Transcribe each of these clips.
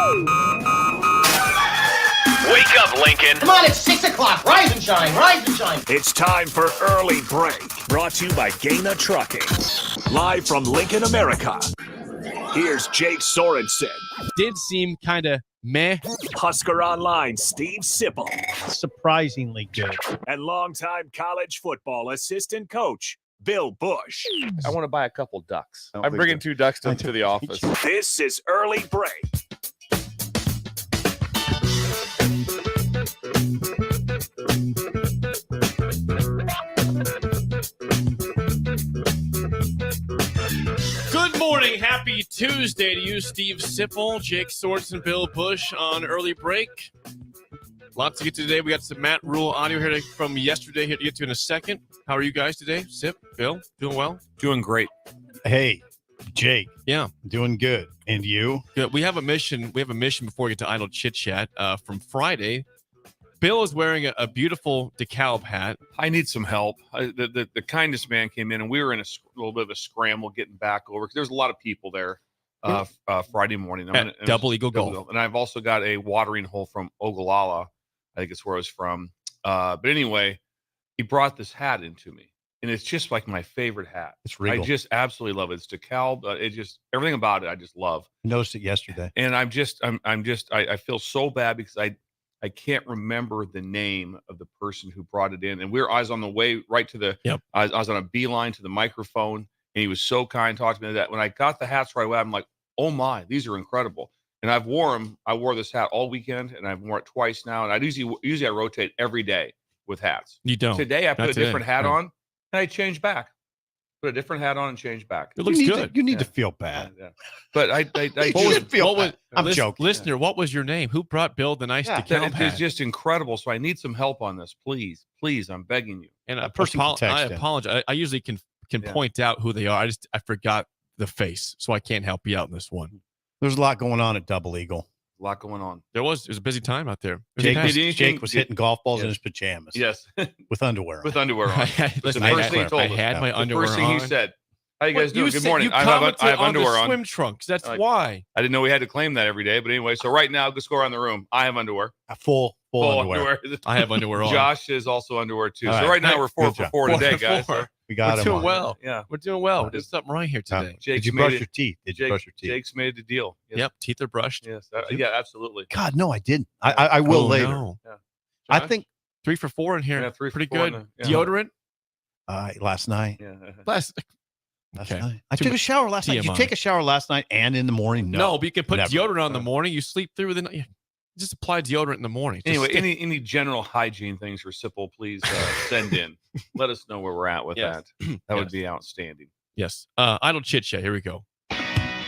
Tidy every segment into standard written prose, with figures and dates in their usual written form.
Wake up, Lincoln. Come on, it's 6 o'clock. Rise and shine, rise and shine. It's time for Early Break, brought to you by Gaina Trucking. Live from Lincoln, America. Here's Jake Sorensen. Did seem kind of meh. Husker Online, Steve Sipple. Surprisingly good. And longtime college football assistant coach, Bill Busch. I want to buy a couple ducks. I'm bringing 2 ducks to the office. This is Early Break. Good morning. Happy Tuesday to you, Steve Sipple, Jake Sorensen, Bill Busch on Early Break. Lots to get to today. We got some Matt Rule audio here from yesterday here to get to in a second. How are you guys today? Sip, Bill, doing well? Doing great. Hey, Jake. Yeah. Doing good. And you? Good. We have a mission. Before we get to Idle Chit Chat from Friday. Bill is wearing a beautiful DeKalb hat. I need some help. The kindness man came in, and we were in a little bit of a scramble getting back over because there's a lot of people there Friday morning. At Double Eagle Golf. And I've also got a watering hole from Ogallala. I think it's where I was from. But anyway, he brought this hat into me, and it's just like my favorite hat. It's regal. I just absolutely love it. It's DeKalb. Everything about it, I just love. I noticed it yesterday. And I feel so bad because I can't remember the name of the person who brought it in. And I was on the way right to the, yep. I was on a beeline to the microphone, and he was so kind, talked to me that when I got the hats right away, I'm like, oh my, these are incredible. And I've wore them. I wore this hat all weekend, and I've worn it twice now. And I usually I rotate every day with hats. You don't. Today I put a different hat no. on, and I changed back. Put a different hat on and change back. It looks good. You need to feel bad. Yeah. But I I'm joking. Listener, what was your name? Who brought Bill the nice DeKalb hat? It's just incredible. So I need some help on this, please, I'm begging you. And I apologize. I usually can point out who they are. I forgot the face, so I can't help you out in this one. There's a lot going on at Double Eagle. A lot going on. It was a busy time out there. Jake was hitting golf balls in his pajamas. Yes. With underwear on. With underwear on. Listen, the first thing he told us. I had my underwear on. The first thing he said, how you guys doing? Good morning. I have underwear on. Swim trunks. That's why. I didn't know we had to claim that every day. But anyway, so right now, let's go around the room. I have underwear. Full underwear. I have underwear on. Josh is also underwear too. All so right now we're 4 for 4 today, guys. We got him. We're doing well. Yeah, we're doing well. There's something right here today. Did you brush your teeth? Jake's made the deal. Yes. Yep, teeth are brushed. Yes, yeah, absolutely. God, no, I didn't. I will later. No. Yeah. I think 3 for 4 in here. Yeah, 3 for pretty 4 good. Deodorant. Last night. Yeah. Last night. I took a shower last night. Did you take a shower last night and in the morning? No, but you can put deodorant on in the morning. You sleep through the night. Just apply deodorant in the morning. Anyway, any general hygiene things for Sipple, please send in. Let us know where we're at with that. That would be outstanding. Yes. Idle chit chat. Here we go.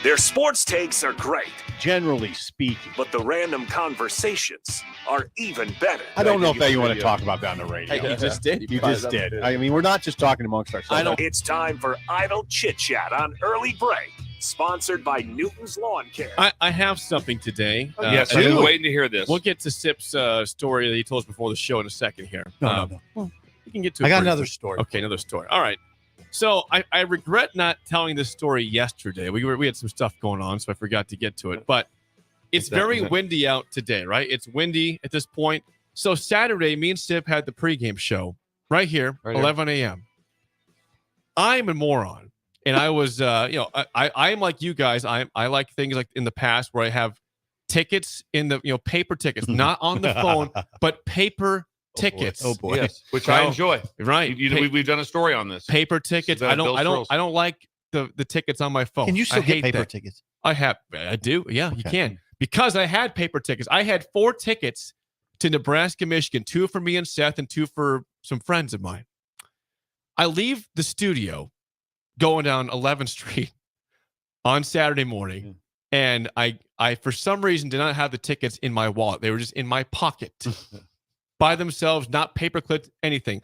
Their sports takes are great, generally speaking, but the random conversations are even better. I don't know if you want to talk about that on the radio. Hey, you just did. You just did. I mean, we're not just talking amongst ourselves. It's time for Idle Chit Chat on Early Break, sponsored by Newton's Lawn Care. I have something today. Yes, I've been waiting to hear this. We'll get to Sip's story that he told us before the show in a second here. No. Well, we can get to it. I got another story. Okay, another story. All right. So I regret not telling this story yesterday. We had some stuff going on, so I forgot to get to it. But it's very windy out today, right? It's windy at this point. So Saturday, me and Sip had the pregame show right here, 11 a.m. I'm a moron. And I was, I'm like you guys. I like things like in the past where I have tickets in the, paper tickets, not on the phone, but paper tickets. Oh boy. Yes, which I enjoy. Right. We've done a story on this. Paper tickets. I don't like the tickets on my phone. Can you still get paper tickets? I do. Yeah, you can. Because I had paper tickets. I had 4 tickets to Nebraska, Michigan, 2 for me and Seth and 2 for some friends of mine. I leave the studio going down 11th Street on Saturday morning, and I for some reason did not have the tickets in my wallet. They were just in my pocket. By themselves, not paper clipped, anything.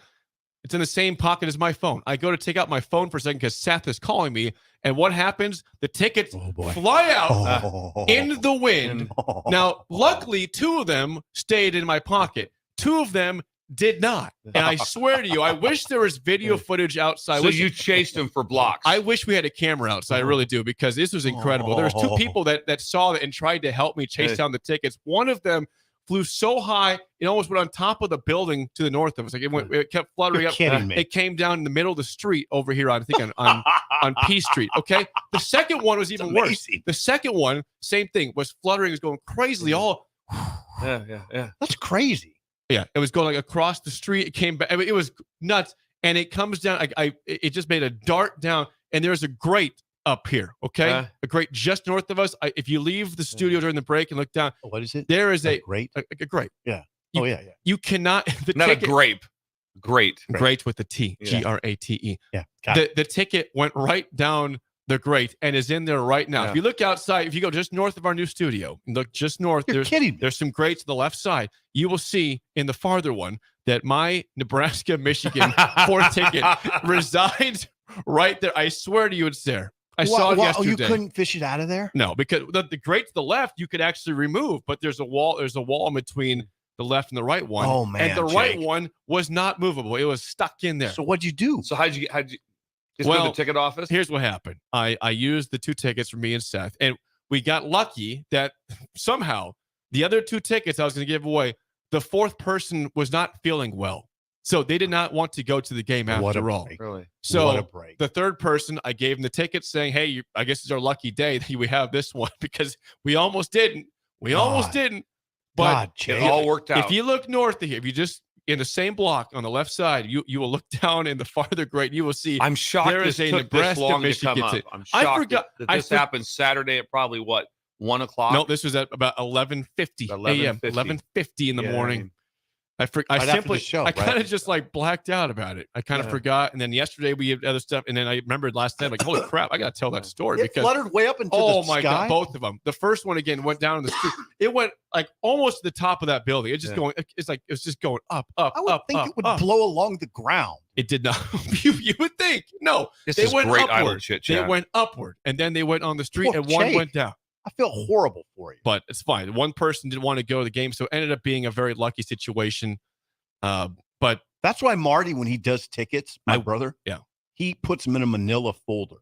It's in the same pocket as my phone. I go to take out my phone for a second because Seth is calling me. And what happens? The tickets fly out in the wind. Now, luckily, 2 of them stayed in my pocket. 2 of them did not. And I swear to you, I wish there was video footage outside. So you chased him for blocks. I wish we had a camera outside. I really do, because this was incredible. There was 2 people that saw it and tried to help me chase down the tickets. One of them flew so high, it almost went on top of the building to the north of us. Like it kept fluttering up. It came down in the middle of the street over here on P Street. Okay. The second one was even worse. The second one, same thing, was fluttering, was going crazily all. Yeah. That's crazy. Yeah. It was going like across the street. It came back. I mean, it was nuts. And it comes down. It just made a dart down. And there's a grate up here, okay? A grate just north of us. If you leave the studio during the break and look down, what is it? There is a grate. A grate. Yeah. Yeah. You cannot. Not a grape. Great. Grate with the T. Grate. Yeah. The ticket went right down the grate and is in there right now. If you look outside, if you go just north of our new studio, and look just north, there's some grates to the left side. You will see in the farther one that my Nebraska Michigan 4 ticket resides right there. I swear to you, it's there. I saw it yesterday. You couldn't fish it out of there? No, because the grate to the left you could actually remove, but there's a wall in between the left and the right one. Oh man. And the right one was not movable. It was stuck in there. So what'd you do? So how'd you just go to the ticket office? Here's what happened. I used the 2 tickets for me and Seth, and we got lucky that somehow the other 2 tickets I was going to give away, the 4th person was not feeling well. So they did not want to go to the game after all. Really? So what a break. The 3rd person, I gave him the ticket saying, hey, I guess it's our lucky day that we have this one, because we almost didn't. But it all worked out. If you look north of here, if you just in the same block on the left side, you will look down in the farther grate. You will see. I'm shocked there is this a took Nebraska this long Michigan to come up. I'm shocked that this happened Saturday at probably 1 o'clock. No, this was at about 11:50 a.m. 11:50 in the morning. I kind of just like blacked out about it. I kind of forgot. And then yesterday we had other stuff. And then I remembered last night, like, holy crap, I got to tell that story. It fluttered way up into the sky. Oh my God, both of them. The first one again went down in the street. It went like almost to the top of that building. It's just going, it's just going up. I would think it would blow along the ground. It did not. you would think. No, they went upward. They went upward. And then they went on the street and one went down. I feel horrible for you. But it's fine. One person didn't want to go to the game. So it ended up being a very lucky situation. But that's why Marty, when he does tickets, my brother, he puts them in a manila folder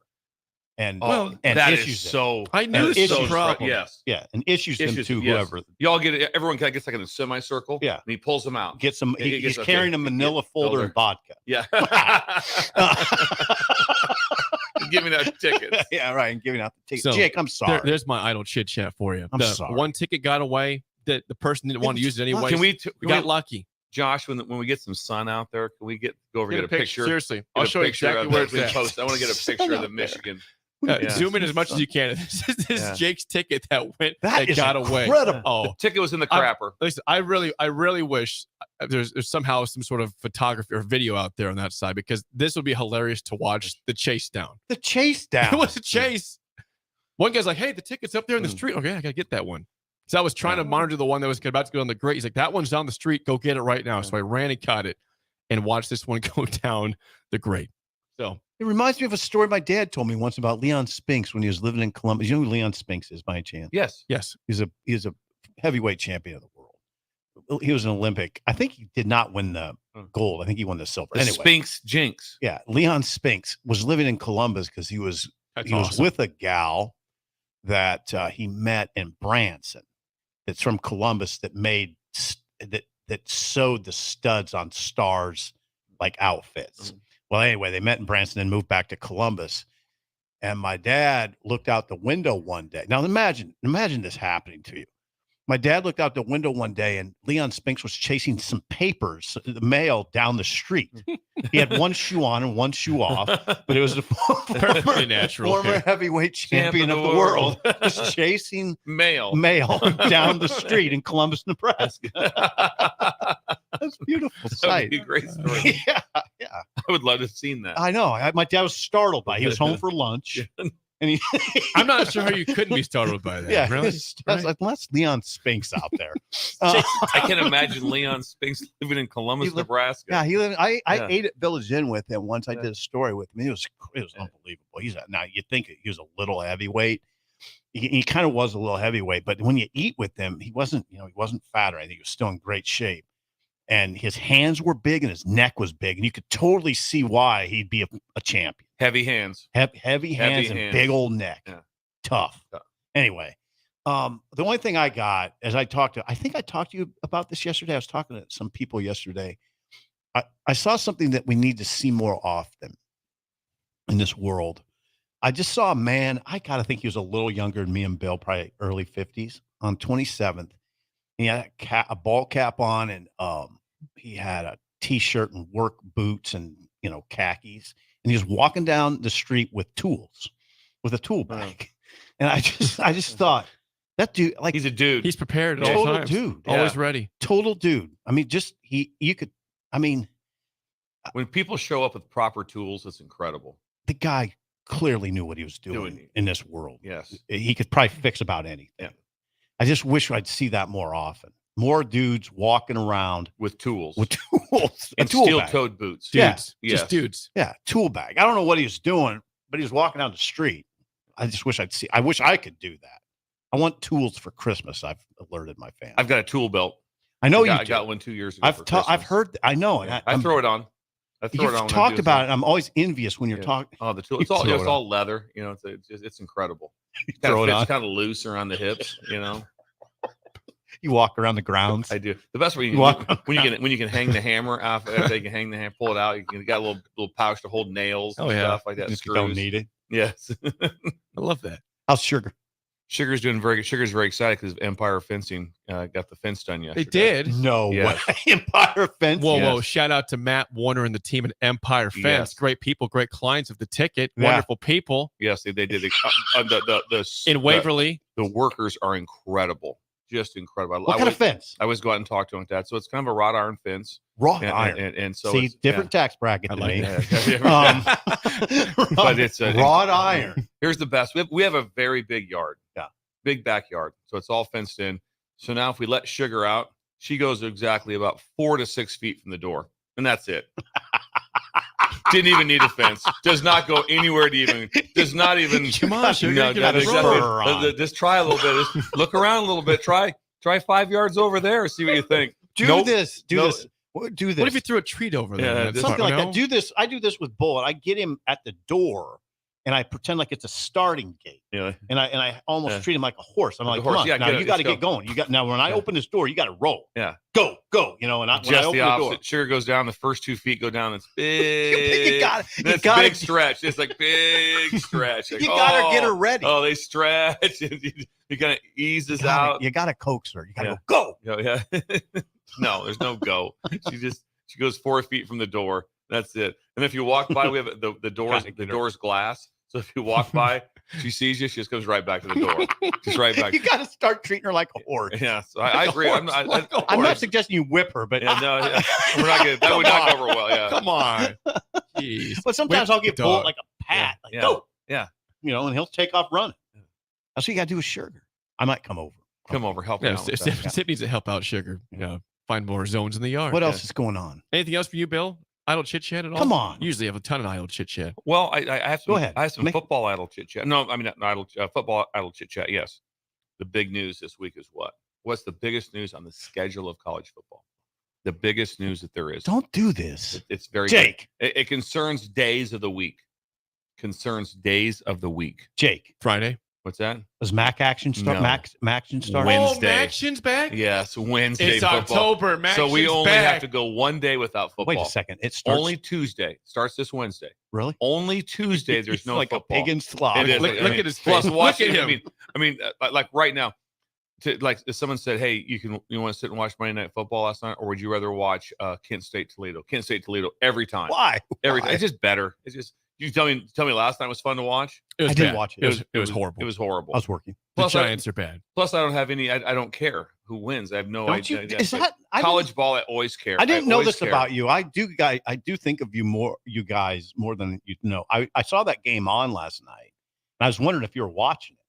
and that issues is so. I knew this was a problem. Yes, and issues them to whoever. Y'all get it. Everyone gets like in a semicircle. Yeah, and he pulls them out. Gets them. He's carrying a manila folder and vodka. Yeah. Giving out tickets. Yeah, right. And giving out the tickets. So, Jake, I'm sorry. There's my idle chit chat for you. I'm sorry. One ticket got away that the person didn't want to use it anyway. We got lucky. Josh, when we get some sun out there, can we go over and get a picture? Seriously, I'll show you exactly where it's at. I want to get a picture of the Michigan. Zoom in as much as you can. This is Jake's ticket that got away. Incredible. Oh, the ticket was in the crapper. Listen, I really wish there's somehow some sort of photography or video out there on that side, because this would be hilarious to watch the chase down. The chase down. It was a chase. One guy's like, "Hey, the ticket's up there in the street." Okay, I gotta get that one. So I was trying to monitor the one that was about to go on the grate. He's like, "That one's down the street. Go get it right now." So I ran and caught it and watched this one go down the grate. So it reminds me of a story my dad told me once about Leon Spinks when he was living in Columbus. You know who Leon Spinks is, by any chance? Yes. He's a heavyweight champion of the world. He was an Olympic. I think he did not win the gold. I think he won the silver. Anyway, Spinks jinx. Yeah, Leon Spinks was living in Columbus because he was with a gal that he met in Branson. That's from Columbus that made that sewed the studs on stars like outfits. Well, anyway, they met in Branson and moved back to Columbus. And my dad looked out the window one day. Now imagine this happening to you. My dad looked out the window one day and Leon Spinks was chasing some papers, the mail down the street. He had one shoe on and one shoe off, but it was the former heavyweight champion of the world just chasing mail down the street in Columbus, Nebraska. That's a beautiful sight. That would be a great story. Yeah. I would love to have seen that. I know. My dad was startled by it. He was home for lunch. And I'm not sure how you couldn't be startled by that. Yeah, really. Unless Leon Spinks out there. I can imagine Leon Spinks living in Columbus, Nebraska. Yeah, he lived. I ate at Village Inn with him once. I did a story with him. It was unbelievable. Now you think he was a little heavyweight. He kind of was a little heavyweight, but when you eat with him, he wasn't. He wasn't fat or anything. He was still in great shape. and his hands were big and his neck was big, and you could totally see why he'd be a champion. Heavy hands. Heavy hands and big old neck. Yeah. Tough. Anyway, the only thing I got as I think I talked to you about this yesterday. I was talking to some people yesterday. I saw something that we need to see more often in this world. I just saw a man, I got to think he was a little younger than me and Bill, probably early 50s, on 27th. He had a ball cap on, and he had a T-shirt and work boots and, khakis. And he was walking down the street with tools, with a tool bag. And I just thought, that dude, like, he's a dude. He's prepared at all times. Dude. Always ready. Total dude. I mean, when people show up with proper tools, it's incredible. The guy clearly knew what he was doing in this world. Yes. He could probably fix about anything. Yeah. I just wish I'd see that more often. More dudes walking around with tools. And steel-toed boots. Dudes. Yeah. Just dudes. Yeah. Tool bag. I don't know what he was doing, but he was walking down the street. I just wish I wish I could do that. I want tools for Christmas. I've alerted my family. I've got a tool belt. I know I got one 2 years ago. I've heard. I know. Yeah. I throw it on. You've talked about it. I'm always envious when you're talking. Oh, the tool. It's all leather. It's incredible. It kind of loose around the hips. You walk around the grounds. I do. The best way when you can hang the hammer off. After you can hang the hammer, pull it out. You got a little pouch to hold nails. And stuff like that. You don't need it. Yes, I love that. How's Sugar? Sugar's doing very good. Sugar's very excited because Empire Fencing got the fence done yesterday. They did. No way. Empire Fencing. Whoa! Shout out to Matt Warner and the team at Empire Fence. Yes. Great people, great clients of the ticket. Wonderful people. Yes, they did. In Waverly, the workers are incredible. Just incredible. What kind of fence? I always go out and talk to them with that. So it's kind of a wrought iron fence. Wrought iron. And so see, different tax bracket than me. But it's wrought iron. Here's the best. We have a very big yard. Yeah. Big backyard. So it's all fenced in. So now if we let Sugar out, she goes exactly about 4 to 6 feet from the door. And that's it. Didn't even need a fence. Does not go anywhere to even. Does not even. Come on, Sugar. Just try a little bit. Just look around a little bit. Try 5 yards over there. See what you think. Do this. Do this. What if you threw a treat over there? Yeah, something like that. Do this. I do this with Bull. I get him at the door, and I pretend like it's a starting gate. Yeah. And I almost treat him like a horse. I'm like, come on, now you got to get going. Now when I open this door, you got to roll. Yeah. Go. And when I open the opposite. door, Sugar goes down. The first 2 feet go down. It's big. you got it. Big stretch. It's like big stretch. Like, you got to get her ready. Oh, they stretch. You kind of eases out. You got to coax her. You got to go. Yeah. No, there's no go. She goes 4 feet from the door. That's it. And if you walk by, we have the door's glass. So if you walk by, she sees you, she just comes right back to the door. Just right back. You got to start treating her like a horse. Yeah, so I agree. I'm not suggesting you whip her, but we're not gonna. That would not go over well. Yeah, come on. Jeez. But sometimes I'll give Bull like a pat, go. Yeah, and he'll take off running. That's what you got to do with Sugar. I might come over. Help him out. Sip needs to help out Sugar. Find more zones in the yard. What else is going on? Anything else for you, Bill? Idle chit chat at all? Come on. Usually have a ton of idle chit chat. Well, I have some. Go ahead. I have some football idle chit chat. No, I mean not idle football idle chit chat. Yes. The big news this week is what? What's the biggest news on the schedule of college football? The biggest news that there is. Don't do this. It's very Jake. It concerns days of the week. Jake. Friday. What's that? Does Mac action start? No. Mac action start? Wednesday. Oh, Maction's back? Yes, Wednesday. It's football. October. Maction's so we only back. have to go one day without football. Wait a second. It starts only Tuesday. Starts this Wednesday. Really? Only Tuesday. There's no like football. A pig in slop. It is. Look at his face. Plus, watch Look at it. him. I mean, like right now, if someone said, "Hey, you want to sit and watch Monday Night Football last night, or would you rather watch Kent State Toledo?" Kent State Toledo every time. Why? Every time. It's just better. It's just. You tell me last night was fun to watch. I didn't watch it. It was horrible. It was horrible. I was working. The Giants are bad. Plus, I don't have any. I don't care who wins. I have no idea. Is that college ball? I always care. I didn't know this about you. I do think of you guys more than you know. I saw that game on last night. And I was wondering if you were watching it.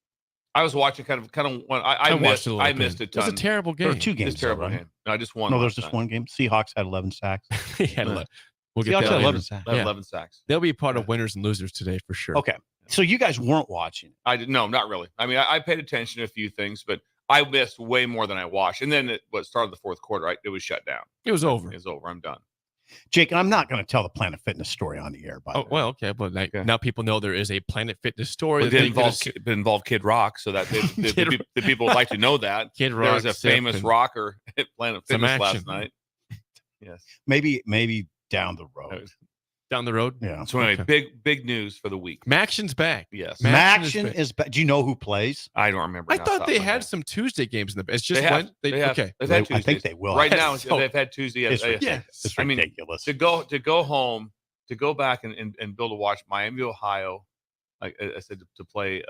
I was watching kind of. I missed a ton. It was a terrible game. There were 2 games. It's terrible right? game. No, I just won. No, there's just one game. Seahawks had 11 sacks. He had 11. We'll get Seahawks that had later. 11 sacks. 11 sacks. They'll be part of winners and losers today for sure. Okay. So you guys weren't watching. I did no, not really. I mean, I paid attention to a few things, but I missed way more than I watched. And then it started the fourth quarter. It was shut down. It was over. It was over. I'm done. Jake, I'm not going to tell the Planet Fitness story on the air. By the way. Well, okay, but now people know there is a Planet Fitness story. It involved Kid Rock, so that the people would like to know that. Kid Rock. There was a famous rocker at Planet Fitness last night. Yes. Maybe down the road. Down the road? Yeah. So anyway, big news for the week. Maction's back. Yes. Maction is back. Do you know who plays? I don't remember. I thought they had some Tuesday games in the. It's just they have. Okay. They've had Tuesdays. I think they will. Right now, they've had Tuesday. It's ridiculous. To go home, to go back and build a watch Miami, Ohio. Like I said, to play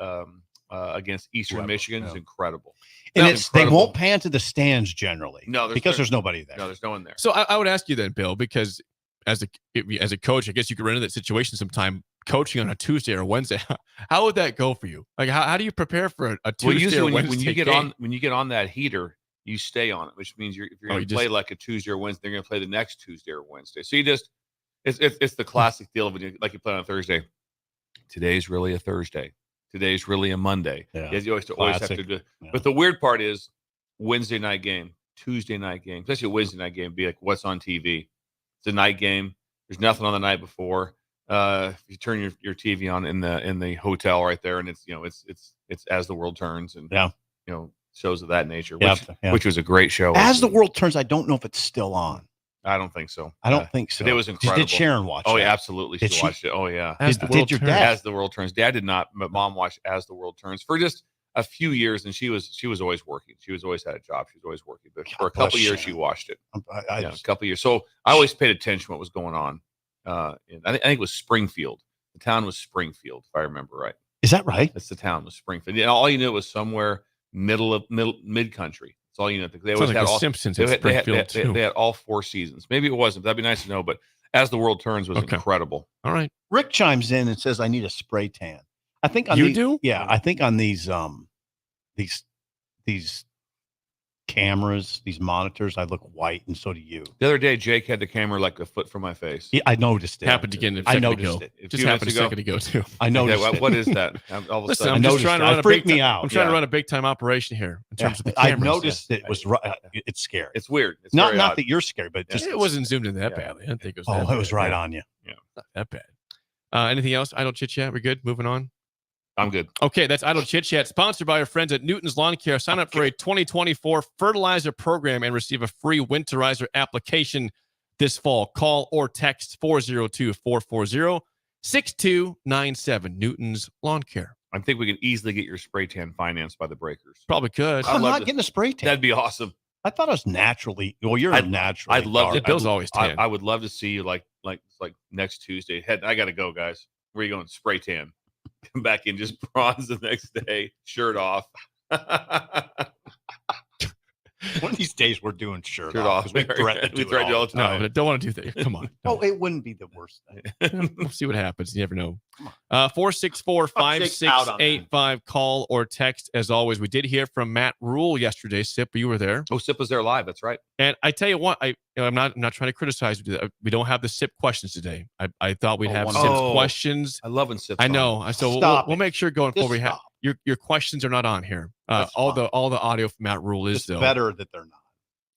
against Eastern Michigan is incredible. And they won't pan to the stands generally. No, because there's nobody there. No, there's no one there. So I would ask you then, Bill, because as a coach, I guess you could run into that situation sometime. Coaching on a Tuesday or Wednesday, how would that go for you? Like, how do you prepare for a Tuesday or Wednesday? When you get on that heater, you stay on it, which means if you're going to play like a Tuesday or Wednesday, they're going to play the next Tuesday or Wednesday. So it's the classic deal of when you play on a Thursday. Today's really a Thursday. Today's really a Monday. Yeah. You always have to do it. Yeah. But the weird part is Wednesday night game, Tuesday night game, especially a Wednesday night game, be like what's on TV. It's a night game. There's nothing on the night before. If you turn your TV on in the hotel right there, and it's As the World Turns, and shows of that nature, which was a great show. As the World Turns, I don't know if it's still on. I don't think so. I don't think so. It was incredible. Did Sharon watch? Oh, that? Yeah, absolutely. She watched it. Oh, yeah. Did your dad? As the World Turns. Dad did not, but Mom watched As the World Turns for just a few years, and she was always working. She was always had a job. She was always working. But for a couple of years, she watched it. A couple of years. So I always paid attention to what was going on. I think it was Springfield. The town was Springfield, if I remember right. Is that right? That's the town was Springfield. All you knew was somewhere mid country. That's all you know. They always had all Simpsons. They had all 4 seasons. Maybe it wasn't. That'd be nice to know. But As the World Turns was incredible. All right. Rick chimes in and says, "I need a spray tan." I think on do. Yeah, I think on these cameras, these monitors, I look white, and so do you. The other day, Jake had the camera like a foot from my face. Yeah, I noticed it. Happened again. I noticed it. Just happened a second ago too. I noticed it. What is that? All of a Listen, sudden, I'm just trying to run a big out. I'm trying to run a big time operation here in terms of the I cameras. noticed it was. It's scary. It's weird. It's not odd. that you're scary, but just it wasn't zoomed in that badly. I didn't think it was. That bad. It was right on you. Yeah, not that bad. Anything else? Idle chit chat. We're good. Moving on. I'm good. Okay, that's Idle Chit Chat, sponsored by our friends at Newton's Lawn Care. Sign up for a 2024 fertilizer program and receive a free winterizer application this fall. Call or text 402-440-6297. Newton's Lawn Care. I think we can easily get your spray tan financed by the breakers. Probably could. I'm not getting a spray tan. That'd be awesome. I thought it was naturally. Well, you're a natural. I'd love it. Bill's always tan. I would love to see you like next Tuesday. I got to go, guys. Where are you going? Spray tan. Come back in just bronze the next day, shirt off. One of these days we're doing shirt off. We threaten you all the time. No, but don't want to do that. Come on. It wouldn't be the worst thing. We'll see what happens. You never know. 464-5685. Call or text. As always, we did hear from Matt Rule yesterday. Sip, you were there. Oh, Sip was there live. That's right. And I tell you what, I'm not trying to criticize you. We don't have the Sip questions today. I thought we'd have Sip's questions. I love when Sip's I know. So we'll make sure going forward we have your questions are not on here. All the audio from Matt Rule is though. Better that they're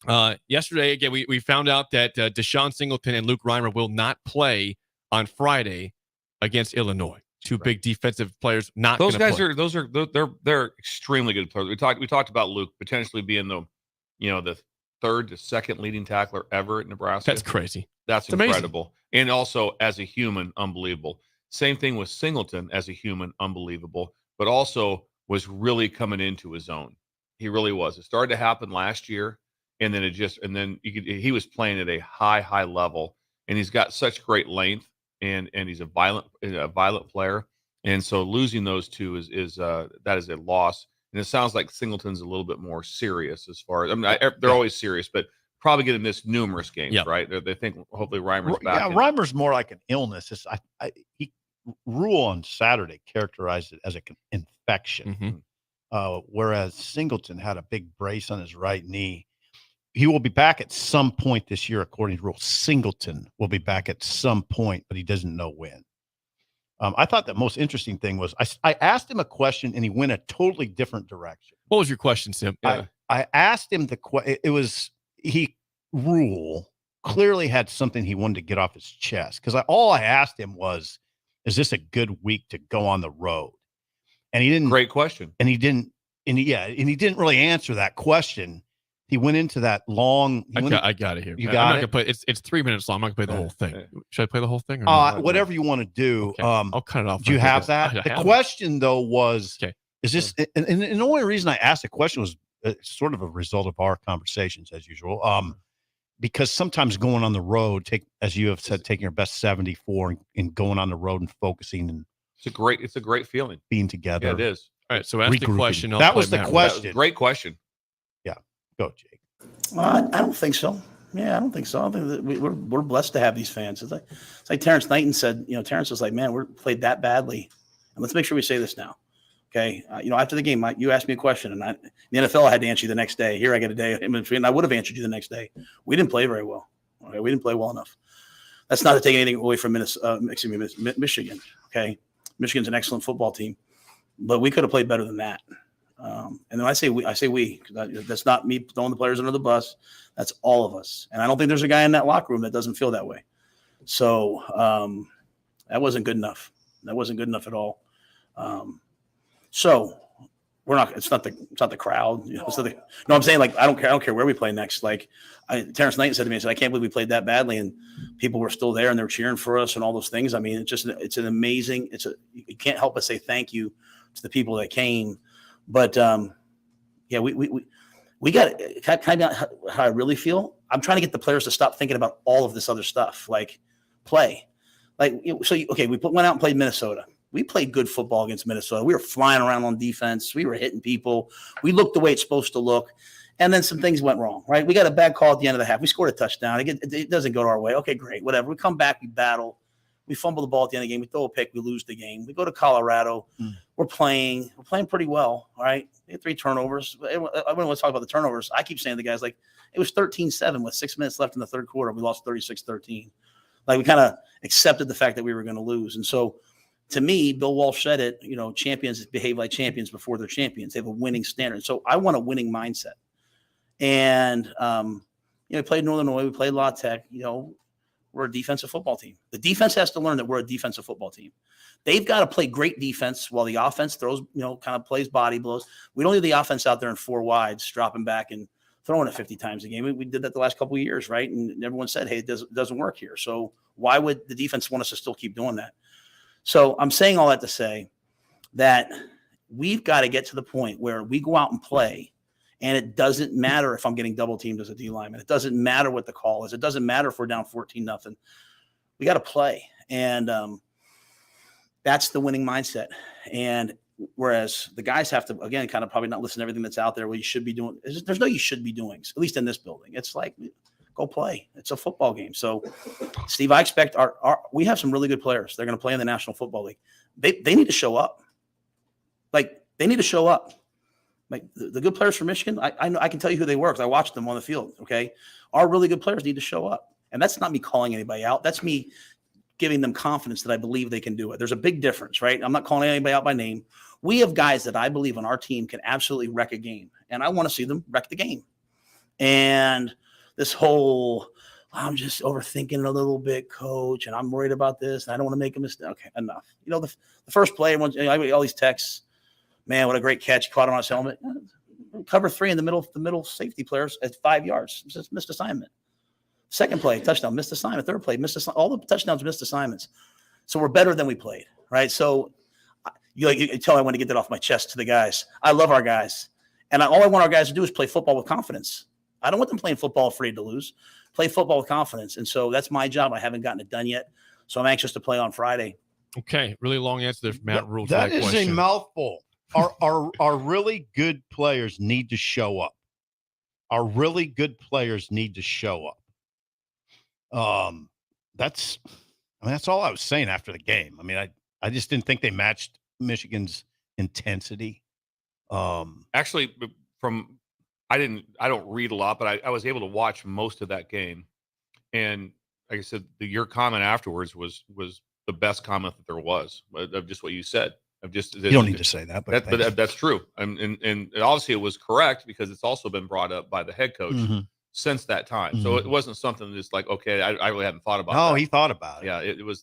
not. Yesterday, again, we found out that Deshaun Singleton and Luke Reimer will not play on Friday against Illinois. Two big defensive players not. Those guys they're extremely good players. We talked about Luke potentially being the third to second leading tackler ever at Nebraska. That's crazy. That's incredible. Amazing. And also as a human, unbelievable. Same thing with Singleton as a human, unbelievable, but also was really coming into his own. He really was. It started to happen last year, and then he was playing at a high level, and he's got such great length, and he's a violent player. And so losing those two is a loss. And it sounds like Singleton's a little bit more serious as far as they're always serious, but probably going to miss numerous games, right? They think hopefully Reimer's back. Yeah, Reimer's more like an illness. Rule on Saturday characterized it as an infection, whereas Singleton had a big brace on his right knee. He will be back at some point this year, according to Rule. Singleton will be back at some point, but he doesn't know when. I thought the most interesting thing was I asked him a question and he went a totally different direction. What was your question, Sim? I asked him Rule clearly had something he wanted to get off his chest, because all I asked him was, is this a good week to go on the road? And he didn't. Great question. And he didn't really answer that question. He went into that long. I got it here. You I'm got not it. Gonna play, it's 3 minutes long. I'm not gonna play the whole thing. Should I play the whole thing? Or not? Whatever you want to do. Okay. I'll cut it off. Do you have that? The question though was, okay, is this? And the only reason I asked the question was sort of a result of our conversations as usual. Because sometimes going on the road, as you have said, taking your best 74 and going on the road and focusing, and it's a great feeling being together. Yeah, it is. All right, so ask the question. That was the question. Great question. Yeah, go, Jake. I don't think so. Yeah, I don't think so. I think that we're blessed to have these fans. It's like Terrence Knighton said. Terrence was like, "Man, we're played that badly," and let's make sure we say this now. Okay, after the game, you asked me a question, and the NFL, I had to answer you the next day. Here, I get a day in between, and I would have answered you the next day. We didn't play very well. Okay, we didn't play well enough. That's not to take anything away from Michigan. Okay, Michigan's an excellent football team, but we could have played better than that. And then I say we. That's not me throwing the players under the bus. That's all of us. And I don't think there's a guy in that locker room that doesn't feel that way. So that wasn't good enough. That wasn't good enough at all. So we're not. It's not the crowd. I'm saying, like, I don't care where we play next. Like Terrence Knighton said to me, I can't believe we played that badly, and people were still there and they're cheering for us and all those things. I mean, it's an amazing. You can't help but say thank you to the people that came. But yeah, we got kind of how I really feel. I'm trying to get the players to stop thinking about all of this other stuff, like play. Like, we went out and played Minnesota. We played good football against Minnesota. We were flying around on defense. We were hitting people. We looked the way it's supposed to look. And then some things went wrong, right? We got a bad call at the end of the half. We scored a touchdown. It doesn't go our way. Okay, great, whatever. We come back, we battle. We fumble the ball at the end of the game. We throw a pick. We lose the game. We go to Colorado. We're playing pretty well, all right? We had 3 turnovers. I don't want to talk about the turnovers. I keep saying to the guys, like, it was 13-7 with 6 minutes left in the third quarter. We lost 36-13. Like, we kind of accepted the fact that we were going to lose. And so, to me, Bill Walsh said it, champions behave like champions before they're champions. They have a winning standard. So I want a winning mindset. And, we played Northern Illinois. We played La Tech. We're a defensive football team. The defense has to learn that we're a defensive football team. They've got to play great defense while the offense throws, kind of plays body blows. We don't leave the offense out there in 4 wides, dropping back and throwing it 50 times a game. We did that the last couple of years, right? And everyone said, hey, it doesn't work here. So why would the defense want us to still keep doing that? So I'm saying all that to say that we've got to get to the point where we go out and play, and it doesn't matter if I'm getting double teamed as a D lineman. It doesn't matter what the call is. It doesn't matter if we're down 14-0. We got to play. And that's the winning mindset. And whereas the guys have to, again, kind of probably not listen to everything that's out there, what you should be doing. There's no you should be doing, at least in this building. It's like, go play. It's a football game. So, Steve, I expect we have some really good players. They're going to play in the National Football League. They need to show up. Like, they need to show up. Like, the good players from Michigan, I know, I can tell you who they were because I watched them on the field, okay? Our really good players need to show up. And that's not me calling anybody out. That's me giving them confidence that I believe they can do it. There's a big difference, right? I'm not calling anybody out by name. We have guys that I believe on our team can absolutely wreck a game, and I want to see them wreck the game. And this whole, I'm just overthinking a little bit, coach, and I'm worried about this, and I don't want to make a mistake. Okay, enough. The first play, everyone's, all these texts, man, what a great catch. Caught him on his helmet. Cover 3 in the middle safety players at 5 yards. Just missed assignment. Second play, touchdown, missed assignment. Third play, missed assignment. All the touchdowns, missed assignments. So we're better than we played, right? So you tell me I want to get that off my chest to the guys. I love our guys. And all I want our guys to do is play football with confidence. I don't want them playing football afraid to lose. Play football with confidence. And so that's my job. I haven't gotten it done yet. So I'm anxious to play on Friday. Okay. Really long answer there from Matt Rule. That is a mouthful. Our really good players need to show up. Our really good players need to show up. That's all I was saying after the game. I mean, I just didn't think they matched Michigan's intensity. Actually, I don't read a lot, but I was able to watch most of that game. And like I said, your comment afterwards was the best comment that there was of just what you said. You don't need to say that, but that's true. And obviously it was correct because it's also been brought up by the head coach since that time. So it wasn't something that's like, okay, I really hadn't thought about that. Oh, he thought about it. Yeah, it was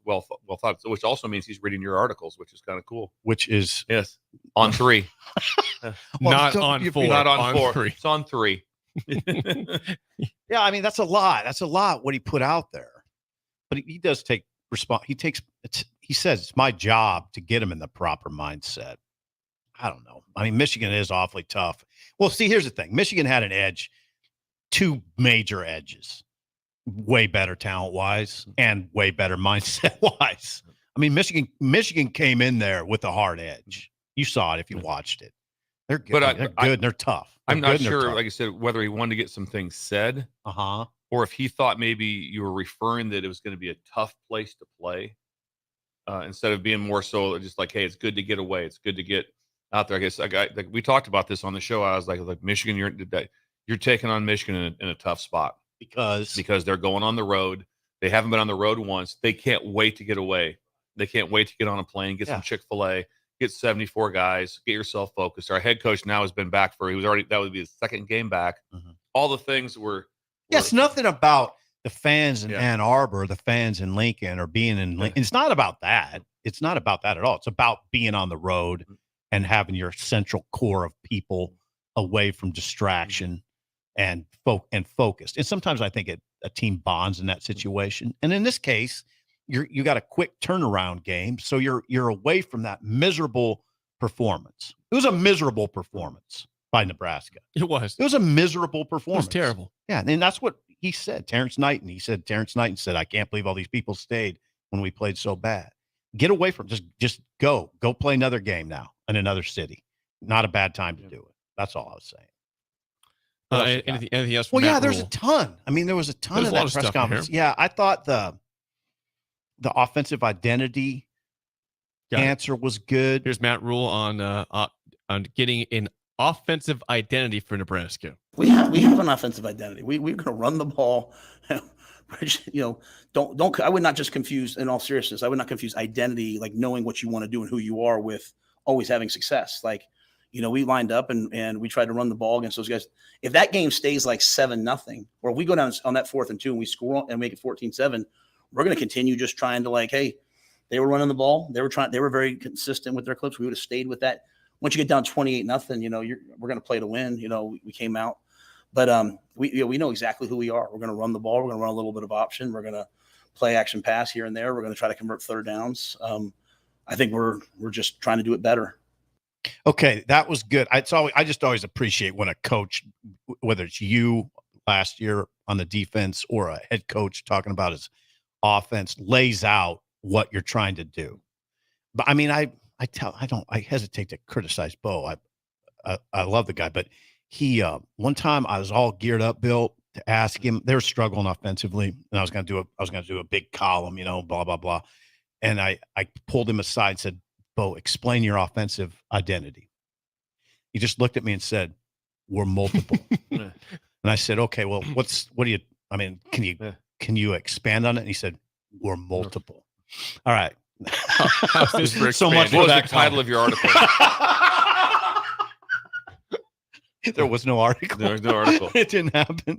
well thought, which also means he's reading your articles, which is kind of cool. Which is yes, on 3. Not on 4. Not on 4. 3. It's on 3. Yeah, I mean, that's a lot. That's a lot what he put out there. But he does take he says it's my job to get him in the proper mindset. I don't know. I mean, Michigan is awfully tough. Well, see, here's the thing. Michigan had an edge, 2 major edges, way better talent-wise and way better mindset-wise. I mean, Michigan came in there with a hard edge. You saw it if you watched it. They're good. They're good and they're tough. I'm not sure, like I said, whether he wanted to get some things said or if he thought maybe you were referring that it was going to be a tough place to play instead of being more so just like, hey, it's good to get away. It's good to get out there. I guess we talked about this on the show. I was like Michigan, you're taking on Michigan in a tough spot because they're going on the road. They haven't been on the road once. They can't wait to get away. They can't wait to get on a plane, get some Chick-fil-A, get 74 guys, get yourself focused. Our head coach now has been back that would be his second game back. All the things were. It's nothing about the fans in Ann Arbor, the fans in Lincoln, or being in Lincoln. It's not about that. It's not about that at all. It's about being on the road and having your central core of people away from distraction and focused. And sometimes I think a team bonds in that situation. And in this case, you got a quick turnaround game, so you're away from that miserable performance. It was a miserable performance by Nebraska. It was a miserable performance. It was terrible. Yeah, and that's what he said. Terrence Knighton said, I can't believe all these people stayed when we played so bad. Get away from just go play another game now in another city. Not a bad time to do it. That's all I was saying. Anything else? Well, there's a ton. I mean, there was a ton of that press conference. Yeah, I thought the offensive identity answer was good. Here's Matt Rule on getting an offensive identity for Nebraska. We have an offensive identity. We're going to run the ball. Don't. I would not just confuse. In all seriousness, I would not confuse identity, like knowing what you want to do and who you are, with always having success. Like, we lined up and we tried to run the ball against those guys. If that game stays like 7-0, or we go down on that 4th and 2 and we score and make it 14-7, we're going to continue just trying to, like, hey, they were running the ball. They were very consistent with their clips. We would have stayed with that. Once you get down 28-0, we're going to play to win. We came out, but we know exactly who we are. We're going to run the ball. We're going to run a little bit of option. We're going to play action pass here and there. We're going to try to convert third downs. I think we're just trying to do it better. Okay, that was good. I just always appreciate when a coach, whether it's you last year on the defense or a head coach talking about his offense, lays out what you're trying to do. But I mean, I hesitate to criticize Bo. I love the guy, but he one time I was all geared up, Bill, to ask him. They were struggling offensively, and I was going to do a big column, blah blah blah. And I pulled him aside and said, Bo, explain your offensive identity. He just looked at me and said, we're multiple. And I said, okay, well, can you expand on it? And he said, we're multiple. All right. So much for that title of your article. There was no article. There was no article. It didn't happen.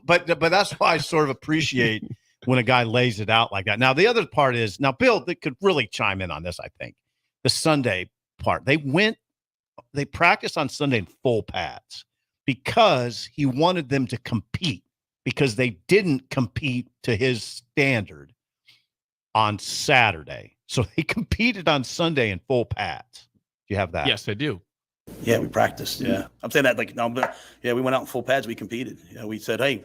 But that's why I sort of appreciate when a guy lays it out like that. Now, the other part is, Bill, they could really chime in on this, I think. The Sunday part. They practiced on Sunday in full pads because he wanted them to compete, because they didn't compete to his standard on Saturday. So they competed on Sunday in full pads. Do you have that? Yes, I do. Yeah, we practiced. Yeah. I'm saying that we went out in full pads. We competed. We said, hey,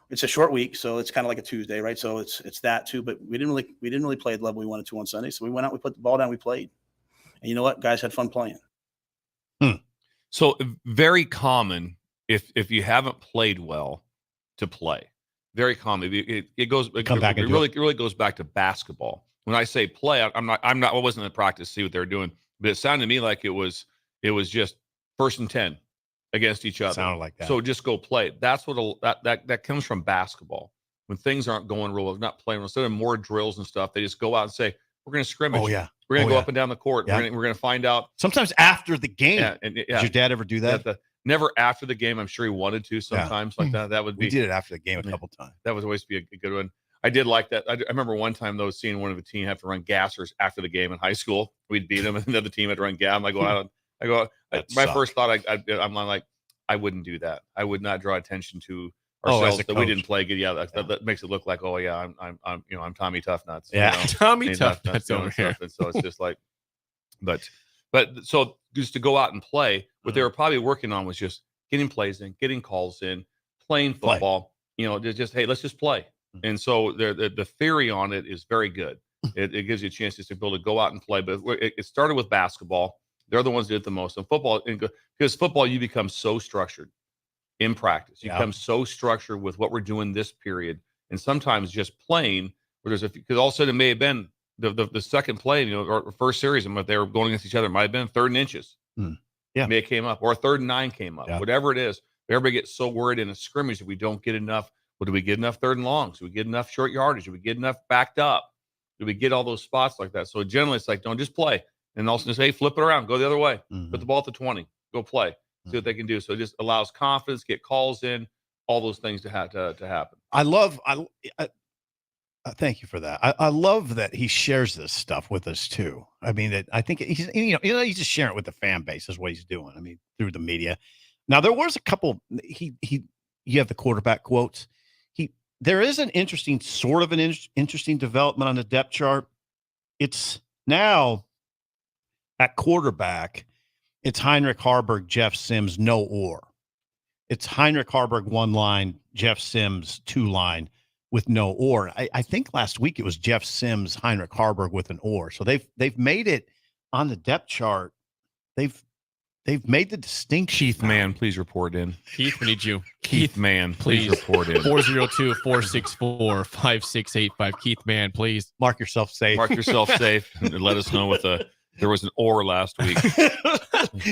it's a short week, so it's kind of like a Tuesday, right? So it's that too, but we didn't really play at the level we wanted to on Sunday. So we went out, we put the ball down, we played. And you know what? Guys had fun playing. So very common if you haven't played well to play. Very common. It really goes back to basketball. When I say play, I wasn't in the practice to see what they were doing, but it sounded to me like it was just 1st and 10 against each other. Sounded like that. So just go play. That's what that comes from basketball. When things aren't going real, not playing, instead of more drills and stuff, they just go out and say, we're going to scrimmage. Oh, yeah. We're going to go up and down the court. Yeah. We're going to find out. Sometimes after the game. Yeah, Did your dad ever do that? Never after the game. I'm sure he wanted to sometimes like that. That would be. We did it after the game a couple times. That would always be a good one. I did like that. I remember one time though seeing one of the team have to run gassers after the game in high school. We'd beat them, and the other team had to run gas. My first thought, I'm like, I wouldn't do that. I would not draw attention to ourselves that we didn't play good. Yeah, that makes it look like, oh yeah, I'm Tommy Tough Nuts. Yeah, Tommy Tough Nuts over here. And so it's just like, but so just to go out and play, what they were probably working on was just getting plays in, getting calls in, playing football. Just hey, let's just play. And so the theory on it is very good. It gives you a chance just to be able to go out and play. But it started with basketball. They're the ones that did it the most. In football, because football, you become so structured in practice. You become so structured with what we're doing this period. And sometimes just playing, because all of a sudden it may have been the second play, or first series, and if they were going against each other, it might have been 3rd and inches. Yeah. May have came up, or 3rd and 9 came up. Yeah. Whatever it is, everybody gets so worried in a scrimmage that we don't get enough. Well, do we get enough 3rd and longs? Do we get enough short yardage? Do we get enough backed up? Do we get all those spots like that? So generally, it's like, don't just play. And also just, hey, flip it around. Go the other way. Put the ball at the 20. Go play. See what they can do. So it just allows confidence, get calls in, all those things to happen. Thank you for that. I love that he shares this stuff with us too. I mean, I think he's just sharing it with the fan base is what he's doing. I mean, through the media. Now there was a couple. You have the quarterback quotes. There is an interesting development on the depth chart. It's now at quarterback. It's Heinrich Harburg, Jeff Sims, no or. It's Heinrich Harburg 1 line, Jeff Sims 2 line with no or. I think last week it was Jeff Sims, Heinrich Harburg with an or. So they've made it on the depth chart. They've made the distinction. Keith Mann, please report in. Keith, we need you. Keith Mann, please report in. 402-464-5685. Keith Mann, please. Mark yourself safe. Mark yourself safe and let us know there was an or last week.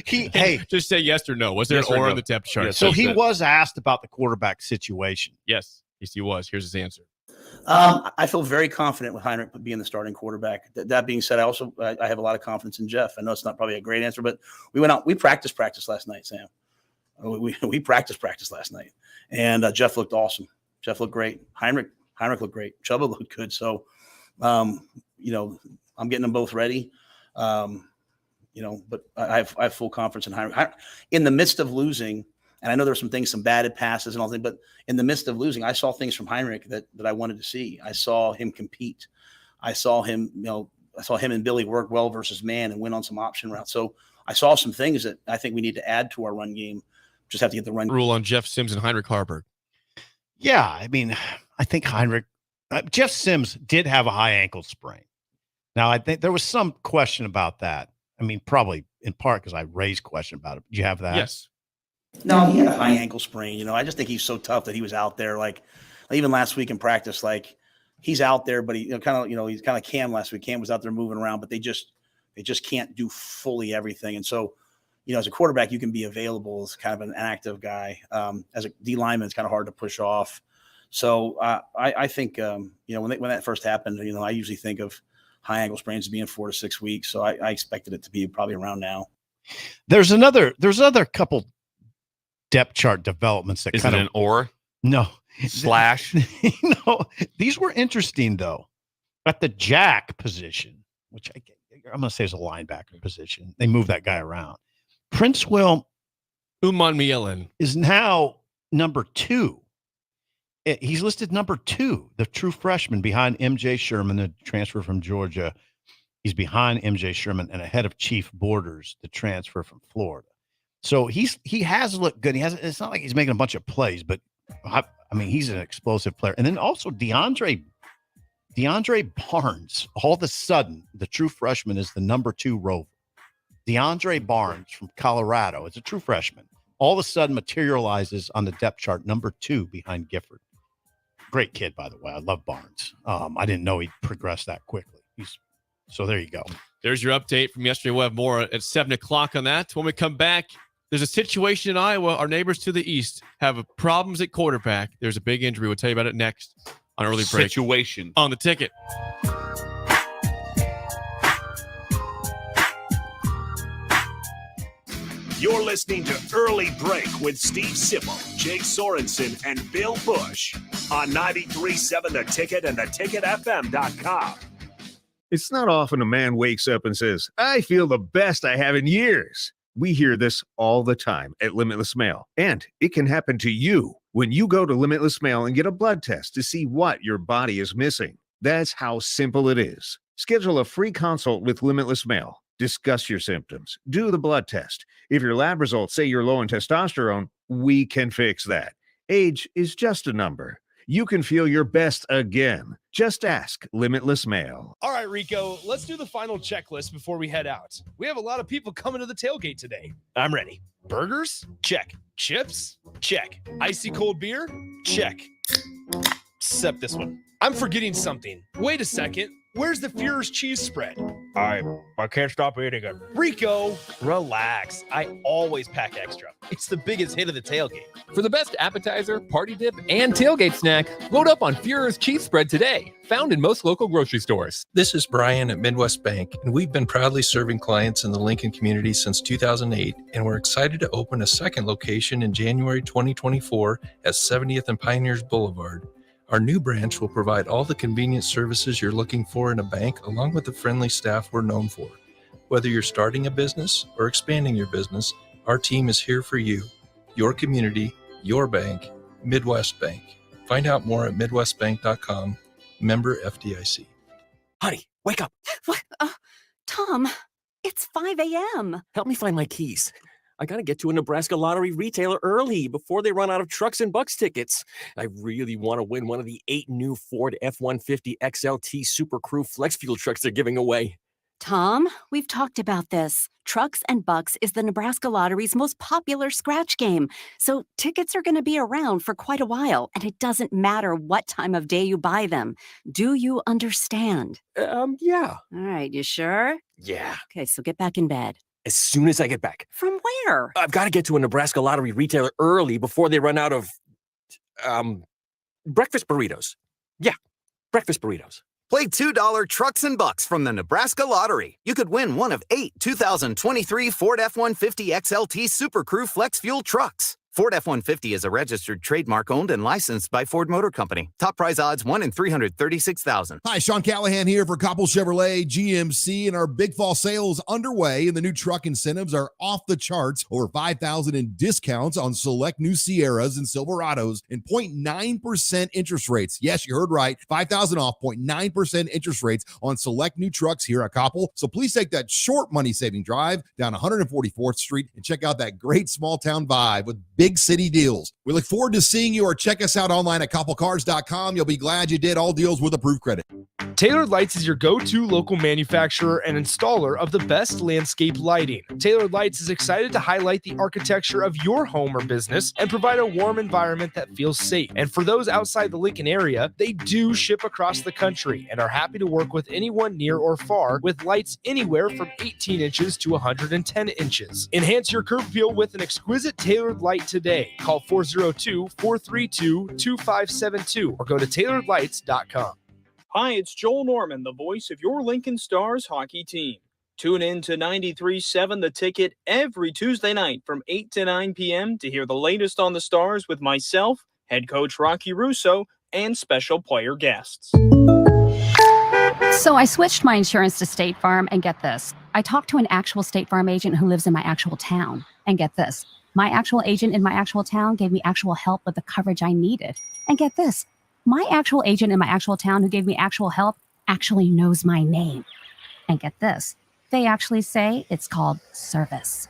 Hey, just say yes or no. Was there an or on the depth chart? Yes, so he was asked about the quarterback situation. Yes, he was. Here's his answer. I feel very confident with Heinrich being the starting quarterback. That being said, I have a lot of confidence in Jeff. I know it's not probably a great answer, but we went out. We practiced last night, Sam. We practiced last night, and Jeff looked awesome. Jeff looked great. Heinrich looked great. Chubba looked good. So, I'm getting them both ready. But I have full confidence in Heinrich. In the midst of losing. And I know there's some batted passes and all that, but in the midst of losing, I saw things from Heinrich that I wanted to see. I saw him compete. I saw him, and Billy work well versus man and win on some option routes. So I saw some things that I think we need to add to our run game. Just have to get the run rule on Jeff Sims and Heinrich Harburg. Yeah, I mean, I think Jeff Sims did have a high ankle sprain. Now, I think there was some question about that. I mean, probably in part because I raised question about it. Did you have that? Yes. No, he had a high ankle sprain. I just think he's so tough that he was out there. Like even last week in practice, like he's out there, but he's kind of Cam last week. Cam was out there moving around, but they just can't do fully everything. And so, as a quarterback, you can be available as kind of an active guy. As a D lineman, it's kind of hard to push off. So I think when that first happened, I usually think of high ankle sprains being 4 to 6 weeks. So I expected it to be probably around now. There's another couple depth chart developments that is it an or? No. Slash? No. These were interesting, though. At the jack position, which I'm going to say is a linebacker position, they move that guy around. Prince Will Umanmielen is now number 2. He's listed number 2, the true freshman behind MJ Sherman, the transfer from Georgia. He's behind MJ Sherman and ahead of Chief Borders, the transfer from Florida. So he has looked good. It's not like he's making a bunch of plays, but I mean, he's an explosive player. And then also DeAndre Barnes, all of a sudden, the true freshman is the number 2 rover. DeAndre Barnes from Colorado is a true freshman. All of a sudden materializes on the depth chart, number 2 behind Gifford. Great kid, by the way. I love Barnes. I didn't know he'd progress that quickly. So there you go. There's your update from yesterday. We'll have more at 7 o'clock on that. When we come back, there's a situation in Iowa. Our neighbors to the east have problems at quarterback. There's a big injury. We'll tell you about it next on Early Break. Situation. On the Ticket. You're listening to Early Break with Steve Sipple, Jake Sorensen, and Bill Busch on 93.7 The Ticket and theticketfm.com. It's not often a man wakes up and says, I feel the best I have in years. We hear this all the time at Limitless Mail, and it can happen to you when you go to Limitless Mail and get a blood test to see what your body is missing. That's how simple it is. Schedule a free consult with Limitless Mail. Discuss your symptoms. Do the blood test. If your lab results say you're low in testosterone, we can fix that. Age is just a number. You can feel your best again. Just ask Limitless Mail. All right, Rico, let's do the final checklist before we head out. We have a lot of people coming to the tailgate today. I'm ready. Burgers? Check. Chips? Check. Icy cold beer? Check. Except this one. I'm forgetting something. Wait a second. Where's the Führer's cheese spread? I can't stop eating it. Rico, relax. I always pack extra. It's the biggest hit of the tailgate. For the best appetizer, party dip, and tailgate snack, load up on Führer's cheese spread today. Found in most local grocery stores. This is Brian at Midwest Bank, and we've been proudly serving clients in the Lincoln community since 2008, and we're excited to open a second location in January 2024 at 70th and Pioneers Boulevard. Our new branch will provide all the convenient services you're looking for in a bank, along with the friendly staff we're known for. Whether you're starting a business or expanding your business, our team is here for you, your community, your bank, Midwest Bank. Find out more at midwestbank.com, member FDIC. Honey, wake up. What? Tom, it's 5 a.m. Help me find my keys. I got to get to a Nebraska Lottery retailer early before they run out of trucks and Bucks tickets. I really want to win one of the 8 new Ford F-150 XLT Super Crew Flex Fuel trucks they're giving away. Tom, we've talked about this. Trucks and Bucks is the Nebraska Lottery's most popular scratch game. So tickets are going to be around for quite a while, and it doesn't matter what time of day you buy them. Do you understand? Yeah. All right, you sure? Yeah. Okay, so get back in bed. As soon as I get back. From where? I've got to get to a Nebraska Lottery retailer early before they run out of, breakfast burritos. Yeah, breakfast burritos. Play $2 Trucks and Bucks from the Nebraska Lottery. You could win one of 8 2023 Ford F-150 XLT Super Crew Flex Fuel trucks. Ford F-150 is a registered trademark owned and licensed by Ford Motor Company. Top prize odds 1 in 336,000. Hi, Sean Callahan here for Koppel Chevrolet GMC, and our big fall sales underway, and the new truck incentives are off the charts. Over $5,000 in discounts on select new Sierras and Silverados and 0.9% interest rates. Yes, you heard right. $5,000 off, 0.9% interest rates on select new trucks here at Koppel. So please take that short money-saving drive down 144th Street and check out that great small-town vibe with big city deals. We look forward to seeing you, or check us out online at koppelcars.com. You'll be glad you did. All deals with approved credit. Tailored Lights is your go-to local manufacturer and installer of the best landscape lighting. Tailored Lights is excited to highlight the architecture of your home or business and provide a warm environment that feels safe. And for those outside the Lincoln area, they do ship across the country and are happy to work with anyone near or far with lights anywhere from 18 inches to 110 inches. Enhance your curb appeal with an exquisite tailored light today. Call 402-432-2572 or go to tailoredlights.com. Hi, it's Joel Norman, the voice of your Lincoln Stars hockey team. Tune in to 93.7 The Ticket every Tuesday night from 8 to 9 p.m. to hear the latest on the Stars with myself, head coach Rocky Russo, and special player guests. So I switched my insurance to State Farm, and get this. I talked to an actual State Farm agent who lives in my actual town. And get this. My actual agent in my actual town gave me actual help with the coverage I needed. And get this. My actual agent in my actual town who gave me actual help actually knows my name. And get this, they actually say it's called service.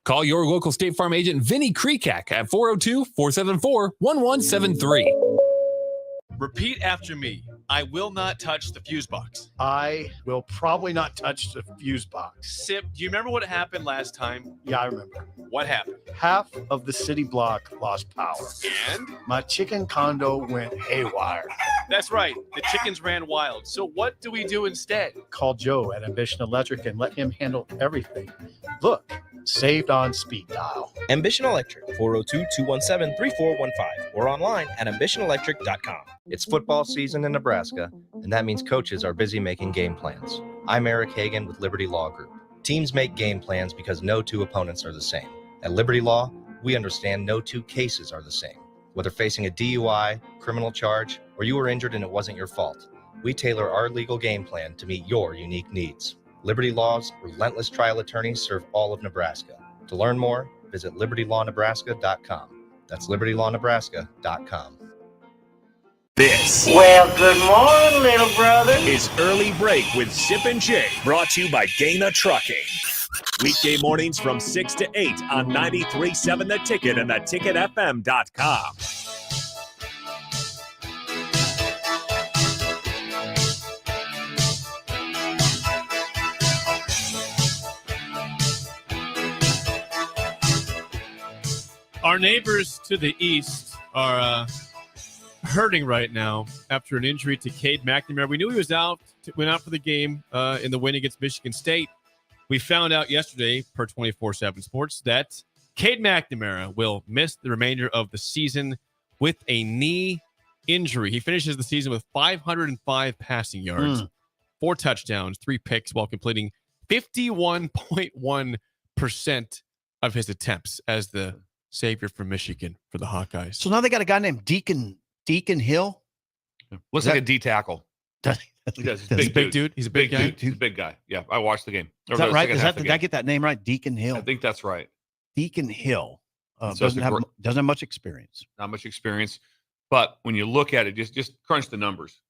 Call your local State Farm agent, Vinny Krekak, at 402-474-1173. Repeat after me. I will not touch the fuse box. I will probably not touch the fuse box. Sip, do you remember what happened last time? Yeah, I remember. What happened? Half of the city block lost power. And? My chicken condo went haywire. That's right. The chickens ran wild. So what do we do instead? Call Joe at Ambition Electric and let him handle everything. Look, saved on speed dial. Ambition Electric, 402-217-3415 or online at ambitionelectric.com. It's football season in Nebraska, and that means coaches are busy making game plans. I'm Eric Hagan with Liberty Law Group. Teams make game plans because no two opponents are the same. At Liberty Law, we understand no two cases are the same. Whether facing a DUI, criminal charge, or you were injured and it wasn't your fault, we tailor our legal game plan to meet your unique needs. Liberty Law's relentless trial attorneys serve all of Nebraska. To learn more, visit libertylawnebraska.com. That's libertylawnebraska.com. This Good morning, little brother. is Early Break with Sip and Jay, brought to you by Gaina Trucking. Weekday mornings from 6 to 8 on 93.7 The Ticket and theticketfm.com. Our neighbors to the east are hurting right now after an injury to Cade McNichols. We knew he was out, went out for the game in the win against Michigan State. We found out yesterday, per 24/7 Sports, that Cade McNamara will miss the remainder of the season with a knee injury. He finishes the season with 505 passing yards, 4 touchdowns, 3 picks, while completing 51.1% of his attempts as the savior from Michigan for the Hawkeyes. So now they got a guy named Deacon Hill. Looks like a D tackle. He's a big dude. He's a big guy. He's a big guy. Yeah, I watched the game. Is that right? Did I get that name right? Deacon Hill. I think that's right. Deacon Hill So doesn't have much experience. Not much experience, but when you look at it, just crunch the numbers.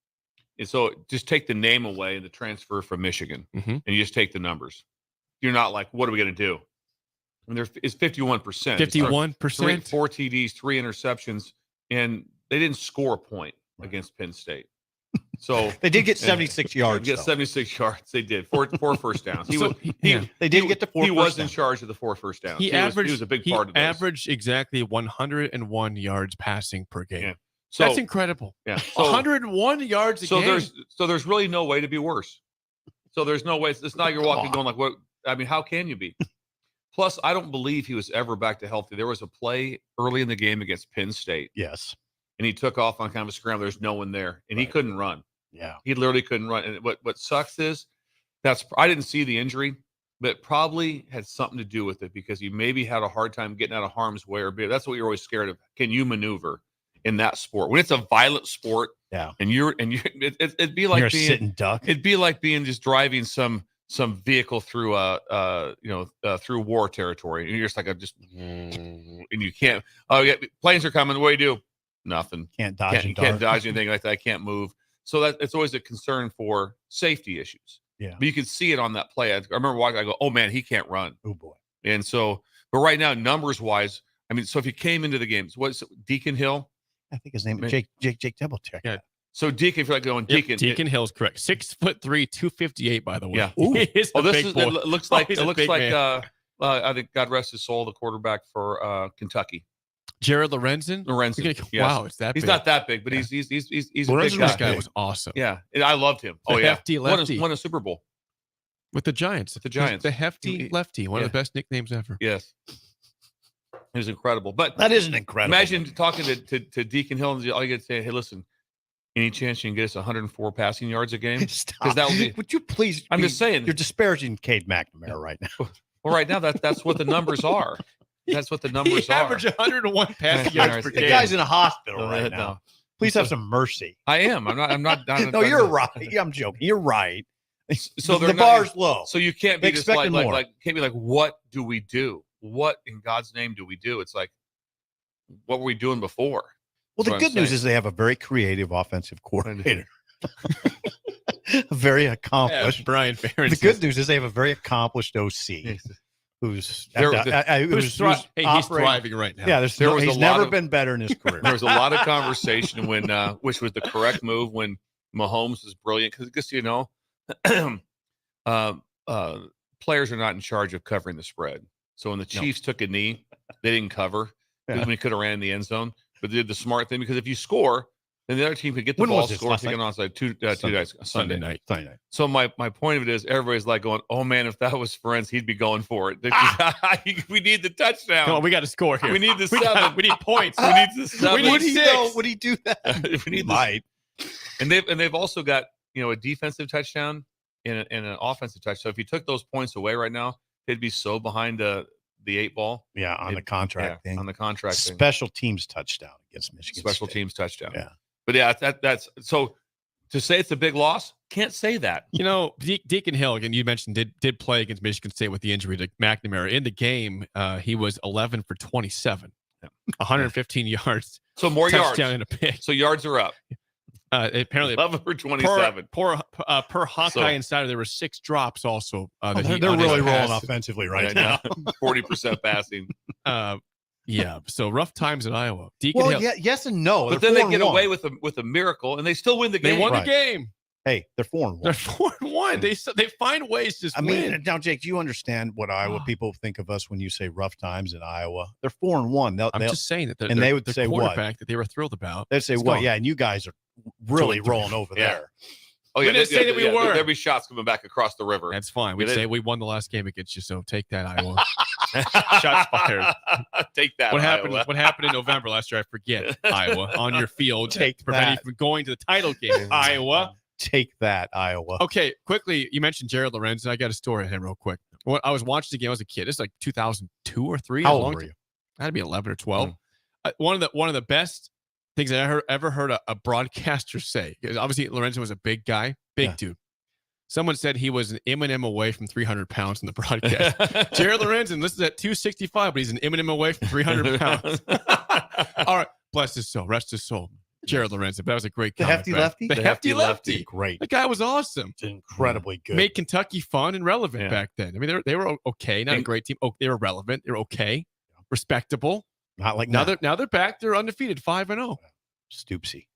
And so just take the name away and the transfer from Michigan, and you just take the numbers. You're not like, what are we going to do? I mean, there is 51%. 51%. 4 TDs, 3 interceptions, and they didn't score a point against Penn State. So they did get 76 yards. They get 76 yards. They did four first downs. They did get the 4 He was in downs. charge of the 4 first downs. He was a big part of He those. averaged exactly 101 yards passing per game. Yeah. So, that's incredible. Yeah, so, 101 yards a game. There's really no way to be worse. So there's no way. It's not you're walking going like, what? I mean, how can you be? Plus, I don't believe he was ever back to healthy. There was a play early in the game against Penn State. Yes. And he took off on kind of a scramble. There's no one there, and he couldn't run. Yeah. He literally couldn't run. And what sucks is I didn't see the injury, but it probably had something to do with it because he maybe had a hard time getting out of harm's way or that's what you're always scared of. Can you maneuver in that sport? When it's a violent sport, yeah, and it'd be like you're being a sitting duck. It'd be like being just driving some vehicle through through war territory, and you're just like and you can't. Oh yeah, planes are coming. What do you do? Nothing. Can't dodge. Can't dodge anything like that. I can't move. So that it's always a concern for safety issues. Yeah. But you can see it on that play. I remember watching. I go, oh man, he can't run. Oh boy. And so, but right now, numbers wise, I mean, so if he came into the games, what's Deacon Hill? I think his name is Jake Deviltech. Yeah. So Deacon, if you're like going Deacon, Deacon Hill's correct. 6'3", 258. By the way. Yeah. It looks like I think God rest his soul, the quarterback for Kentucky. Jared Lorenzen. Yes. Wow, it's that. He's big. not that big, but he's a big guy. This guy was awesome. Yeah, and I loved him. The hefty lefty. Won a Super Bowl with the Giants. With the Giants, the hefty lefty. One of the best nicknames ever. Yes, it was incredible. But that isn't incredible. Imagine talking to Deacon Hill, and all you got to say, "Hey, listen, any chance you can get us 104 passing yards a game?" Because that would be. Would you please? I'm just saying you're disparaging Cade McNamara right now. Well, right now that's what the numbers are. That's what the numbers he are. Average 101 passing yards per game. The guy's in a hospital right now. Please have some mercy. I am. I'm not. No, you're right. I'm joking. You're right. So the bar's low. So you can't be just expecting more. can't be like, what do we do? What in God's name do we do? It's like, what were we doing before? Well, the good news is they have a very creative offensive coordinator. Very accomplished. Brian Ferentz. The good news is they have a very accomplished OC. Who's he's thriving right now. Yeah, he's never been better in his career. There was a lot of conversation when, which was the correct move when Mahomes was brilliant because players are not in charge of covering the spread. So when the Chiefs took a knee, they didn't cover. When he could have ran in the end zone, but they did the smart thing because if you score, then the other team could get the ball scored. Take it on onside Sunday night. So my point of it is everybody's like going, oh man, if that was Ferentz, he'd be going for it. We need the touchdown. Come on, we got to score here. We need the 7. We need points. We need the 7. We need 6. Would he do that? We need and they've also got a defensive touchdown in an offensive touch. So if you took those points away right now, they'd be so behind the 8 ball. Yeah, on the contract thing. On the contract thing. Special teams touchdown against Michigan Special State. teams touchdown. Yeah. But yeah, that's so to say it's a big loss, can't say that. You know, Deacon Hill, again, you mentioned did play against Michigan State with the injury to McNamara. In the game, he was 11 for 27, 115 yards. So more yards. Touchdown and a pick. So yards are up. Apparently 11 for 27. Per Hawkeye Insider, there were 6 drops also. They're really rolling offensively right now. 40% passing. Yeah. So rough times at Iowa. Deacon Well, Hill. yeah, yes and no. But They're then they get 4-1. away with a miracle, and they still win the game. They won the game. Hey, they're 4-1. They're 4-1. They find ways to I win. mean, now, Jake, do you understand what Iowa people think of us when you say rough times in Iowa? They're 4-1. I'm just saying that. And they would the say what? quarterback that they were thrilled about. They'd say is what? gone. Yeah, and you guys are really rolling over there. Oh, yeah. We didn't say that we were. There'd be shots coming back across the river. That's fine. We'd Yeah, say we won the last game against you, so take that, Iowa. Shots fired. Take that. What happened? Iowa. What happened in November last year? I forget. Iowa on your field Take to prevent you that. from going to the title game. Iowa. Take that, Iowa. Okay, quickly. You mentioned Jared Lorenzen. I got a story on him real quick. When I was watching the game, I was a kid. It's like 2002 or 3. How old were you? I had to be 11 or 12. One of the best things I ever heard a broadcaster say, because obviously Lorenzen was a big guy, big dude. Someone said he was an Eminem away from 300 pounds in the broadcast. Jared Lorenzen, this is at 265, but he's an Eminem away from 300 pounds. All right, bless his soul, rest his soul. Jared Lorenzen, but that was a great The comic, hefty man. lefty? The hefty lefty. Great. The guy was awesome. Incredibly good. Made Kentucky fun and relevant back then. I mean, they were okay, not a great team. Oh, they were relevant. They were okay, respectable. Not like now. Now they're back. They're undefeated, 5-0. Stoopsy.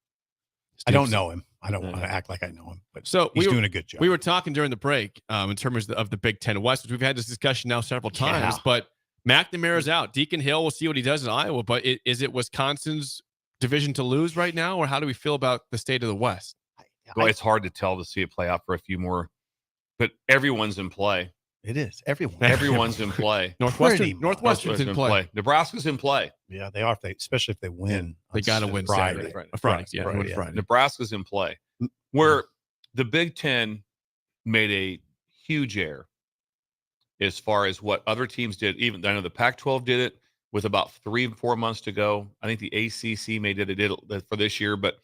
I don't know him. I don't want to act like I know him, but So he's doing a good job. We were talking during the break in terms of the Big Ten West, which we've had this discussion now several times. Yeah. But McNamara's out. Deacon Hill, we'll see what he does in Iowa. But is it Wisconsin's division to lose right now, or how do we feel about the state of the West? Boy, it's hard to tell to see it play out for a few more, but everyone's in play. It is. Everyone's in play. Northwestern's in play. Nebraska's in play. Yeah, they are. Especially if they win. They got to win Friday. Friday. Yeah, they win yeah. Friday. Nebraska's in play. Where the Big Ten made a huge error as far as what other teams did. Even I know the Pac-12 did it with about 3-4 months to go. I think the ACC did it for this year. But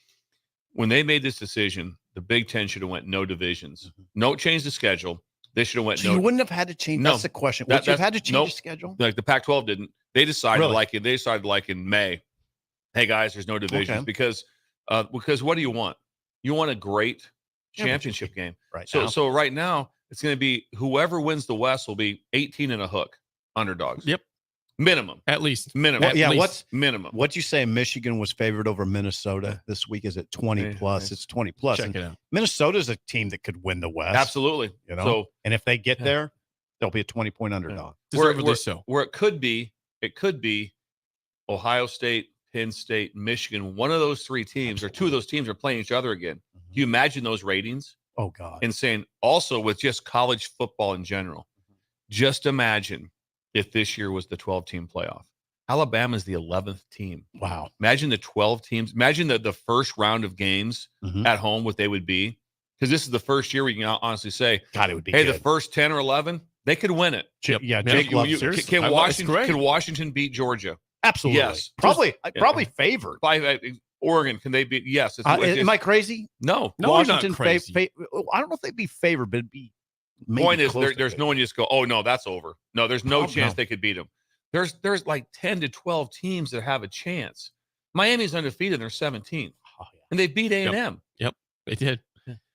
when they made this decision, the Big Ten should have went no divisions. No change the schedule. They should have went So you wouldn't have had to change. That's the question. Would you have had to change the schedule? Like the Pac-12 didn't. They decided Really? they decided in May. Hey guys, there's no divisions Okay. because what do you want? You want a great championship game. Right. So right now it's going to be whoever wins the West will be 18 and a hook underdogs. Yep. Minimum. At least. Minimum. Well, yeah. At least. What's minimum? What you say? Michigan was favored over Minnesota this week. Is it 20 plus? It's 20 plus. Check And it out. Minnesota's a team that could win the West. Absolutely. You know. So And if they get there, they'll be a 20-point underdog. Deservedly so. Where it could be Ohio State, Penn State, Michigan. One of those three teams or two of those teams are playing each other again. Mm-hmm. Do you imagine those ratings? Oh God. Insane. Also with just college football in general. Just imagine if this year was the 12-team playoff. Alabama's the 11th team. Wow. Imagine the 12 teams. Imagine the first round of games at home, what they would be. Because this is the first year we can honestly say, God, it would be hey, good. the first 10 or 11, they could win it. Yeah, Jake loves it. Can Washington beat Georgia? Absolutely. Yes. Probably favored. Oregon, can they beat? Yes. Am I crazy? No. Washington, you're not crazy. I don't know if they'd be favored, but it'd be. Point is, there's no one you just go, oh, no, that's over. No, there's no chance they could beat them. There's like 10 to 12 teams that have a chance. Miami's undefeated. They're 17. And they beat A&M. Yep, they did.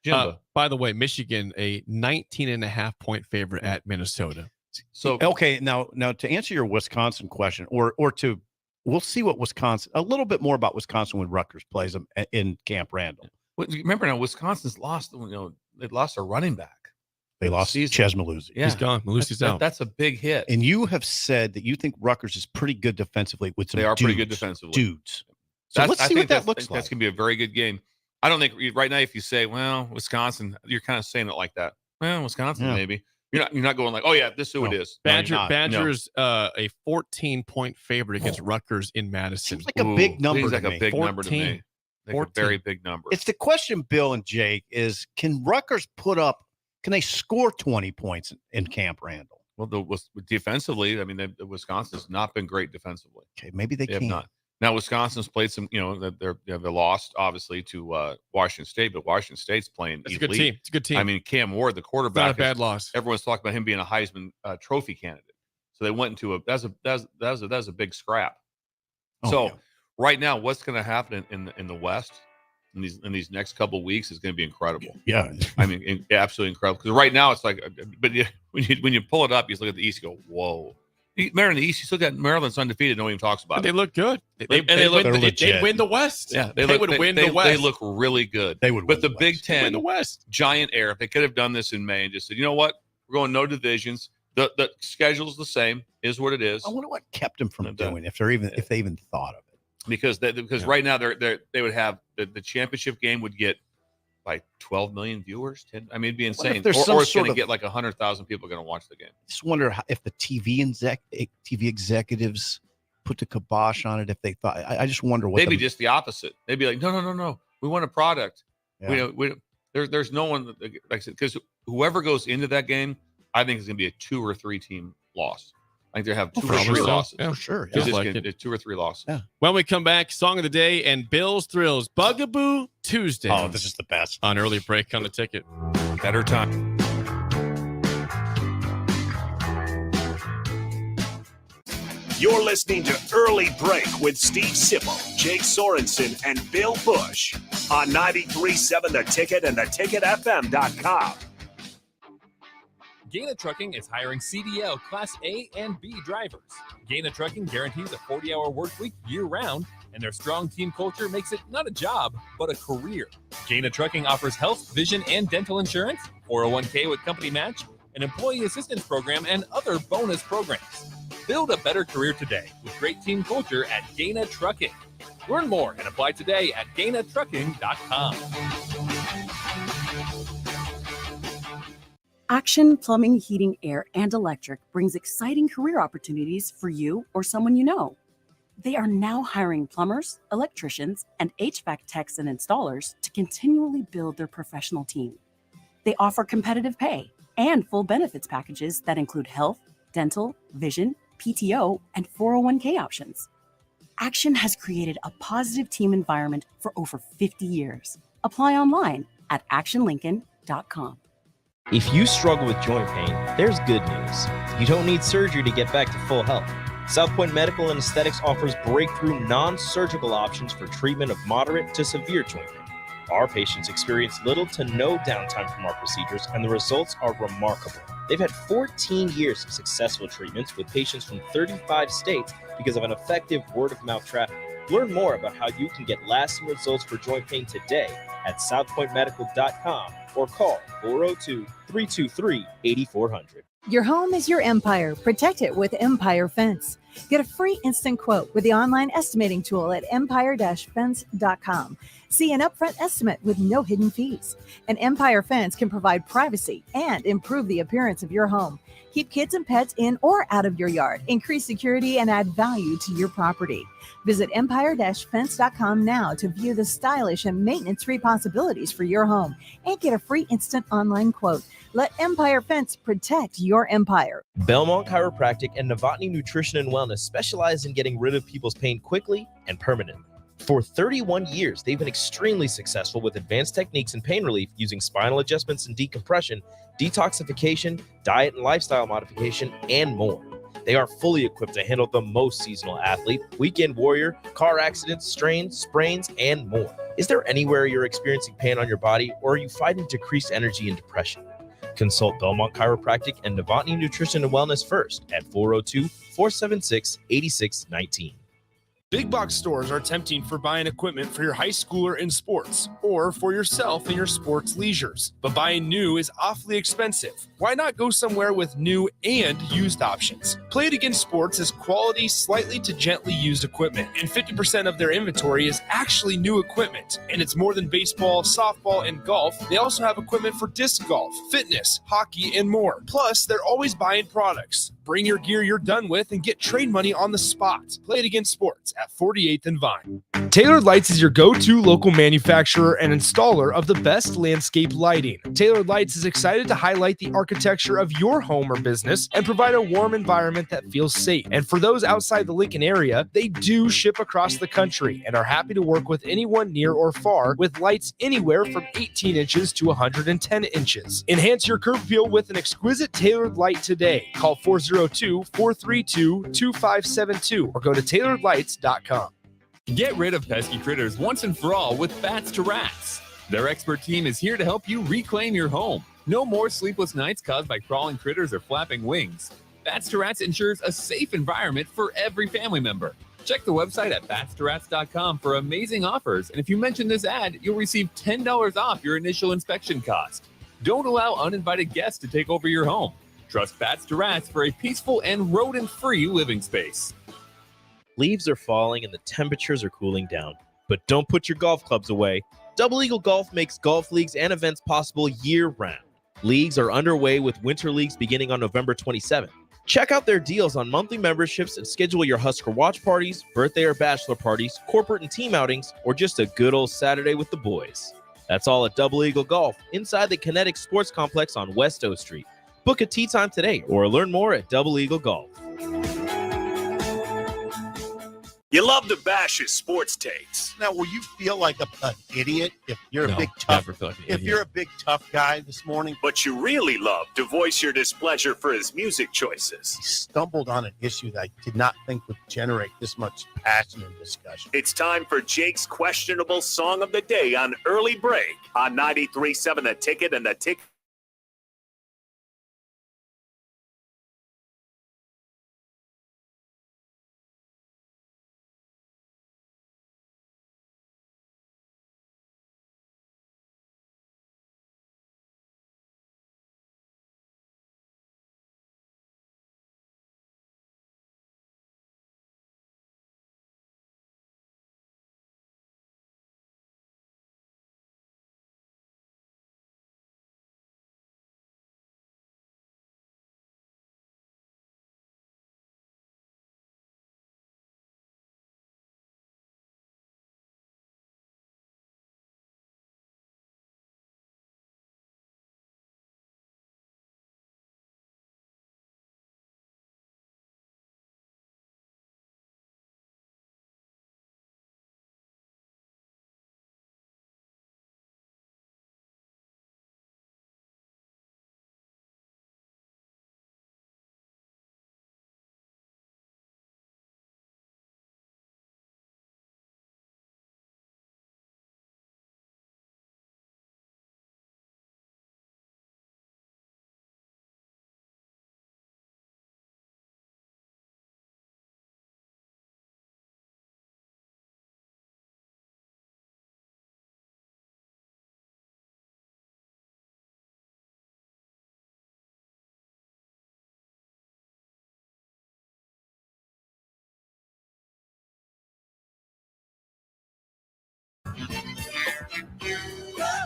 Jimbo. By the way, Michigan, a 19.5-point favorite at Minnesota. So okay, now to answer your Wisconsin question, or to we'll see what Wisconsin a little bit more about Wisconsin when Rutgers plays them in Camp Randall. Remember now, Wisconsin's lost. They lost their running back. They lost Ches Malusi. Yeah. He's gone. Malusi's out. That's a big hit. And you have said that you think Rutgers is pretty good defensively with some They are dudes, pretty good defensively. Dudes. So let's see what that looks like. That's going to be a very good game. I don't think right now, if you say, well, Wisconsin, you're kind of saying it like that. Well, Wisconsin, maybe. You're not going like, oh, yeah, this is who it is. Badgers a 14-point favorite against Rutgers in Madison. Seems like a big number. Seems like to a me. big number to me. Like a very big number. It's the question, Bill and Jake, is can Rutgers put up Can they score 20 points in Camp Randall? Well, defensively, I mean, Wisconsin's not been great defensively. Okay, maybe they have can. not. Now, Wisconsin's played some, they lost, obviously, to Washington State, but Washington State's playing It's a elite. good team. It's a good team. I mean, Cam Ward, the quarterback, Not a bad loss. Everyone's talking about him being a Heisman Trophy candidate. So they went into that's a big scrap. Right now, what's going to happen in the West in these next couple of weeks is going to be incredible. Yeah, I mean, absolutely incredible. Because right now it's like, but when you pull it up, you look at the East, you go, whoa. Maryland, the East, you still got Maryland's undefeated. No one even talks about it. They look good. They'd win the West. Yeah, they would win the West. They look really good. They would. But the Big Win Ten, the West. giant error. If they could have done this in May and just said, you know what, we're going no divisions. The schedule's the same. Is what it is. I wonder what kept them from doing if they even thought of it. Because right now they would have the championship game would get like 12 million viewers. 10. I mean, it'd be insane. Or it's going to get like 100,000 people going to watch the game. Just wonder if the TV executives put the kibosh on it. If they thought, I just wonder what. Maybe just the opposite. They'd be like, no. We want a product. Yeah. There's no one like I said, because whoever goes into that game, I think it's going to be a 2 or 3 team loss. I think they have 2 or 3 losses. Yeah, for sure. It's Yeah. just 2 or 3 losses. Yeah. When we come back, song of the day and Bill's Thrills Bugaboo Tuesday. Oh, this is the best. On Early Break on the Ticket. Better time. You're listening to Early Break with Steve Sipple, Jake Sorensen, and Bill Busch on 93.7 The Ticket and theticketfm.com. Gaina Trucking is hiring CDL Class A and B drivers. Gaina Trucking guarantees a 40-hour work week year-round, and their strong team culture makes it not a job, but a career. Gaina Trucking offers health, vision, and dental insurance, 401k with company match, an employee assistance program, and other bonus programs. Build a better career today with great team culture at Gaina Trucking. Learn more and apply today at GainaTrucking.com. Action Plumbing, Heating, Air, and Electric brings exciting career opportunities for you or someone you know. They are now hiring plumbers, electricians, and HVAC techs and installers to continually build their professional team. They offer competitive pay and full benefits packages that include health, dental, vision, PTO, and 401k options. Action has created a positive team environment for over 50 years. Apply online at actionlincoln.com. If you struggle with joint pain, there's good news. You don't need surgery to get back to full health. South Point Medical and Aesthetics offers breakthrough non-surgical options for treatment of moderate to severe joint pain. Our patients experience little to no downtime from our procedures, and the results are remarkable. They've had 14 years of successful treatments with patients from 35 states because of an effective word-of-mouth traffic. Learn more about how you can get lasting results for joint pain today at southpointmedical.com or call 402-323-8400. Your home is your empire. Protect it with Empire Fence. Get a free instant quote with the online estimating tool at empire-fence.com. See an upfront estimate with no hidden fees. An Empire Fence can provide privacy and improve the appearance of your home. Keep kids and pets in or out of your yard. Increase security and add value to your property. Visit empire-fence.com now to view the stylish and maintenance-free possibilities for your home and get a free instant online quote. Let Empire Fence protect your empire. Belmont Chiropractic and Novotny Nutrition and Wellness specialize in getting rid of people's pain quickly and permanently. For 31 years, they've been extremely successful with advanced techniques in pain relief using spinal adjustments and decompression, detoxification, diet and lifestyle modification, and more. They are fully equipped to handle the most seasonal athlete, weekend warrior, car accidents, strains, sprains, and more. Is there anywhere you're experiencing pain on your body, or are you fighting decreased energy and depression? Consult Belmont Chiropractic and Novotny Nutrition and Wellness first at 402-476-8619. Big box stores are tempting for buying equipment for your high schooler in sports or for yourself in your sports leisures. But buying new is awfully expensive. Why not go somewhere with new and used options? Play It Again Sports is quality, slightly to gently used equipment, and 50% of their inventory is actually new equipment. And it's more than baseball, softball, and golf. They also have equipment for disc golf, fitness, hockey, and more. Plus, they're always buying products. Bring your gear you're done with and get trade money on the spot. Play It Again Sports at 48th and Vine. Tailored Lights is your go-to local manufacturer and installer of the best landscape lighting. Tailored Lights is excited to highlight the architecture of your home or business and provide a warm environment that feels safe. And for those outside the Lincoln area, they do ship across the country and are happy to work with anyone near or far with lights anywhere from 18 inches to 110 inches. Enhance your curb appeal with an exquisite tailored light today. Call 402-432-2572 or go to tailoredlights.com. Get rid of pesky critters once and for all with Bats to Rats. Their expert team is here to help you reclaim your home. No more sleepless nights caused by crawling critters or flapping wings. Bats to Rats ensures a safe environment for every family member. Check the website at batstoRats.com for amazing offers, and if you mention this ad, you'll receive $10 off your initial inspection cost. Don't allow uninvited guests to take over your home. Trust Bats to Rats for a peaceful and rodent-free living space. Leaves are falling and the temperatures are cooling down. But don't put your golf clubs away. Double Eagle Golf makes golf leagues and events possible year-round. Leagues are underway with winter leagues beginning on November 27th. Check out their deals on monthly memberships and schedule your Husker watch parties, birthday or bachelor parties, corporate and team outings, or just a good old Saturday with the boys. That's all at Double Eagle Golf inside the Kinetic Sports Complex on West O Street. Book a tee time today or learn more at Double Eagle Golf. You love to bash his sports takes. Now, will you feel like an idiot if you're No, a big tough? never feel like an If idiot. you're a big tough guy this morning, But you really love to voice your displeasure for his music choices. he stumbled on an issue that I did not think would generate this much passion and discussion. It's time for Jake's questionable song of the day on Early Break on 93.7 The Ticket and The Ticket.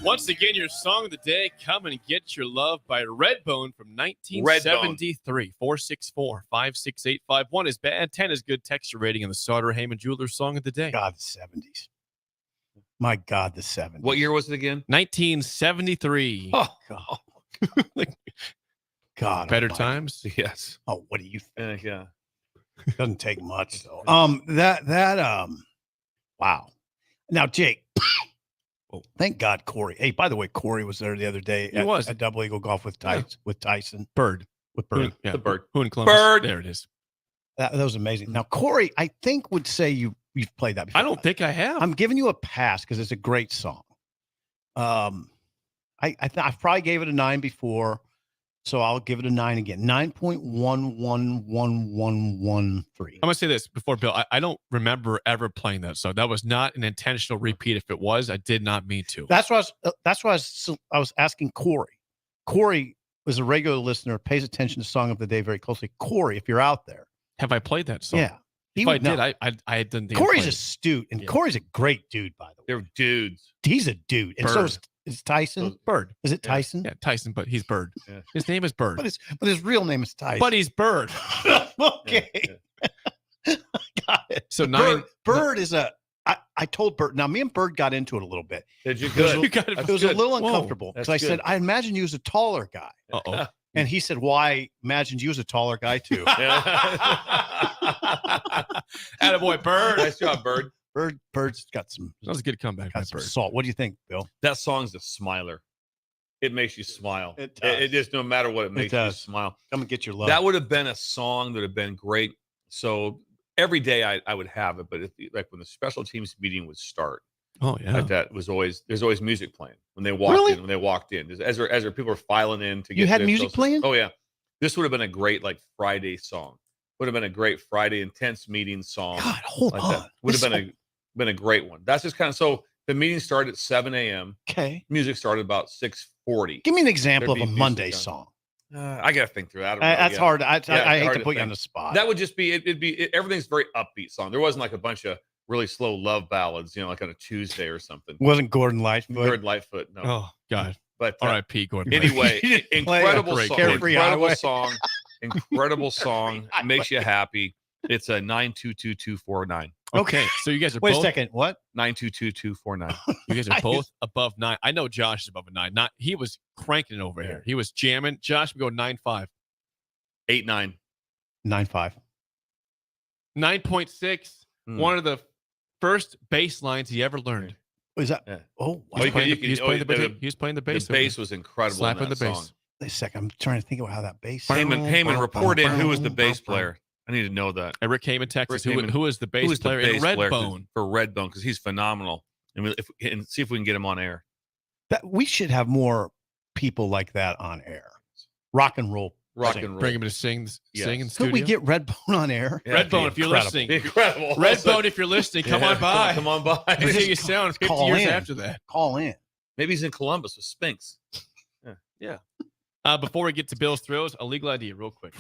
Once again, your song of the day, Come and Get Your Love by Redbone from 1973. 464-56851. 1 is bad, 10 is good. Texture rating on the Sauter Heyman Jewelers song of the day. God, the 70s. My God, the 70s. What year was it again? 1973. Oh, God. God. Better almighty. times? Yes. Oh, what do you think? Yeah. Doesn't take much though. Wow. Now, Jake. Thank God, Corey. Hey, by the way, Corey was there the other day at Double Eagle Golf with Tyson. Bird. With Bird. Yeah. The Bird. Who in Columbus? Bird. There it is. That was amazing. Now, Corey, I think would say you've played that before. I don't think I have. I'm giving you a pass because it's a great song. I probably gave it a 9 before, so I'll give it a 9 again. 9.111113. I'm gonna say this before Bill. I don't remember ever playing that song. That was not an intentional repeat. If it was, I did not mean to. That's why I was asking Corey. Corey was a regular listener, pays attention to Song of the Day very closely. Corey, if you're out there, have I played that song? Yeah, if I did, I didn't. Think Corey's astute, and Corey's a great dude. By the way, they're dudes. He's a dude, and so is Tyson. Bird. Is it Tyson? Yeah, Tyson, but he's Bird. Yeah. His name is Bird. But his real name is Tyson. But he's Bird. Okay. Got it. So Bird is a. I told Bird. Now, me and Bird got into it a little bit. Did you? It was a little uncomfortable because I said, I imagined you as a taller guy. Uh-oh. And he said, well, I imagined you as a taller guy, too. Attaboy, Bird. Nice job, Bird. Bird's got some. That was a good comeback. Got some salt. What do you think, Bill? That song's a smiler. It makes you smile. It does. It just, no matter what, it makes you smile. Come and get your love. That would have been a song that would have been great. So every day I would have it, but like when the special teams meeting would start, like that was always, there's always music playing when they walked in. When they walked in, as people were filing in to get. You had music playing? Oh yeah, this would have been a great like Friday song. Would have been a great Friday intense meeting song. God, hold like on. That. Would have been a great one. That's just kind of so. The meeting started at 7 a.m. Okay. Music started about 6:40. Give me an example of a Monday song. I got to think through that. That's hard. I hate to put you on the spot. That would just be, everything's very upbeat song. There wasn't like a bunch of really slow love ballads, like on a Tuesday or something. Wasn't Gordon Lightfoot? Gordon Lightfoot, no. Oh, God. But R.I.P. Gordon. Anyway, incredible song. Highway. Incredible song. Makes you happy. It's a 9222249. Okay, so you guys are Wait both. a second. What? 9222249. You guys are both above 9. I know Josh is above a 9. He was cranking it over here. He was jamming. Josh would go 9.5. 8.9. 9.5. 9.6. One of the first bass lines he ever learned. Was that? Yeah. Oh, He was playing the bass. The bass was incredible. Slapping in that the bass. song. Wait a second. I'm trying to think about how that bass. Heyman, report in who was the bass player. I need to know that. Rick Heyman, Texas. Rick Heyman. Who is the bass player in Redbone? For Redbone, because he's phenomenal. And see if we can get him on air. We should have more people like that on air. Rock and roll. Bring him to sing in the studio. Could we get Redbone on air? Yeah, Redbone, if you're listening. Incredible. Redbone, if you're listening, come on by. Come on by. Let's hear you sound 50 years after that. Call in. Maybe he's in Columbus with Spinks. Yeah. Before we get to Bill's Thrills, a legal idea real quick.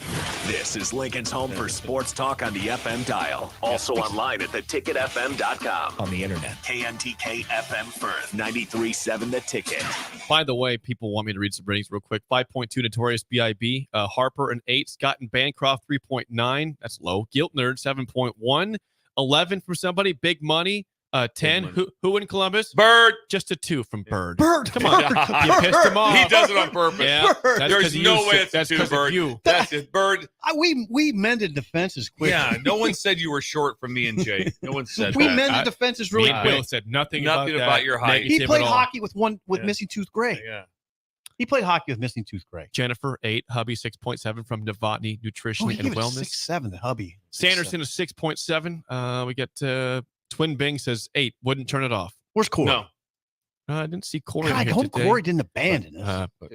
This is Lincoln's home for sports talk on the FM dial. Also online at theticketfm.com. On the internet. KNTK FM Firth, 93.7 The Ticket. By the way, people want me to read some ratings real quick. 5.2 Notorious B.I.B. Harper, an 8. Scott and Bancroft, 3.9. That's low. Guilt Nerd, 7.1. 11 from somebody. Big Money. 10. Who in Columbus? Bird. Just a 2 from Bird. Bird. Come on. You pissed him off. He does it on purpose. Yeah. There's no way it's a 2, Bird. That's it. Bird. We mended defenses quickly. Yeah. No one said you were short from me and Jay. No one said we that. mended defenses really quick. Bill said nothing about your height. He played hockey with Missing Tooth Gray. Yeah. He played hockey with Missing Tooth Gray. Jennifer, 8. Hubby, 6.7 from Novotny Nutrition and Wellness. 6.7, the hubby. Sanderson is 6.7. We get Twin Bing says 8. Wouldn't turn it off. Where's Corey? No. I didn't see Corey. God, I hope Corey didn't abandon us. Hope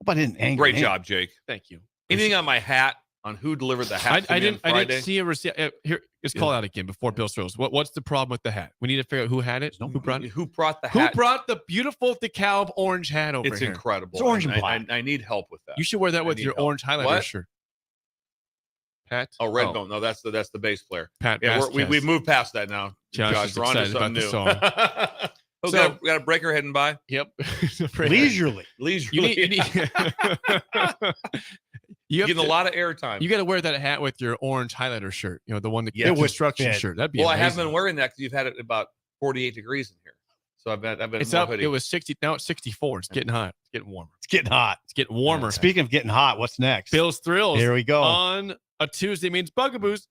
I didn't anger Great him. job, Jake. Thank you. Anything on my hat on who delivered the hat? I didn't see a receipt. Here, let's call out again before Bill throws. What's the problem with the hat? We need to figure out who had it. Who brought it? Who brought the hat? Who brought the beautiful DeKalb orange hat over It's here? incredible. It's orange and black. I need help with that. You should wear that with your orange highlighter shirt. Pat? Oh, Redbone. No, that's the bass player. Pat. Yeah, we've moved past that now. Josh is we're on to excited about something the new. song. We got a breaker heading by. Yep. Leisurely. You getting a lot of airtime. You got to wear that hat with your orange highlighter shirt. The one that construction shirt. That'd be well. amazing. I haven't been wearing that because you've had it about 48 degrees in here. So I've been. It's up. Hoodie. It was 60. Now it's 64. It's getting hot. It's getting warmer. It's getting hot. It's getting warmer. Speaking of getting hot, what's next? Bill's Thrills. Here we go. On a Tuesday means Bugaboos.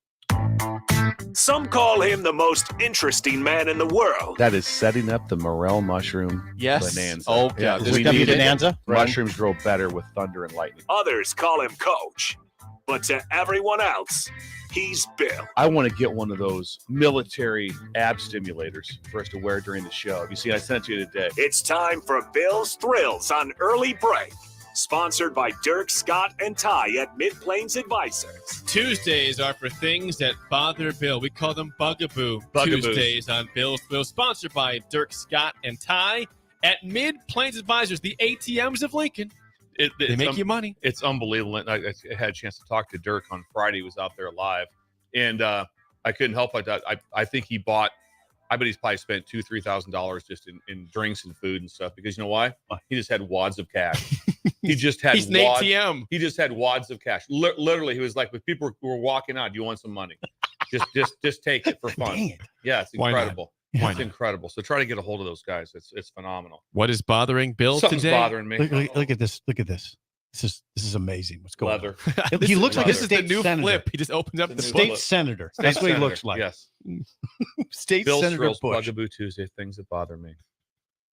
Some call him the most interesting man in the world. That is setting up the morel mushroom bonanza. Oh, yeah. We need bonanza. Mushrooms grow better with thunder and lightning. Others call him Coach. But to everyone else, he's Bill. I want to get one of those military ab stimulators for us to wear during the show. You see, I sent it to you today. It's time for Bill's Thrills on Early Break. Sponsored by Dirk, Scott, and Ty at Mid-Plains Advisors. Tuesdays are for things that bother Bill. We call them Bugaboos. Tuesdays on Bill's Thrills. Sponsored by Dirk, Scott, and Ty at Mid-Plains Advisors, the ATMs of Lincoln. They make you money. It's unbelievable. I had a chance to talk to Dirk on Friday. He was out there live. And I couldn't help but I think he bought, I bet he's probably spent $2,000-$3,000 just in drinks and food and stuff. Because you know why? He just had wads of cash. He just had He's an ATM. He just had wads of cash. Literally, he was like, with people who were walking out, do you want some money? Just take it for fun. Dang it. Yeah, it's Why not? incredible. Why It's not? incredible. So try to get a hold of those guys. It's phenomenal. What is bothering Bill Something's today? bothering me. Look at this. Look at this. This is amazing. What's going Leather. on? He looks like a This is the state new senator. flip. He just opens up the State book. senator. State That's what he senator, looks like. Yes. State Bill Senator Strill's Busch. Bugaboo Tuesday, things that bother me.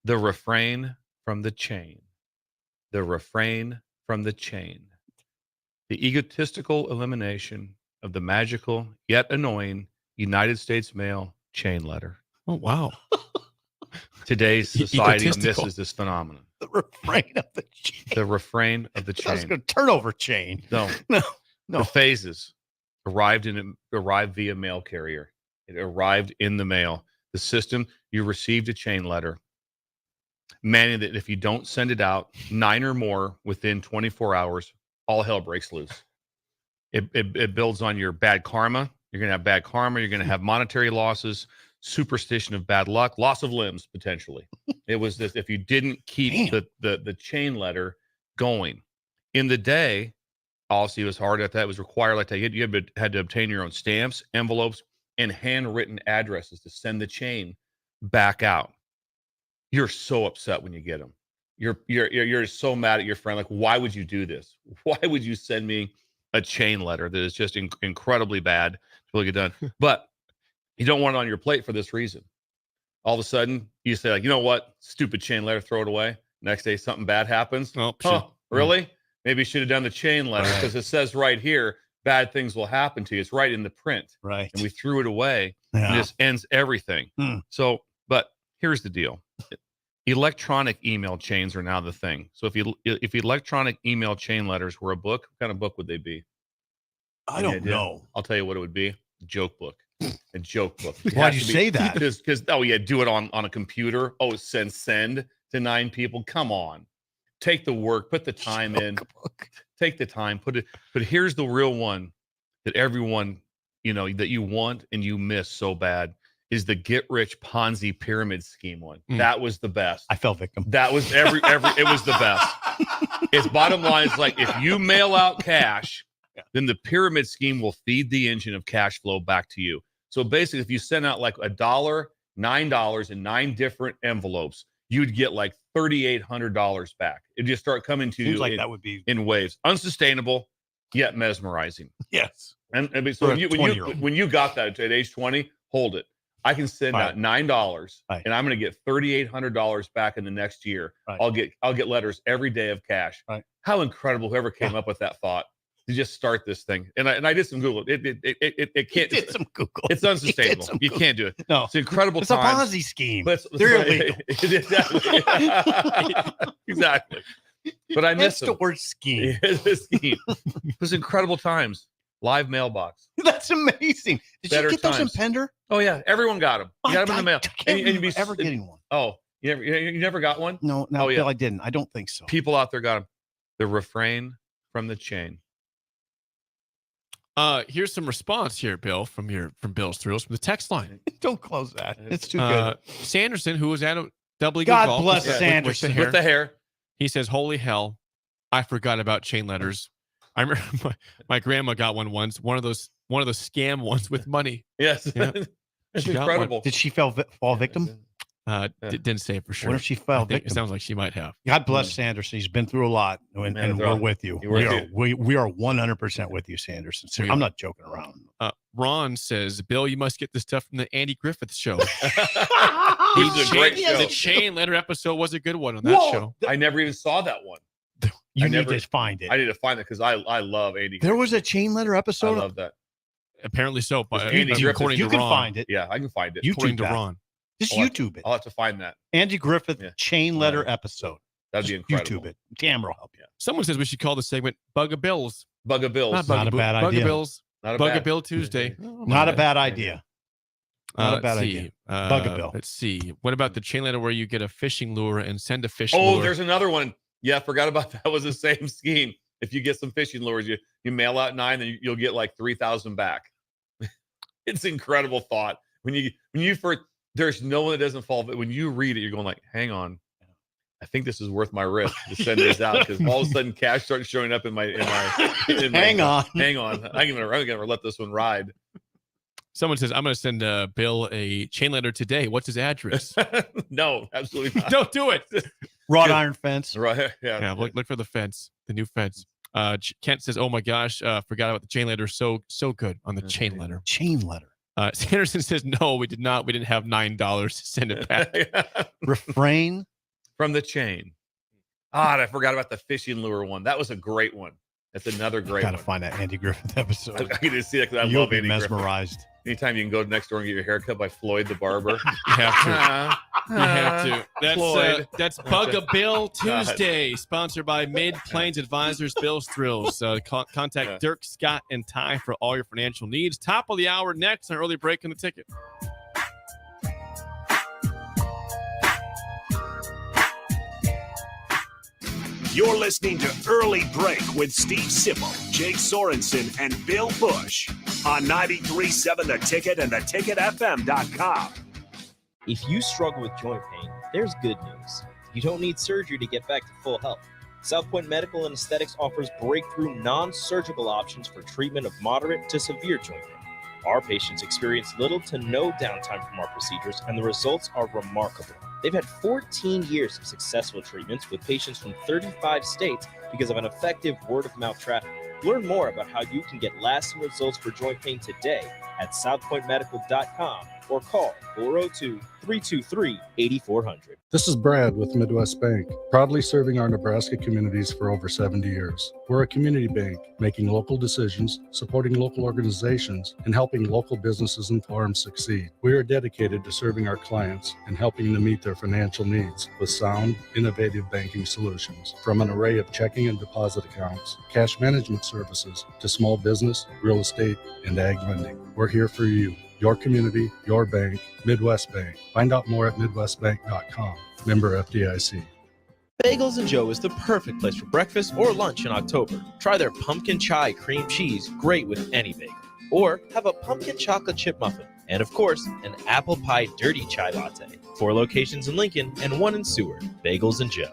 The refrain from the chain. The refrain from the chain. The egotistical elimination of the magical yet annoying United States mail chain letter. Oh, wow. Today's society Egotistical. misses this phenomenon. The refrain of the chain. The refrain of the I was chain. going to turnover chain. No. No. The phases arrived via mail carrier. It arrived in the mail. The system, you received a chain letter, manning that if you don't send it out 9 or more within 24 hours, all hell breaks loose. It builds on your bad karma. You're going to have bad karma. You're going to have monetary losses, superstition of bad luck, loss of limbs potentially. It was this: if you didn't keep the chain letter going in the day. Policy was hard at that. It was required like that. You had to obtain your own stamps, envelopes, and handwritten addresses to send the chain back out. You're so upset when you get them. You're so mad at your friend. Like, why would you do this? Why would you send me a chain letter that is just incredibly bad to really get done? But you don't want it on your plate for this reason. All of a sudden, you say, like, you know what? Stupid chain letter, throw it away. Next day, something bad happens. Oh, really? Maybe you should have done the chain letter because it says right here, bad things will happen to you. It's right in the print. Right. And we threw it away. Yeah. And this ends everything. So, but here's the deal. Electronic email chains are now the thing. So if electronic email chain letters were a book, what kind of book would they be? I don't know. I'll tell you what it would be. A joke book. A joke book. Why'd you say that? Because do it on a computer. Oh, send to 9 people. Come on. Take the work, put the time in. Take the time, put it. But here's the real one that everyone, that you want and you miss so bad is the get rich Ponzi pyramid scheme one. That was the best. I fell victim. That was it was the best. Its bottom line is like, if you mail out cash, then the pyramid scheme will feed the engine of cash flow back to you. So basically, if you send out like $1, $9 in 9 different envelopes, you'd get like $3,800 back. It'd just start coming to you like that would be in waves. Unsustainable, yet mesmerizing. Yes. And so when you got that at age 20, hold it. I can send out $9 and I'm going to get $3,800 back in the next year. I'll get letters every day of cash. How incredible! Whoever came up with that thought to just start this thing. And I did some Google. It can't. You did some Google. It's unsustainable. You can't do it. No, it's incredible. It's times. a Ponzi scheme. But they're illegal. Exactly. But I missed the word scheme. It's a scheme. It was incredible times. Live mailbox. That's amazing. Did you get those in Pender? Oh yeah, everyone got them. You got them in the mail. And you ever getting one? Oh, you never got one? No, Bill, I didn't. I don't think so. People out there got them. The refrain from the chain. Here's some response here, Bill, from Bill's Thrills from the text line. Don't close that. It's too good. Sanderson, who was at a doubly God good golf. bless Sanderson. With the hair. He says, holy hell, I forgot about chain letters. I remember my grandma got one once, one of those scam ones with money. Yes. Yeah. It's She got incredible. one. Did she fall victim? Didn't say for sure. What if she fell I think victim? It sounds like she might have. God bless Sanderson. He's been through a lot, and we're with you. We are 100% with you, Sanderson. So I'm not joking around. Ron says, Bill, you must get this stuff from the Andy Griffith show. It's a great show. The chain letter episode was a good one on that show. I never even saw that one. You need to find it. I need to find it because I love Andy. There was a chain letter episode. I love that. Apparently so. But Andy Griffith. according You to can Ron, find it. Yeah, I can find it. according to that. Ron. Just YouTube it. I'll have to find that. Andy Griffith chain letter episode. That'd be incredible. YouTube it. Camera will help you. Someone says we should call the segment Bug-a-Bills. Bug-a-Bills. Not a bad idea. Bug-a-Bills. Not a Bug-a-Bill Tuesday. Not a bad idea. Not a bad idea. Bug-a-bill. Let's see. What about the chain letter where you get a fishing lure and send a fishing lure? Oh, there's another one. Yeah, I forgot about that. It was the same scheme. If you get some fishing lures, you mail out 9, then you'll get like 3,000 back. It's incredible thought. When you first, there's no one that doesn't fall. But when you read it, you're going like, hang on. I think this is worth my risk to send this out because all of a sudden cash starts showing up in my Hang on. I'm gonna let this one ride. Someone says, I'm going to send Bill a chain letter today. What's his address? No, absolutely not. Don't do it. Wrought iron fence. Right. Yeah. Look for the fence, the new fence. Kent says, oh my gosh, forgot about the chain letter. So good on the chain letter. Chain letter. Sanderson says, no, we did not. We didn't have $9 to send it back. Refrain from the chain. I forgot about the fishing lure one. That was a great one. That's another great one. Gotta find that Andy Griffith episode. I get to see it because I You'll love be Andy mesmerized. Griffith. Anytime you can go next door and get your hair cut by Floyd the barber. You have to. You have to. That's Bug-a-Bill Tuesday, sponsored by Mid-Plains Advisors, Bill's Thrills. Contact Dirk, Scott, and Ty for all your financial needs. Top of the hour next, an early break in the ticket. You're listening to Early Break with Steve Sipple, Jake Sorensen, and Bill Busch on 93.7 The Ticket and theticketfm.com. If you struggle with joint pain, there's good news. You don't need surgery to get back to full health. South Point Medical and Aesthetics offers breakthrough non-surgical options for treatment of moderate to severe joint pain. Our patients experience little to no downtime from our procedures, and the results are remarkable. They've had 14 years of successful treatments with patients from 35 states because of an effective word-of-mouth traffic. Learn more about how you can get lasting results for joint pain today at southpointmedical.com or call 402-323-8400. This is Brad with Midwest Bank, proudly serving our Nebraska communities for over 70 years. We're a community bank, making local decisions, supporting local organizations, and helping local businesses and farms succeed. We are dedicated to serving our clients and helping them meet their financial needs with sound, innovative banking solutions. From an array of checking and deposit accounts, cash management services, to small business, real estate, and ag lending. We're here for you. Your community, your bank, Midwest Bank. Find out more at midwestbank.com. Member FDIC. Bagels and Joe is the perfect place for breakfast or lunch in October. Try their pumpkin chai cream cheese, great with any bagel. Or have a pumpkin chocolate chip muffin. And of course, an apple pie dirty chai latte. 4 locations in Lincoln and 1 in Seward. Bagels and Joe.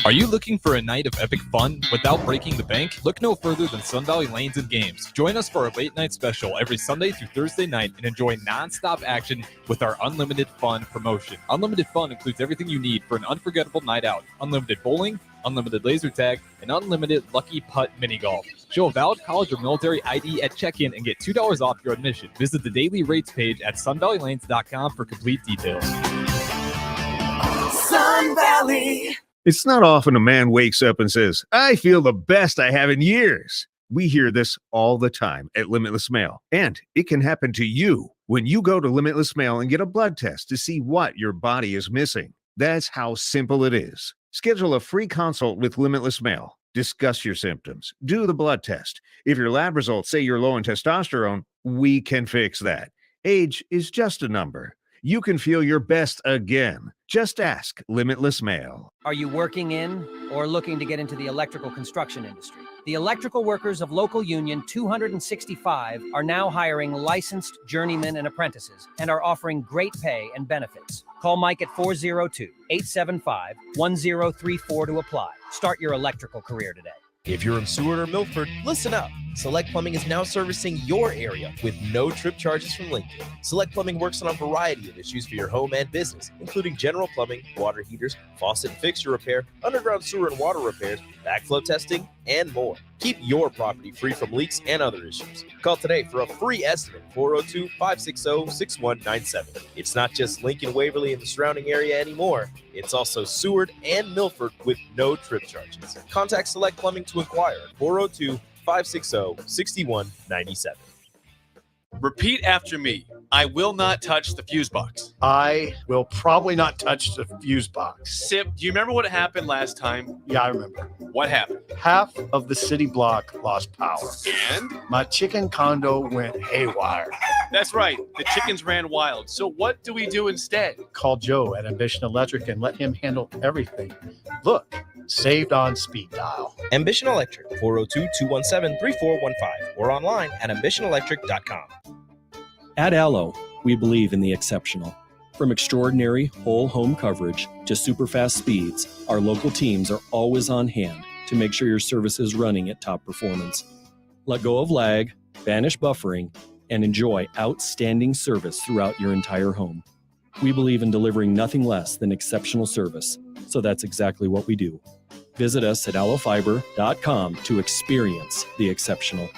Are you looking for a night of epic fun without breaking the bank? Look no further than Sun Valley Lanes and Games. Join us for a late night special every Sunday through Thursday night and enjoy nonstop action with our Unlimited Fun promotion. Unlimited Fun includes everything you need for an unforgettable night out. Unlimited bowling, unlimited laser tag, and unlimited lucky putt mini golf. Show a valid college or military ID at check-in and get $2 off your admission. Visit the daily rates page at sunvalleylanes.com for complete details. Sun Valley. It's not often a man wakes up and says, I feel the best I have in years. We hear this all the time at Limitless Mail, and it can happen to you when you go to Limitless Mail and get a blood test to see what your body is missing. That's how simple it is. Schedule a free consult with Limitless Mail. Discuss your symptoms. Do the blood test. If your lab results say you're low in testosterone, we can fix that. Age is just a number. You can feel your best again. Just ask Limitless Mail. Are you working in or looking to get into the electrical construction industry? The electrical workers of Local Union 265 are now hiring licensed journeymen and apprentices and are offering great pay and benefits. Call Mike at 402-875-1034 to apply. Start your electrical career today. If you're in Seward or Milford, listen up. Select Plumbing is now servicing your area with no trip charges from Lincoln. Select Plumbing works on a variety of issues for your home and business, including general plumbing, water heaters, faucet and fixture repair, underground sewer and water repairs, backflow testing, and more. Keep your property free from leaks and other issues. Call today for a free estimate, 402-560-6197. It's not just Lincoln, Waverly, and the surrounding area anymore. It's also Seward and Milford with no trip charges. Contact Select Plumbing to inquire at 402-560-6197. Repeat after me. I will not touch the fuse box. I will probably not touch the fuse box. Sip, do you remember what happened last time? Yeah, I remember. What happened? Half of the city block lost power. And? My chicken condo went haywire. That's right. The chickens ran wild. So what do we do instead? Call Joe at Ambition Electric and let him handle everything. Look, saved on speed dial. Ambition Electric, 402-217-3415 or online at ambitionelectric.com. At Allo, we believe in the exceptional. From extraordinary whole home coverage to super fast speeds, our local teams are always on hand to make sure your service is running at top performance. Let go of lag, banish buffering, and enjoy outstanding service throughout your entire home. We believe in delivering nothing less than exceptional service, so that's exactly what we do. Visit us at allofiber.com to experience the exceptional.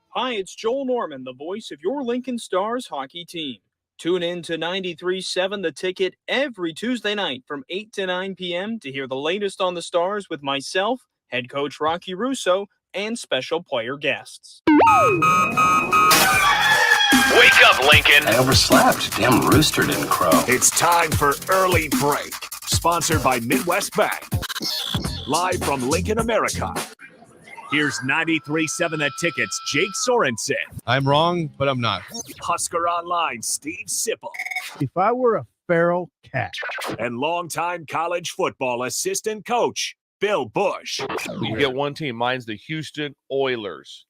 Hi, it's Joel Norman, the voice of your Lincoln Stars hockey team. Tune in to 93.7 The Ticket every Tuesday night from 8 to 9 p.m. to hear the latest on the Stars with myself, head coach Rocky Russo, and special player guests. Wake up, Lincoln. I overslept. Damn rooster didn't crow. It's time for Early Break, sponsored by Midwest Bank. Live from Lincoln, America. Here's 93.7 The Ticket's Jake Sorensen. I'm wrong, but I'm not. Husker Online, Steve Sipple. If I were a feral cat. And longtime college football assistant coach, Bill Busch. You get one team. Mine's the Houston Oilers.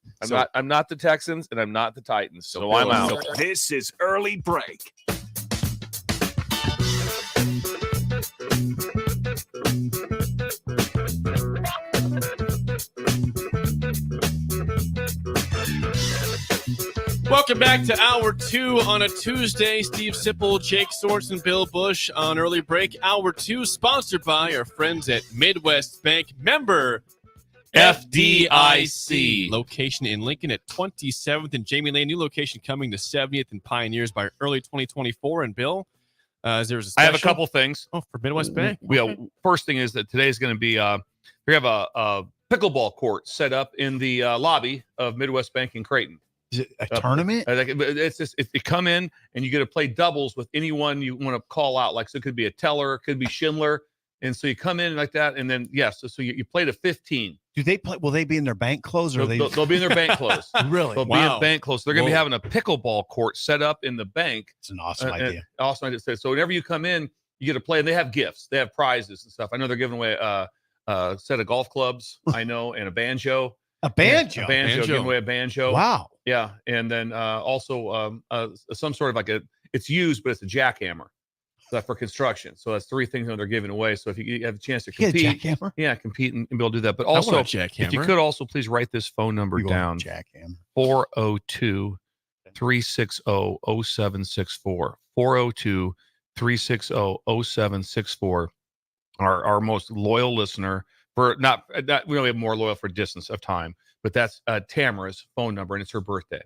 I'm not the Texans, and I'm not the Titans, so I'm out. This is Early Break. Welcome back to Hour 2 on a Tuesday. Steve Sipple, Jake Sorensen, Bill Busch on Early Break. Hour 2 sponsored by our friends at Midwest Bank. Member FDIC. Location in Lincoln at 27th and Jamie Lane. New location coming to 70th and Pioneers by early 2024. And Bill, there's a special. I have a couple things. Oh, for Midwest Bank. First thing is that today is going to be we have a pickleball court set up in the lobby of Midwest Bank in Creighton. Is it a tournament? It's just you come in and you get to play doubles with anyone you want to call out. Like, so it could be a teller, it could be Schindler. And so you come in like that, and then so you play to 15. Do they play? Will they be in their bank clothes, or they'll be in their bank clothes? Really? They'll be in bank clothes. They're going to be having a pickleball court set up in the bank. It's an awesome idea. Awesome idea. So whenever you come in, you get to play, and they have gifts. They have prizes and stuff. I know they're giving away a set of golf clubs. I know, and a banjo. A banjo. Yeah, a banjo. Giving away a banjo. Wow. Yeah, and then also some sort of it's used, but it's a jackhammer. For construction. So that's three things that they're giving away. So if you have a chance to compete, compete and be able to do that. But also, if you could also please write this phone number down. Jackhammer. 402-360-0764. 402-360-0764. Our most loyal listener for not we only have more loyal for distance of time, but that's Tamara's phone number, and it's her birthday.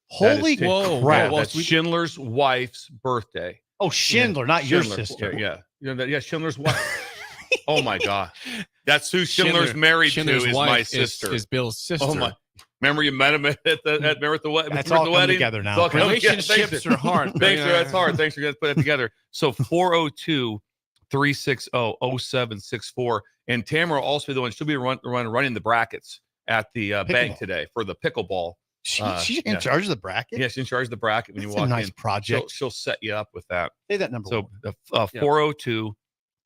Holy crap. That's Schindler's wife's birthday. Oh, Schindler, not your sister. Yeah. Schindler's wife. Oh my God. That's who Schindler's married Schindler's to is wife my sister. Is Bill's sister. Oh my. Remember you met him at the wedding? That's all come together now. Relationships are hard. Thanks, that's hard. Thanks for putting that together. So 402-360-0764. And Tamara will also be the one. She'll be running the brackets at the bank today for the pickleball. She's in charge of the bracket? Yeah, she's in charge of the bracket when you walk in. That's a nice project. She'll set you up with that. Say that number. So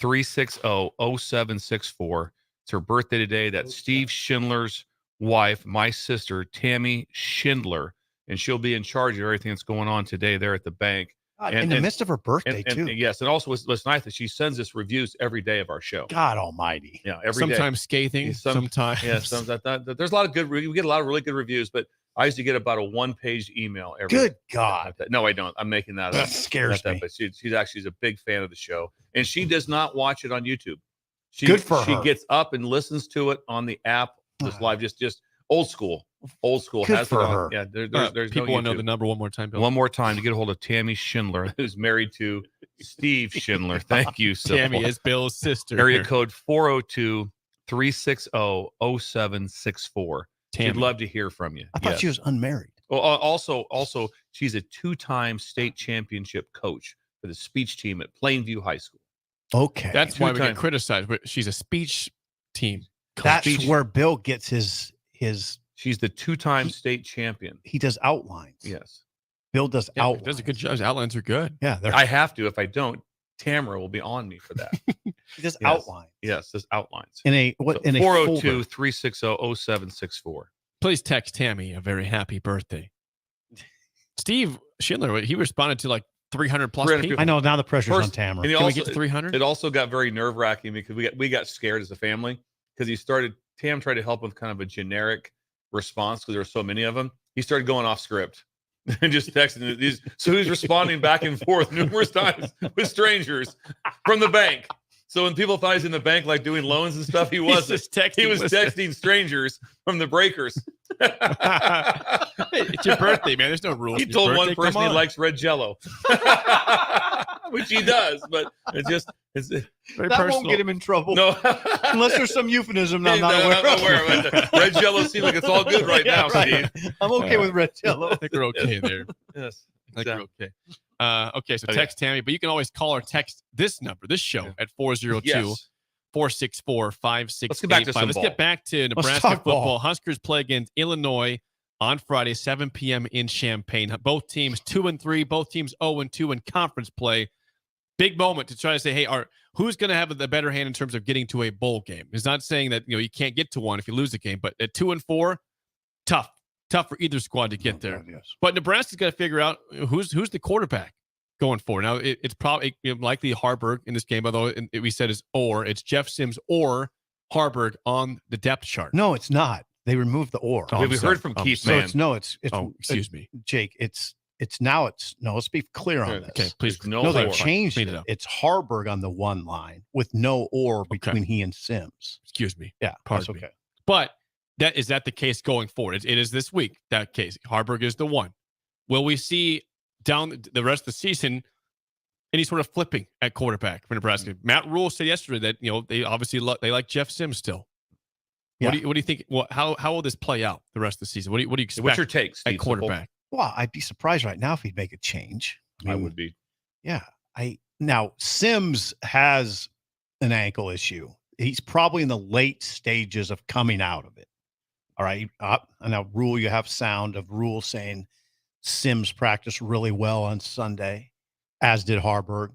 402-360-0764. It's her birthday today. That's Steve Schindler's wife, my sister, Tammy Schindler. And she'll be in charge of everything that's going on today there at the bank. In the midst of her birthday, too. Yes, and also what's nice that she sends us reviews every day of our show. God almighty. Yeah, every day. Sometimes scathing, sometimes. Yeah, there's a lot of good. We get a lot of really good reviews, but I used to get about a one-page email every. Good God! No, I don't. I'm making that up. That scares me. But she's a big fan of the show, and she does not watch it on YouTube. Good for her. She gets up and listens to it on the app, just live, just old school. Old school. Good has for it on. her. Yeah, there's people no want to know YouTube. the number one more time, Bill. One more time to get a hold of Tammy Schindler, who's married to Steve Schindler. Thank you, Tammy is Bill's sister. Area code 402-360-0764. She'd love to hear from you. I thought she was unmarried. Well, also, she's a two-time state championship coach for the speech team at Plainview High School. Okay. That's why we get criticized. But she's a speech team coach. That's where Bill gets his. She's the two-time state champion. He does outlines. Yes. Bill does outlines. He does a good job. His outlines are good. Yeah. I have to. If I don't, Tamara will be on me for that. He does outlines. Yes, does outlines. In a 402-360-0764. Please text Tammy a very happy birthday. Steve Schindler, he responded to like 300 plus people. I know, now the pressure's on Tamara. Can we get to 300? It also got very nerve-wracking because we got scared as a family because Tam tried to help with kind of a generic response because there were so many of them. he started going off script and just texting these. So he's responding back and forth numerous times with strangers from the bank. So when people thought he's in the bank, like doing loans and stuff, he wasn't. He was texting strangers from the breakers. It's your birthday, man. There's no rules. He told one person he likes red Jell-O, which he does, but it's very that personal. won't get him in trouble. No, unless there's some euphemism I'm not aware of. Red Jell-O seems like it's all good right now, Steve. I'm okay with red Jell-O. I think we're okay there. Yes, I think we're okay. Okay, so text Tammy, but you can always call or text this number, this show at 402-464-5685. Let's get back to some Let's ball. get back to Nebraska football. Huskers play against Illinois on Friday, 7 p.m. in Champaign. Both teams 2-3, both teams 0-2 in conference play. Big moment to try to say, hey, who's going to have the better hand in terms of getting to a bowl game? It's not saying that you can't get to one if you lose the game, but at 2-4, tough for either squad to get there. Yes. But Nebraska's got to figure out who's the quarterback going forward. Now it's probably likely Harburg in this game, although we said it's Jeff Sims or Harburg on the depth chart. No, it's not. They removed the or. We heard from Keith. So it's excuse me, Jake. Let's be clear on this. Okay, please. No, they changed it. It's Harburg on the one line with no or between he and Sims. Excuse me. Yeah, that's okay. But is that the case going forward? It is this week, that case. Harburg is the one. Will we see down the rest of the season any sort of flipping at quarterback for Nebraska? Matt Rule said yesterday that they obviously they like Jeff Sims still. Yeah. What do you think? How will this play out the rest of the season? What do you expect? What's your take, Steve, at quarterback? Well, I'd be surprised right now if he'd make a change. I would be. Yeah. Now Sims has an ankle issue. He's probably in the late stages of coming out of it. All right. And now Rule, you have sound of Rule saying Sims practiced really well on Sunday, as did Harburg.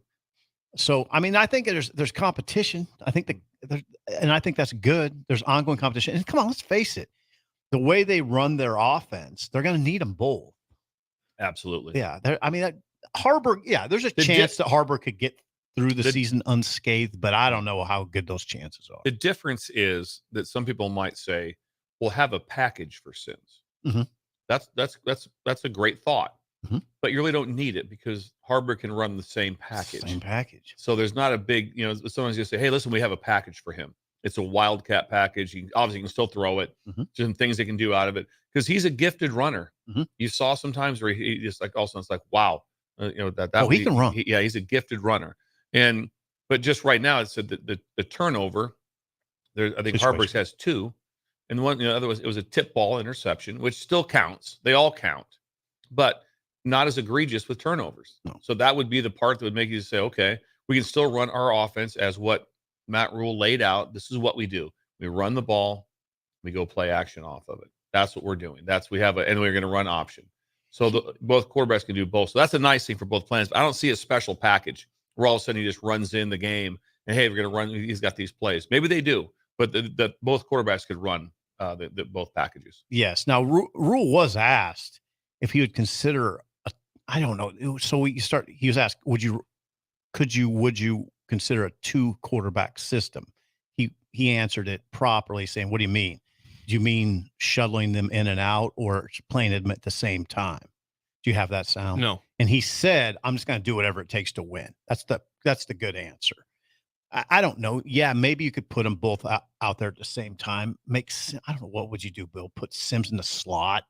So, I think there's competition. I think that's good. There's ongoing competition. And come on, let's face it. The way they run their offense, they're going to need them both. Absolutely. Yeah. Harburg, there's a chance that Harburg could get through the season unscathed, but I don't know how good those chances are. The difference is that some people might say, we'll have a package for Sims. Mm-hmm. That's a great thought, mm-hmm. but you really don't need it because Harburg can run the same package. So there's not a big, someone's going to say, hey, listen, we have a package for him. It's a Wildcat package. You obviously can still throw it. Mm-hmm. Some things they can do out of it because he's a gifted runner. Mm-hmm. You saw sometimes where he just it's like, wow, he can run. He's a gifted runner. But just right now, it said that the turnover there. I think Harburg has 2. And one, it was a tip ball interception, which still counts. They all count, but not as egregious with turnovers. No. So that would be the part that would make you say, okay, we can still run our offense as what Matt Rule laid out. This is what we do. We run the ball. We go play action off of it. That's what we're doing. And we're going to run option. So both quarterbacks can do both. So that's a nice thing for both plans. But I don't see a special package where all of a sudden he just runs in the game and, hey, we're going to run. He's got these plays. Maybe they do, but both quarterbacks could run both packages. Yes. Now, Rule was asked if he would consider I don't know. So he was asked, would you consider a 2 quarterback system? He answered it properly, saying, what do you mean? Do you mean shuttling them in and out or playing them at the same time? Do you have that sound? No. And he said, I'm just going to do whatever it takes to win. That's the good answer. I don't know. Yeah, maybe you could put them both out there at the same time. I don't know. What would you do, Bill? Put Sims in the slot?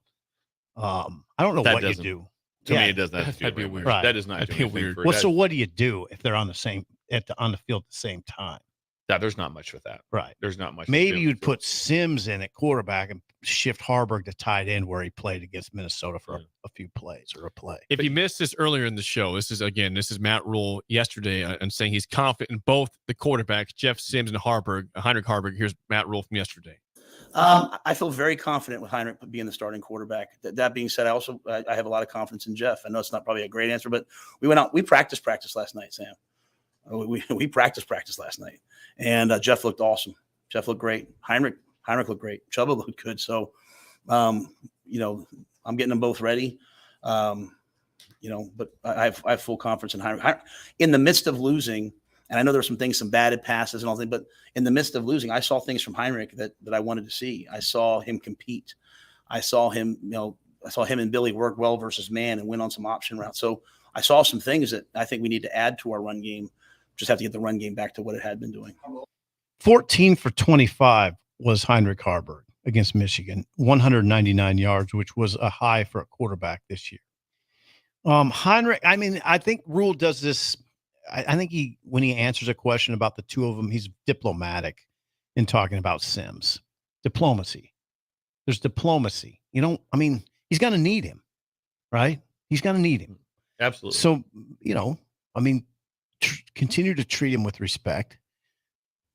I don't know what you do. To me, it does not. That'd be weird. Right. That is not. That'd be weird. So what do you do if they're on the field at the same time? Yeah, there's not much with that. Right. There's not much. Maybe you'd put Sims in at quarterback and shift Harburg to tight end where he played against Minnesota for a few plays or a play. If you missed this earlier in the show, this is Matt Rule yesterday and saying he's confident in both the quarterbacks, Jeff Sims and Heinrich Harburg. Here's Matt Rule from yesterday. I feel very confident with Heinrich being the starting quarterback. That being said, I have a lot of confidence in Jeff. I know it's not probably a great answer, but we went out. We practiced last night, Sam. We practiced last night, and Jeff looked awesome. Jeff looked great. Heinrich looked great. Chubba looked good. So, I'm getting them both ready. But I have full confidence in Heinrich. In the midst of losing, and I know there's some batted passes and all that, but in the midst of losing, I saw things from Heinrich that I wanted to see. I saw him compete. I saw him, I saw him and Billy work well versus man and win on some option routes. So I saw some things that I think we need to add to our run game. Just have to get the run game back to what it had been doing. 14 for 25 was Heinrich Haarberg against Michigan, 199 yards, which was a high for a quarterback this year. Heinrich, I mean, I think Rule does this. I think when he answers a question about the two of them, he's diplomatic in talking about Sims. Diplomacy. There's diplomacy. He's going to need him, right? He's going to need him. Absolutely. So, continue to treat him with respect,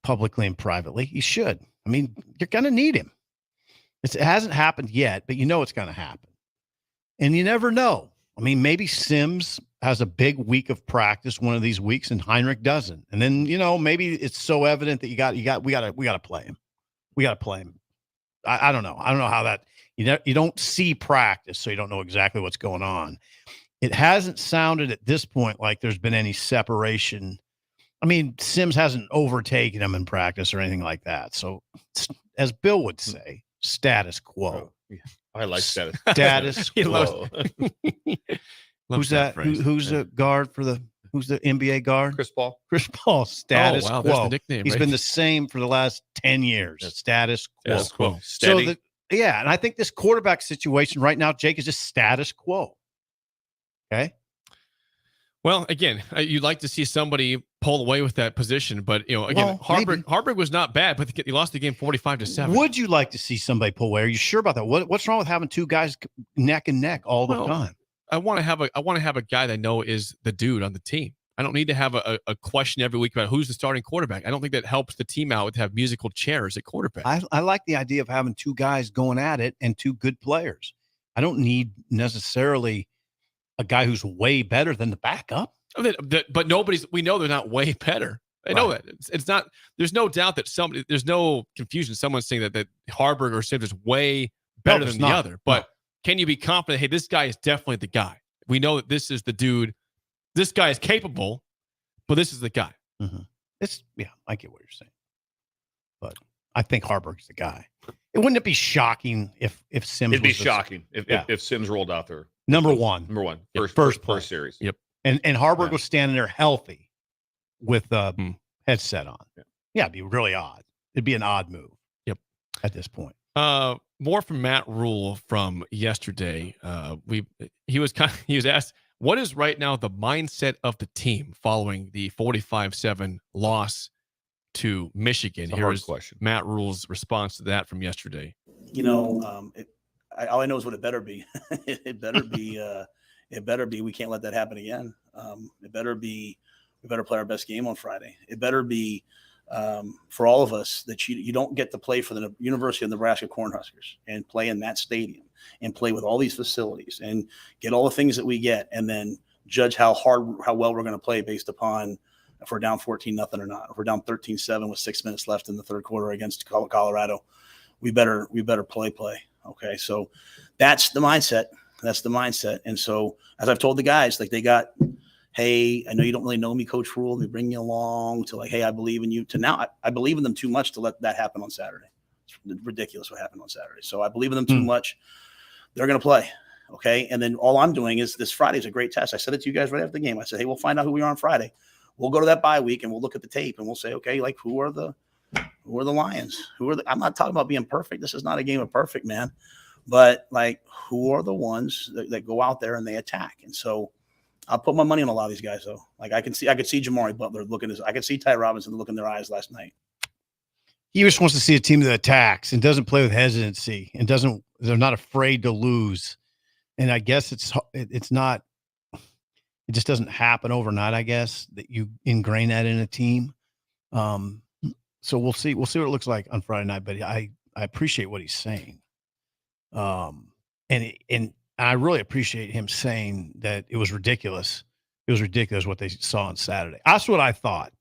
publicly and privately. You should. You're going to need him. It hasn't happened yet, but it's going to happen. And you never know. Maybe Sims has a big week of practice one of these weeks and Heinrich doesn't. And then, maybe it's so evident that we got to play him. We got to play him. I don't know. I don't know how that, you don't see practice, so you don't know exactly what's going on. It hasn't sounded at this point like there's been any separation. Sims hasn't overtaken him in practice or anything like that. So as Bill would say, status quo. I like status. Status quo. Who's that? phrase. Who's the guard for who's the NBA guard? Chris Paul. Chris Paul. Status wow, quo. that's the nickname, He's right? been the same for the last 10 years. Status quo. Status quo. Steady. And I think this quarterback situation right now, Jake, is just status quo. Okay. Well, again, you'd like to see somebody pull away with that position, but again, Haarberg was not bad, but he lost the game 45-7. Would you like to see somebody pull away? Are you sure about that? What's wrong with having two guys neck and neck all the time? I want to have a guy that I know is the dude on the team. I don't need to have a question every week about who's the starting quarterback. I don't think that helps the team out to have musical chairs at quarterback. I like the idea of having two guys going at it and two good players. I don't need necessarily a guy who's way better than the backup. But we know they're not way better. I know that. It's not, there's no doubt that there's no confusion. Someone's saying that Haarberg or Sims is way better than the other. But can you be confident, hey, this guy is definitely the guy? We know that this is the dude. This guy is capable, but this is the guy. Mm-hmm. I get what you're saying. But I think Haarberg's the guy. Wouldn't it be shocking if Sims It'd be shocking if Sims rolled out there. Number one. First series. Yep. And Haarberg was standing there healthy with a headset on. Yeah, it'd be really odd. It'd be an odd move. Yep. At this point. More from Matt Rule from yesterday. He was asked, what is right now the mindset of the team following the 45-7 loss to Michigan? Here's Matt Rule's response to that from yesterday. All I know is what it better be. It better be. We can't let that happen again. We better play our best game on Friday. It better be for all of us that you don't get to play for the University of Nebraska Cornhuskers and play in that stadium and play with all these facilities and get all the things that we get and then judge how well we're going to play based upon if we're down 14-0 or not. If we're down 13-7 with 6 minutes left in the third quarter against Colorado, we better play. Okay, so that's the mindset. And so as I've told the guys, like hey, I know you don't really know me, Coach Rule. They bring you along to hey, I believe in you. To now, I believe in them too much to let that happen on Saturday. It's ridiculous what happened on Saturday. So I believe in them too much. They're going to play. Okay. And then all I'm doing is this Friday is a great test. I said it to you guys right after the game. I said, hey, we'll find out who we are on Friday. We'll go to that bye week and we'll look at the tape and we'll say, okay, who are the Lions? I'm not talking about being perfect. This is not a game of perfect, man. But who are the ones that go out there and they attack? And so I'll put my money on a lot of these guys, though. I could see Jamari Butler I could see Ty Robinson look in their eyes last night. He just wants to see a team that attacks and doesn't play with hesitancy and they're not afraid to lose. And I guess it just doesn't happen overnight, I guess, that you ingrain that in a team. So we'll see what it looks like on Friday night, but I appreciate what he's saying. And I really appreciate him saying that it was ridiculous. It was ridiculous what they saw on Saturday. That's what I thought.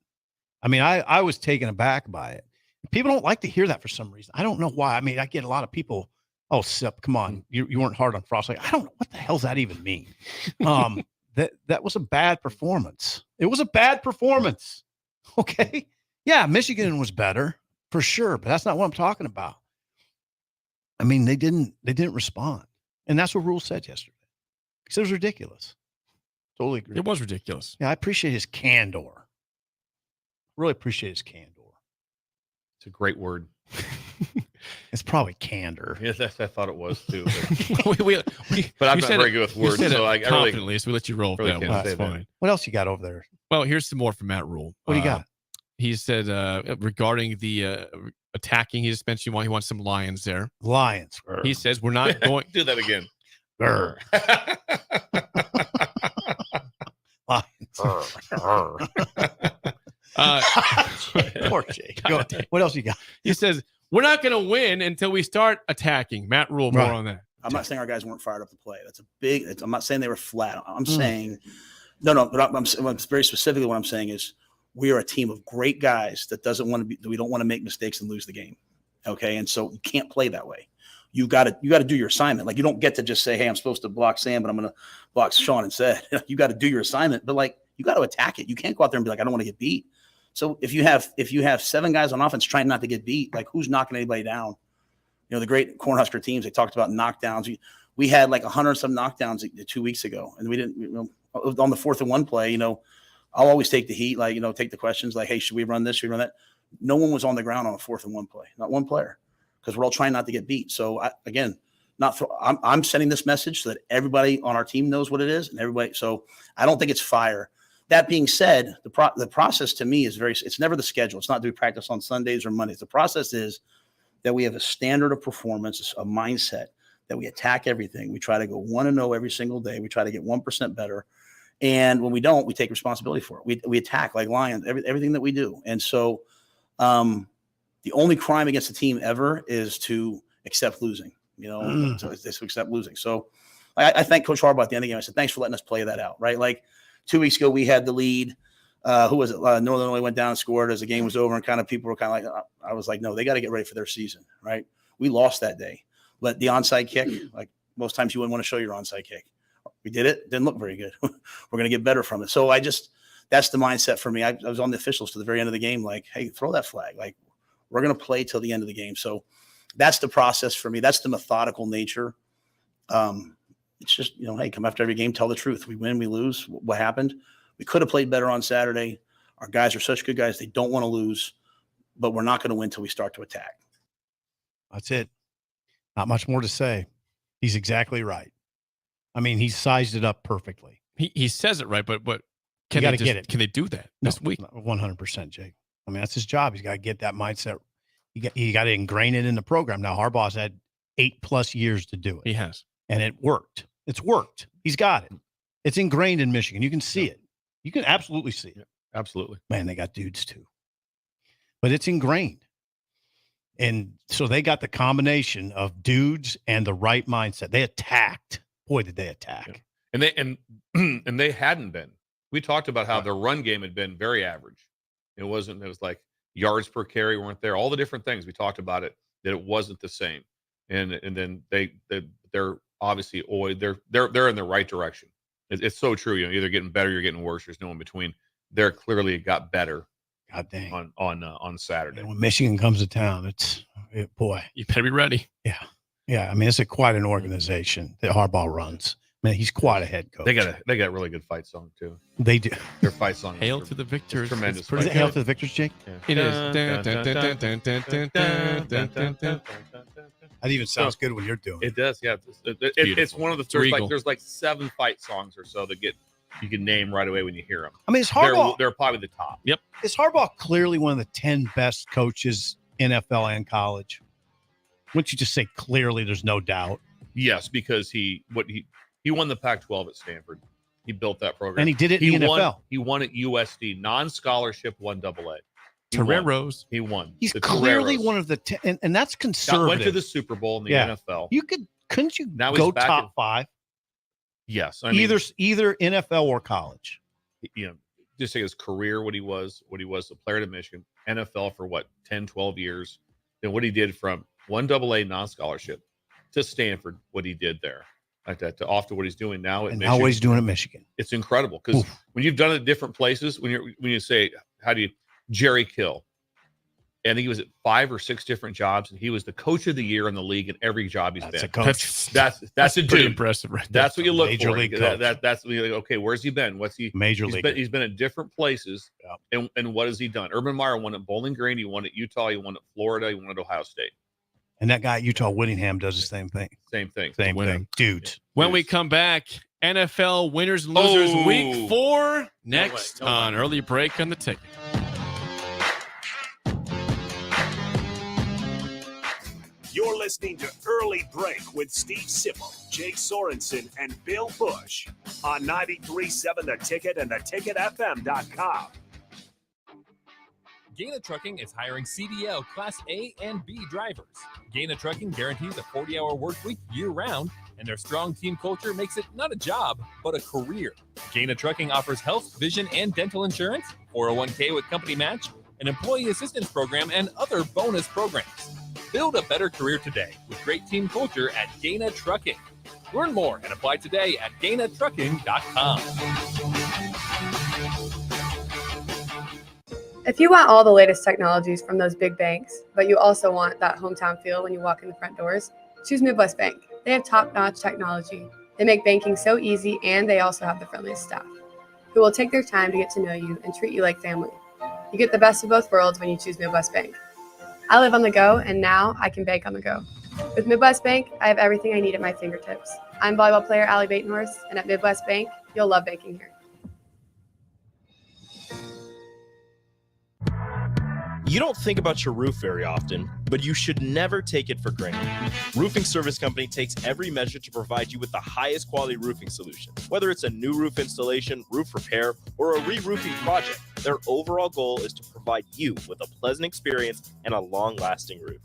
I was taken aback by it. People don't like to hear that for some reason. I don't know why. I get a lot of people, oh, Sip, come on. You weren't hard on Frost. I don't know. What the hell does that even mean? That was a bad performance. It was a bad performance. Okay. Yeah, Michigan was better for sure, but that's not what I'm talking about. They didn't respond. And that's what Rule said yesterday. He said it was ridiculous. Totally agree. It was ridiculous. Yeah, I appreciate his candor. Really appreciate his candor. It's a great word. It's probably candor. Yeah, I thought it was too. But I'm not very good with words, so I really confidently, so we let you roll with really that can't one. say That's that. fine. What else you got over there? Well, here's some more from Matt Rule. What do you got? He said regarding the attacking, he just mentioned he wants some Lions there. Lions. He says we're not going. Do that again. Poor Jake. What else you got? He says we're not going to win until we start attacking. Matt Rule, more on that. I'm not saying our guys weren't fired up to play. That's a big. I'm not saying they were flat. I'm saying no. But I'm very specifically what I'm saying is we are a team of great guys that doesn't want to be. We don't want to make mistakes and lose the game. Okay, and so you can't play that way. You got to do your assignment. Like you don't get to just say, "Hey, I'm supposed to block Sam, but I'm going to block Sean instead." You got to do your assignment, but like you got to attack it. You can't go out there and be like, "I don't want to get beat." So if you have 7 guys on offense trying not to get beat, like who's knocking anybody down? You know, the great Cornhusker teams, they talked about knockdowns. We had like 100 some knockdowns 2 weeks ago, and we didn't. On the 4th and 1 play, I'll always take the heat, like take the questions, like, "Hey, should we run this? Should we run that?" No one was on the ground on a 4th and 1 play, not one player, because we're all trying not to get beat. So I'm sending this message so that everybody on our team knows what it is, and everybody. So I don't think it's fire. That being said, the process to me is it's never the schedule. It's not do we practice on Sundays or Mondays. The process is that we have a standard of performance, a mindset that we attack everything. We try to go 1-0 every single day. We try to get 1% better. And when we don't, we take responsibility for it. We attack like lions, everything that we do. And so the only crime against the team ever is to accept losing, so it's to accept losing. So I thank Coach Harbaugh at the end of the game. I said, thanks for letting us play that out, right? Like 2 weeks ago, we had the lead. Who was it? Northern Illinois went down and scored as the game was over, and kind of people were kind of like, I was like, no, they got to get ready for their season, right? We lost that day. But the onside kick, like most times you wouldn't want to show your onside kick. We did it. Didn't look very good. We're going to get better from it. So that's the mindset for me. I was on the officials to the very end of the game, like, hey, throw that flag. Like, we're going to play till the end of the game. So that's the process for me. That's the methodical nature. It's just, hey, come after every game, tell the truth. We win, we lose. What happened? We could have played better on Saturday. Our guys are such good guys. They don't want to lose, but we're not going to win until we start to attack. That's it. Not much more to say. He's exactly right. I mean, he sized it up perfectly. He says it right, but can they get it? Can they do that this week? 100%, Jake. I mean, that's his job. He's got to get that mindset. You got to ingrain it in the program. Now, Harbaugh's had 8+ years to do it. He has. And it worked. It's worked. He's got it. It's ingrained in Michigan. You can see it. You can absolutely see it. Absolutely. Man, they got dudes too. But it's ingrained. And so they got the combination of dudes and the right mindset. They attacked. Boy, did they attack. Yeah. And they hadn't been. We talked about how their run game had been very average. It was like yards per carry weren't there. All the different things we talked about it, that it wasn't the same. And then they're obviously always they're in the right direction. It's so true. Either getting better, you're getting worse. There's no in between. They're clearly got better. God dang. On Saturday. And when Michigan comes to town, boy, you better be ready. Yeah. Yeah. I mean, it's quite an organization that Harbaugh runs. Man, he's quite a head coach. They got a really good fight song too. They do. Their fight song. Hail to the victors. Tremendous. Is it Hail to the Victors, Jake? Yeah. It is. That even sounds good when you're doing it. It does, yeah. It's one of the there's like 7 fight songs or so that you can name right away when you hear them. I mean, it's Harbaugh. They're probably the top. Yep. Is Harbaugh clearly one of the 10 best coaches, NFL and college? Wouldn't you just say clearly? There's no doubt. Yes, because he won the Pac-12 at Stanford. He built that program, and he did it in the NFL. He won at USD, non-scholarship, 1AA. Toreros. He won. He's clearly one of the 10, and that's conservative. Went to the Super Bowl in the NFL. Couldn't you now go top 5? Yes, either NFL or college. Just say his career, what he was a player at Michigan, NFL for 10, 12 years. Then what he did from 1AA non-scholarship to Stanford, what he did there, like that, to off to what he's doing now at Michigan. Now what he's doing at Michigan. It's incredible because when you've done it at different places, when you say, how do you Jerry Kill, And I think he was at 5 or 6 different jobs, and he was the coach of the year in the league in every job he's been. A coach. That's a pretty dude. impressive, right there. That's what you look Major for. league coach. That's what you're like, okay, where's he been? What's he? Major league. He's been at different places, and what has he done? Urban Meyer won at Bowling Green. He won at Utah. He won at Florida. He won at Ohio State. And that guy at Utah, Whittingham, does the same thing. Same thing. Dudes. When we come back, NFL winners and losers week 4 next on Early Break on the Ticket. You're listening to Early Break with Steve Sipple, Jake Sorensen, and Bill Busch on 93.7 The Ticket and theticketfm.com. Gaina Trucking is hiring CDL Class A and B drivers. Gaina Trucking guarantees a 40-hour work week year-round, and their strong team culture makes it not a job, but a career. Gaina Trucking offers health, vision, and dental insurance, 401k with company match, an employee assistance program, and other bonus programs. Build a better career today with great team culture at Gaina Trucking. Learn more and apply today at GainaTrucking.com. If you want all the latest technologies from those big banks, but you also want that hometown feel when you walk in the front doors, choose Midwest Bank. They have top-notch technology. They make banking so easy, and they also have the friendliest staff who will take their time to get to know you and treat you like family. You get the best of both worlds when you choose Midwest Bank. I live on the go, and now I can bank on the go. With Midwest Bank, I have everything I need at my fingertips. I'm volleyball player Allie Batenhorst, and at Midwest Bank, you'll love banking here. You don't think about your roof very often, but you should never take it for granted. Roofing Service Company takes every measure to provide you with the highest quality roofing solution. Whether it's a new roof installation, roof repair, or a re-roofing project, their overall goal is to provide you with a pleasant experience and a long-lasting roof.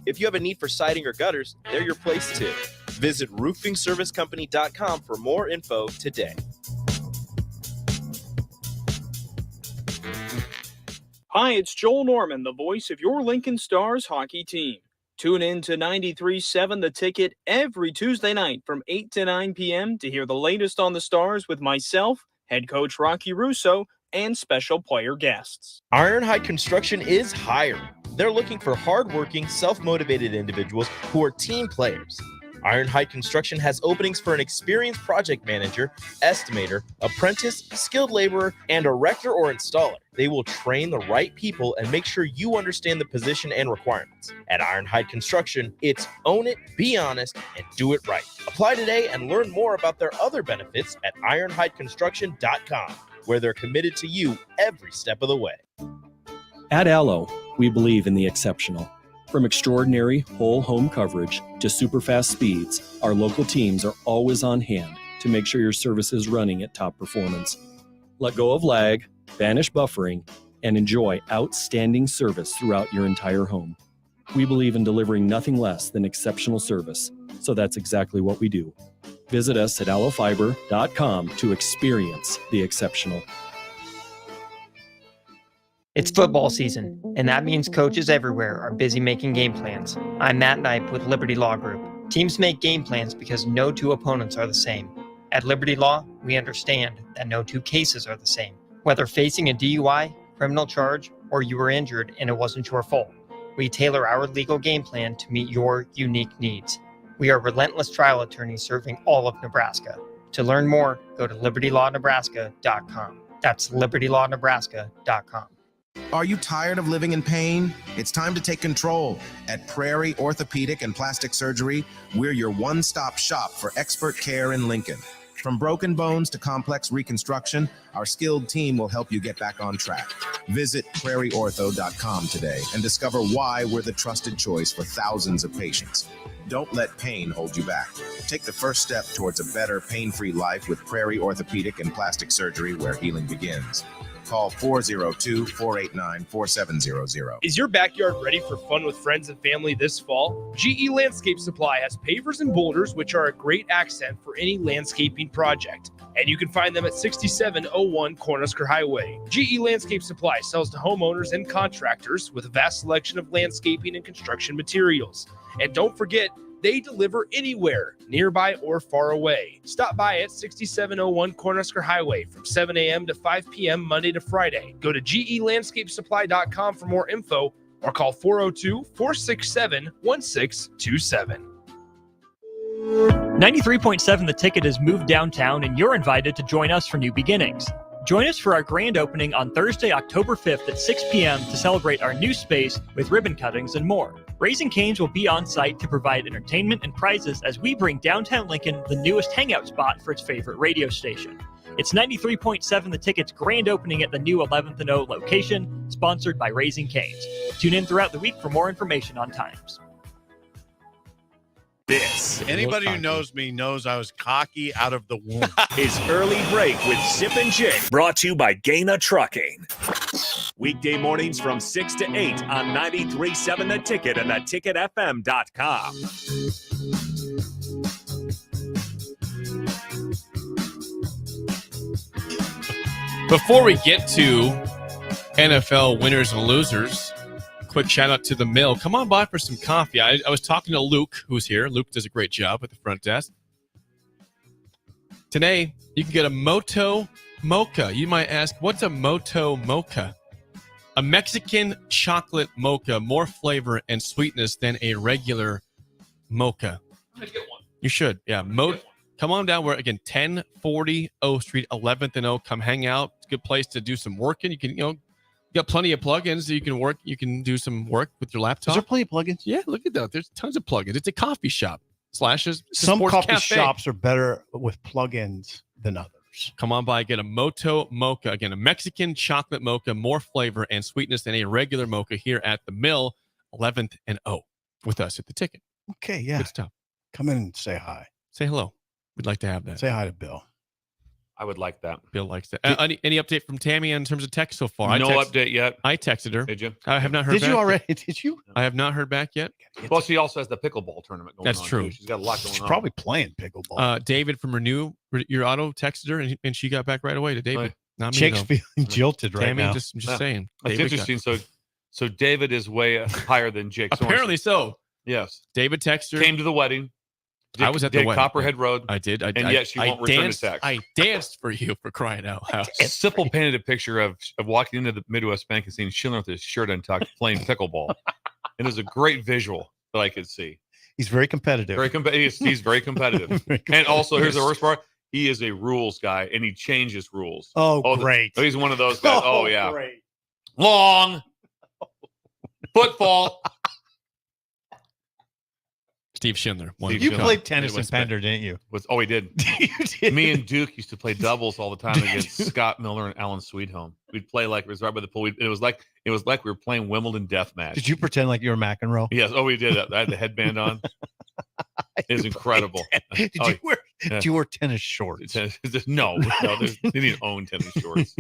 If you have a need for siding or gutters, they're your place too. Visit roofingservicecompany.com for more info today. Hi, it's Joel Norman, the voice of your Lincoln Stars hockey team. Tune in to 93.7 The Ticket every Tuesday night from 8 to 9 p.m. to hear the latest on the Stars with myself, head coach Rocky Russo, and special player guests. Ironhide Construction is hiring. They're looking for hardworking, self-motivated individuals who are team players. Ironhide Construction has openings for an experienced project manager, estimator, apprentice, skilled laborer, and erector or installer. They will train the right people and make sure you understand the position and requirements. At Ironhide Construction, it's own it, be honest, and do it right. Apply today and learn more about their other benefits at ironhideconstruction.com, where they're committed to you every step of the way. At Allo, we believe in the exceptional. From extraordinary whole home coverage to super fast speeds, our local teams are always on hand to make sure your service is running at top performance. Let go of lag, banish buffering, and enjoy outstanding service throughout your entire home. We believe in delivering nothing less than exceptional service, so that's exactly what we do. Visit us at allofiber.com to experience the exceptional. It's football season, and that means coaches everywhere are busy making game plans. I'm Matt Knipe with Liberty Law Group. Teams make game plans because no two opponents are the same. At Liberty Law, we understand that no two cases are the same. Whether facing a DUI, criminal charge, or you were injured and it wasn't your fault, we tailor our legal game plan to meet your unique needs. We are relentless trial attorneys serving all of Nebraska. To learn more, go to libertylawnebraska.com. That's libertylawnebraska.com. Are you tired of living in pain? It's time to take control. At Prairie Orthopedic and Plastic Surgery, we're your one-stop shop for expert care in Lincoln. From broken bones to complex reconstruction, our skilled team will help you get back on track. Visit prairieortho.com today and discover why we're the trusted choice for thousands of patients. Don't let pain hold you back. Take the first step towards a better, pain-free life with Prairie Orthopedic and Plastic Surgery, where healing begins. Call 402-489-4700. Is your backyard ready for fun with friends and family this fall? GE Landscape Supply has pavers and boulders, which are a great accent for any landscaping project. And you can find them at 6701 Cornhusker Highway. GE Landscape Supply sells to homeowners and contractors with a vast selection of landscaping and construction materials. And don't forget, they deliver anywhere, nearby or far away. Stop by at 6701 Cornhusker Highway from 7 a.m. to 5 p.m. Monday to Friday. Go to gelandscapesupply.com for more info or call 402-467-1627. 93.7 The Ticket has moved downtown, and you're invited to join us for New Beginnings. Join us for our grand opening on Thursday, October 5th at 6 p.m. to celebrate our new space with ribbon cuttings and more. Raising Cane's will be on site to provide entertainment and prizes as we bring downtown Lincoln the newest hangout spot for its favorite radio station. It's 93.7 The Ticket's grand opening at the new 11th and O location, sponsored by Raising Cane's. Tune in throughout the week for more information on times. This Anybody who knows me knows I was cocky out of the womb. is Early Break with Sip and Jake, brought to you by Gaina Trucking. Weekday mornings from 6 to 8 on 93.7 The Ticket and theticketfm.com. Before we get to NFL winners and losers, quick shout out to the Mill. Come on by for some coffee. I was talking to Luke, who's here. Luke does a great job at the front desk. Today, you can get a Moto Mocha. You might ask, what's a Moto Mocha? A Mexican chocolate mocha, more flavor and sweetness than a regular mocha. I'm going to get one. You should. Yeah. Come on down. We're, again, 1040 O Street, 11th and O. Come hang out. It's a good place to do some working. You can, you got plenty of plugins that you can work. You can do some work with your laptop. Is there plenty of plugins? Yeah, look at that. There's tons of plugins. It's a coffee shop / some coffee shops are better with plugins than others. Come on by, get a Moto Mocha. Again, a Mexican chocolate mocha, more flavor and sweetness than a regular mocha here at the Mill, 11th and O, with us at the Ticket. Okay, yeah. Good stuff. Come in and say hi. Say hello. We'd like to have that. Say hi to Bill. I would like that. Bill likes that. Any update from Tammy in terms of text so far? No update yet. I texted her. Did you? I have not heard back. Did you already? Did you? I have not heard back yet. Well, she also has the pickleball tournament going on. That's true. Too. She's got a lot going on. She's probably playing pickleball. David from Renew Your Auto texted her, and she got back right away to David. Right. Not me, Jake's though. feeling jilted right Tammy, now. just saying. That's David interesting. So David is way higher than Jake. Apparently so. Yes. David texted her. Came to the wedding. I was at the wedding. Copperhead Road. I did. And yet she won't return the text. I danced for you, for crying out loud. Sipple painted a picture of walking into the Midwest Bank and seeing Schindler with his shirt untucked playing pickleball. And it was a great visual that I could see. He's very competitive. He's very competitive. And also, here's the worst part. He is a rules guy, and he changes rules. Oh, great. He's one of those guys. Oh, yeah. Great. Long. Football. Steve Schindler. You played tennis in Pender, didn't you? He did. You did. Me and Duke used to play doubles all the time against Scott Miller and Alan Sweethome. We'd play like it was right by the pool. It was like we were playing Wimbledon death match. Did you pretend like you were McEnroe? Yes. Oh, we did. I had the headband on. It was incredible. Did you wear tennis shorts? No. They didn't own tennis shorts.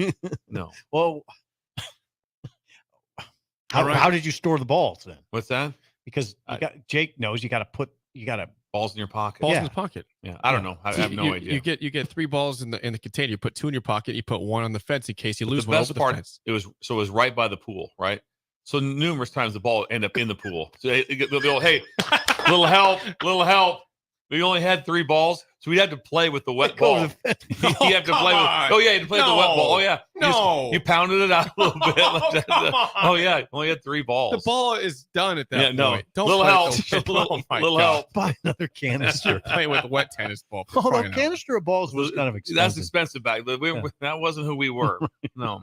No. Well, how did you store the balls then? What's that? Because Jake knows you got to balls in your pocket. Balls in his pocket. Yeah, I don't know. I have no idea. You get 3 balls in the container. You put 2 in your pocket. You put 1 on the fence in case you lose the one best over part, the fence. It was right by the pool, right? So numerous times the ball end up in the pool. So they'll go, hey, little help. We only had 3 balls, so we had to play with the wet ball. You had to play with. Oh yeah, you had to play with the wet ball. Oh yeah, you pounded it out a little bit. Oh yeah, only had 3 balls. The ball is done at that point. No, Don't little help. Little help. Buy another canister. Playing with a wet tennis ball. Although canister of balls was kind of expensive. That's expensive back. That wasn't who we were. No.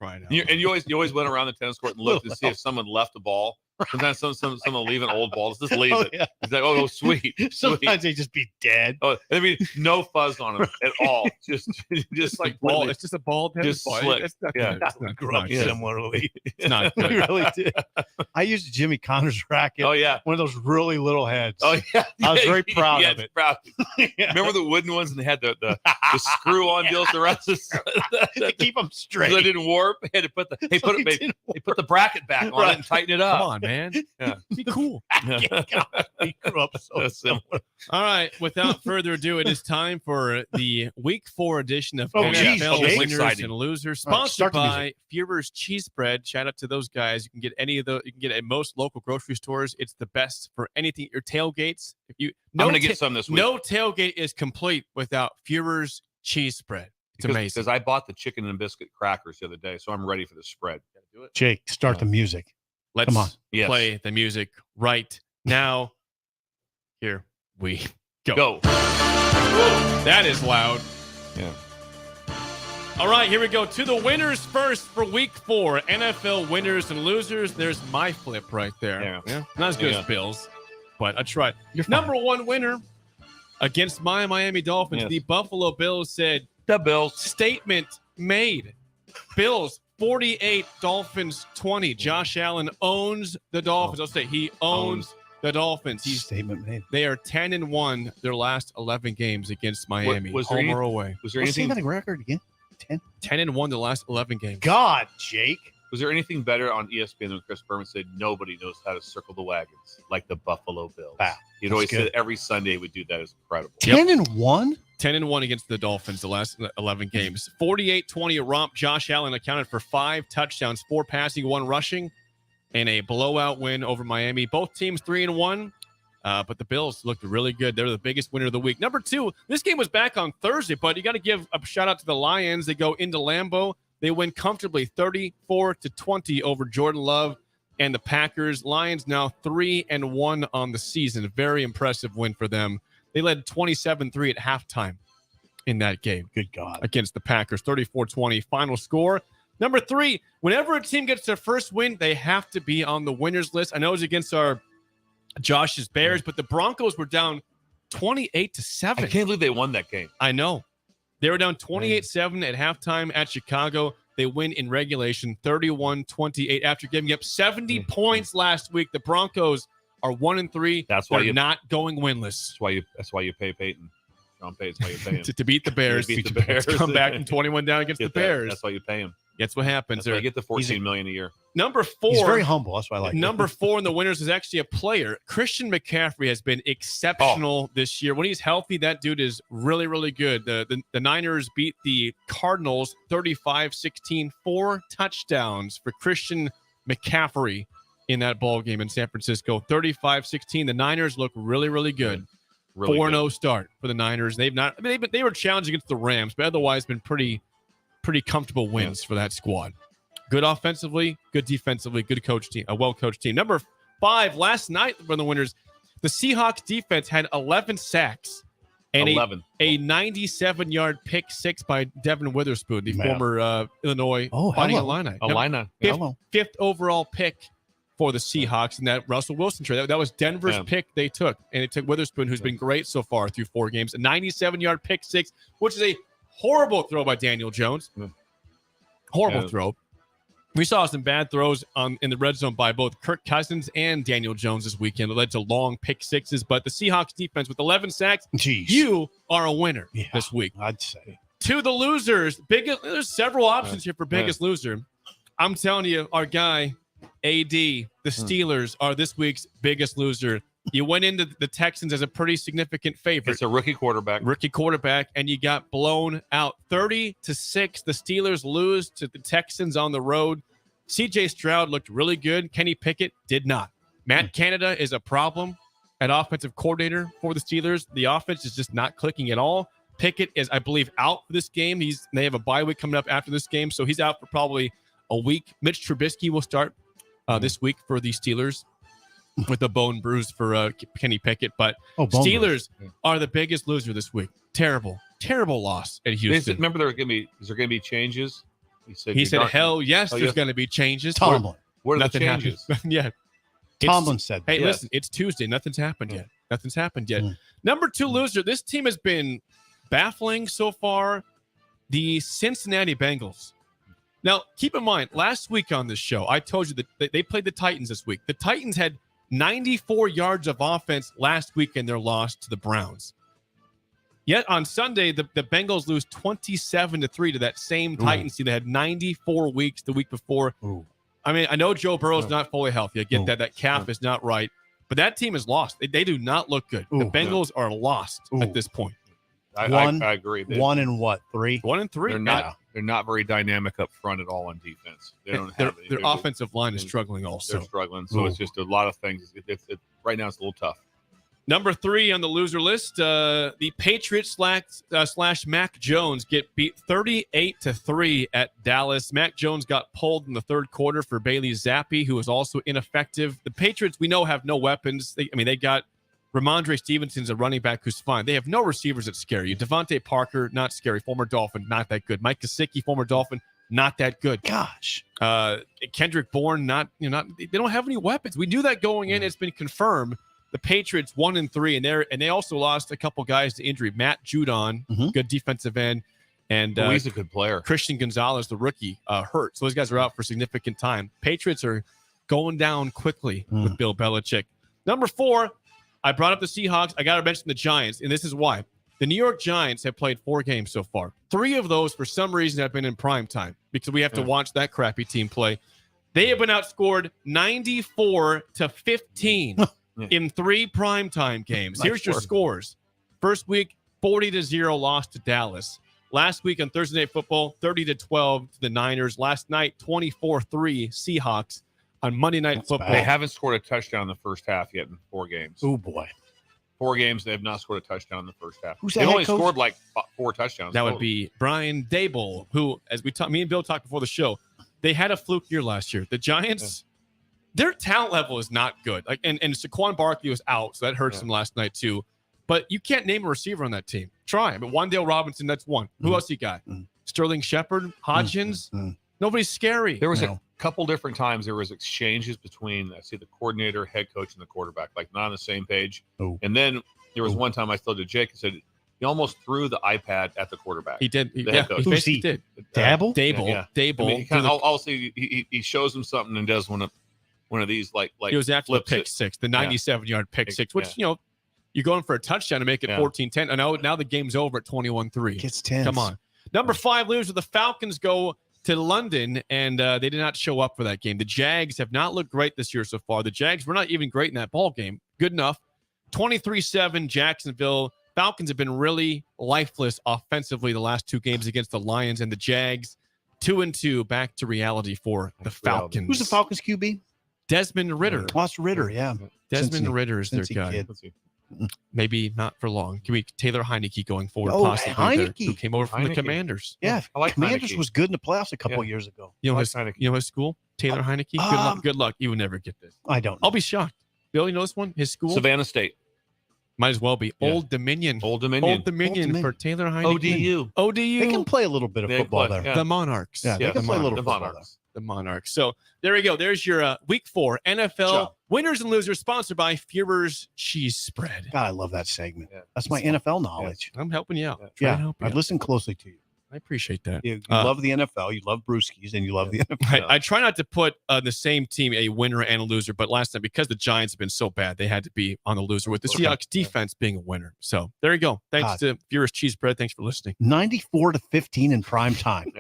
Crying out. You always went around the tennis court and looked to see if someone left a ball. Sometimes someone leave an old ball. Just leave it. Yeah. It's like, oh, sweet. Sometimes they just be dead. Oh, I mean, no fuzz on them at all. Just like ball. It's just a ball tennis just ball. slick. It's not Yeah. good. Grew up similarly. It's not good. We really did. I used Jimmy Connor's racket. Oh yeah, one of those really little heads. Oh yeah, I was very proud of it. Proud. Remember the wooden ones, and they had the screw-on deals the rest of to keep them straight. So they didn't warp. They had to put the bracket back on it and tighten it up. Come on, man. Yeah. Be cool. We grew up so similar. All right. Without further ado, it is time for the Week 4 edition of geez. NFL Okay. Winners Exciting. and Losers, All right, sponsored start the by Führer's Cheese Spread. Shout out to those guys. You can get any of those. You can get it at most local grocery stores. It's the best for anything. Your tailgates. I'm gonna get some this week. No tailgate is complete without Führer's Cheese Spread. It's amazing. Because I bought the chicken and biscuit crackers the other day, so I'm ready for the spread. Jake, start the music. Let's play the music right now. Here we go. That is loud. Yeah. All right, here we go. To the winners first for week 4. NFL winners and losers. There's my flip right there. Yeah. Not as good as Bills, but I tried. Number 1 winner against my Miami Dolphins. Yes. The Buffalo Bills said, the Bills. Statement made. Bills 48, Dolphins 20. Josh Allen owns the Dolphins. I'll say he owns the Dolphins. Statement made. They are 10-1 their last 11 games against Miami. Was there home any- or away. Was there anything? What's the record again? 10-1 the last 11 games. God, Jake. Was there anything better on ESPN when Chris Berman said nobody knows how to circle the wagons like the Buffalo Bills? Wow, He'd always say every Sunday he would do that. It was incredible. 10-1? 10-1 against the Dolphins the last 11 games. 48-20 a romp. Josh Allen accounted for 5 touchdowns, 4 passing, 1 rushing, and a blowout win over Miami. Both teams 3-1. But the Bills looked really good. They're the biggest winner of the week. Number 2, this game was back on Thursday, but you got to give a shout out to the Lions. They go into Lambeau. They win comfortably 34-20 over Jordan Love and the Packers. Lions now 3-1 on the season. A very impressive win for them. They led 27-3 at halftime in that game. Good God. Against the Packers. 34-20 final score. Number 3, whenever a team gets their first win, they have to be on the winners list. I know it was against our Josh's Bears, but the Broncos were down 28-7. I can't believe they won that game. I know. They were down 28-7 at halftime at Chicago. They win in regulation 31-28 after giving up 70 points last week. The Broncos are 1-3. That's why they're you're not going winless. That's why you pay Peyton. Sean Payton's why you pay him. to beat the Bears. Beat the Bears. Come back from 21 down against the Bears. That's why you pay him. That's what happens. That's why you get the $14 million a year. Number 4. He's very humble. That's why I like Number 4 in the winners is actually a player. Christian McCaffrey has been exceptional this year. When he's healthy, that dude is really, really good. The Niners beat the Cardinals 35-16. 4 touchdowns for Christian McCaffrey in that ball game in San Francisco. 35-16. The Niners look really, really good. 4-0 start for the Niners. They were challenged against the Rams, but otherwise been pretty comfortable wins for that squad. Good offensively, good defensively, good coach team, a well-coached team. Number 5, last night for the winners, the Seahawks defense had 11 sacks and 11. a 97-yard pick 6 by Devin Witherspoon, the former Illinois Fighting Illini. Fifth overall pick for the Seahawks in that Russell Wilson trade. That was Denver's pick they took, and it took Witherspoon, who's been great so far through 4 games. A 97-yard pick 6, which is a horrible throw by Daniel Jones. Horrible throw. We saw some bad throws in the red zone by both Kirk Cousins and Daniel Jones this weekend. It led to long pick 6s, but the Seahawks defense with 11 sacks, you are a winner this week. I'd say. To the losers, there's several options here for biggest loser. I'm telling you, our guy, AD, the Steelers are this week's biggest loser. You went into the Texans as a pretty significant favorite. It's a rookie quarterback, and you got blown out 30-6. The Steelers lose to the Texans on the road. CJ Stroud looked really good. Kenny Pickett did not. Matt Canada is a problem at offensive coordinator for the Steelers. The offense is just not clicking at all. Pickett is, I believe, out for this game. They have a bye week coming up after this game, so he's out for probably a week. Mitch Trubisky will start this week for the Steelers with a bone bruise for Kenny Pickett. But Steelers are the biggest loser this week. Terrible loss at Houston. Remember, is there going to be changes? He said, hell yes, there's going to be changes. Tomlin. What are the changes? Yeah. Tomlin said that. Hey, listen, it's Tuesday. Nothing's happened yet. Number 2 loser. This team has been baffling so far. The Cincinnati Bengals. Now, keep in mind, last week on this show, I told you that they played the Titans this week. The Titans had 94 yards of offense last week in their loss to the Browns. Yet on Sunday, the Bengals lose 27-3 to that same Titans team that had 94 weeks the week before. I mean, I know Joe Burrow's not fully healthy. I get that. That calf is not right. But that team is lost. They do not look good. The Bengals are lost at this point. I agree. 1 and what? 3? 1 and 3. They're not very dynamic up front at all on defense. Their offensive line is struggling also. They're struggling. So it's just a lot of things. Right now it's a little tough. Number 3 on the loser list, the Patriots slash Mac Jones get beat 38-3 at Dallas. Mac Jones got pulled in the third quarter for Bailey Zappi, who was also ineffective. The Patriots, we know, have no weapons. They got Ramondre Stevenson's a running back who's fine. They have no receivers that scare you. Devontae Parker, not scary. Former Dolphin, not that good. Mike Gesicki, former Dolphin, not that good. Gosh. Kendrick Bourne, they don't have any weapons. We knew that going in. It's been confirmed. The Patriots 1-3, and they also lost a couple guys to injury. Matt Judon, good defensive end, and he's a good player. Christian Gonzalez, the rookie, hurt. So those guys are out for significant time. Patriots are going down quickly with Bill Belichick. Number 4, I brought up the Seahawks. I got to mention the Giants, and this is why. The New York Giants have played 4 games so far. 3 of those, for some reason, have been in prime time because we have to watch that crappy team play. They have been outscored 94-15. In 3 primetime games. Here's your scores. First week, 40-0 loss to Dallas. Last week on Thursday Night Football, 30-12 to the Niners. Last night, 24-3 Seahawks. On Monday Night Football, they haven't scored a touchdown in the first half yet in 4 games. Oh boy, 4 games they have not scored a touchdown in the first half. They've only scored like 4 touchdowns. That would be Brian Daboll, who, as me and Bill talked before the show, they had a fluke year last year. The Giants. Their talent level is not good. And Saquon Barkley was out, so that hurts them last night too. But you can't name a receiver on that team. Try. But Wan'Dale Robinson, that's one. Who else you got? Sterling Shepard, Hodgins. Nobody's scary. There was a couple different times there was exchanges between, the coordinator, head coach, and the quarterback, like not on the same page. And then there was one time I told to Jake and said, he almost threw the iPad at the quarterback. He did. The head coach. He did. Dabble? Dable. He shows him something and does one of these like it was after the pick six, the 97-yard pick six, which you're going for a touchdown to make it 14-10. I know now the game's over at 21-3. It's 10. Come on. Number 5 loser. The Falcons go to London, and they did not show up for that game. The Jags have not looked great this year so far. The Jags were not even great in that ball game. Good enough. 23-7 Jacksonville. Falcons have been really lifeless offensively the last 2 games against the Lions and the Jags. 2-2 back to reality for the Falcons. Who's the Falcons QB? Desmond Ridder. Ross Ridder, yeah. Desmond Ridder is their guy. Maybe not for long. Can we Taylor Heineke going forward? Possibly Heineke. Who came over from the Commanders. Yeah, I like Commanders Heineke. was good in the playoffs a couple of years ago. You know his school? Taylor Heineke? Good luck. You will never get this. I don't know. I'll be shocked. Bill, you know this one? His school? Savannah State. Might as well be. Old Dominion for Taylor Heineke. ODU. They can play a little bit of football there. The Monarchs. Yeah, they can play a little football there. The Monarchs. So there we go. There's your week 4 NFL winners and losers, sponsored by Führer's Cheese Spread. God, I love that segment. That's my NFL knowledge. I'm helping you out. I've listened closely to you. I appreciate that. You love the NFL, you love Brewskis, and you love the NFL. I try not to put the same team a winner and a loser, but last time, because the Giants have been so bad, they had to be on the loser with the Seahawks defense being a winner. So there you go. Thanks to Führer's Cheese Spread. Thanks for listening. 94-15 in prime time.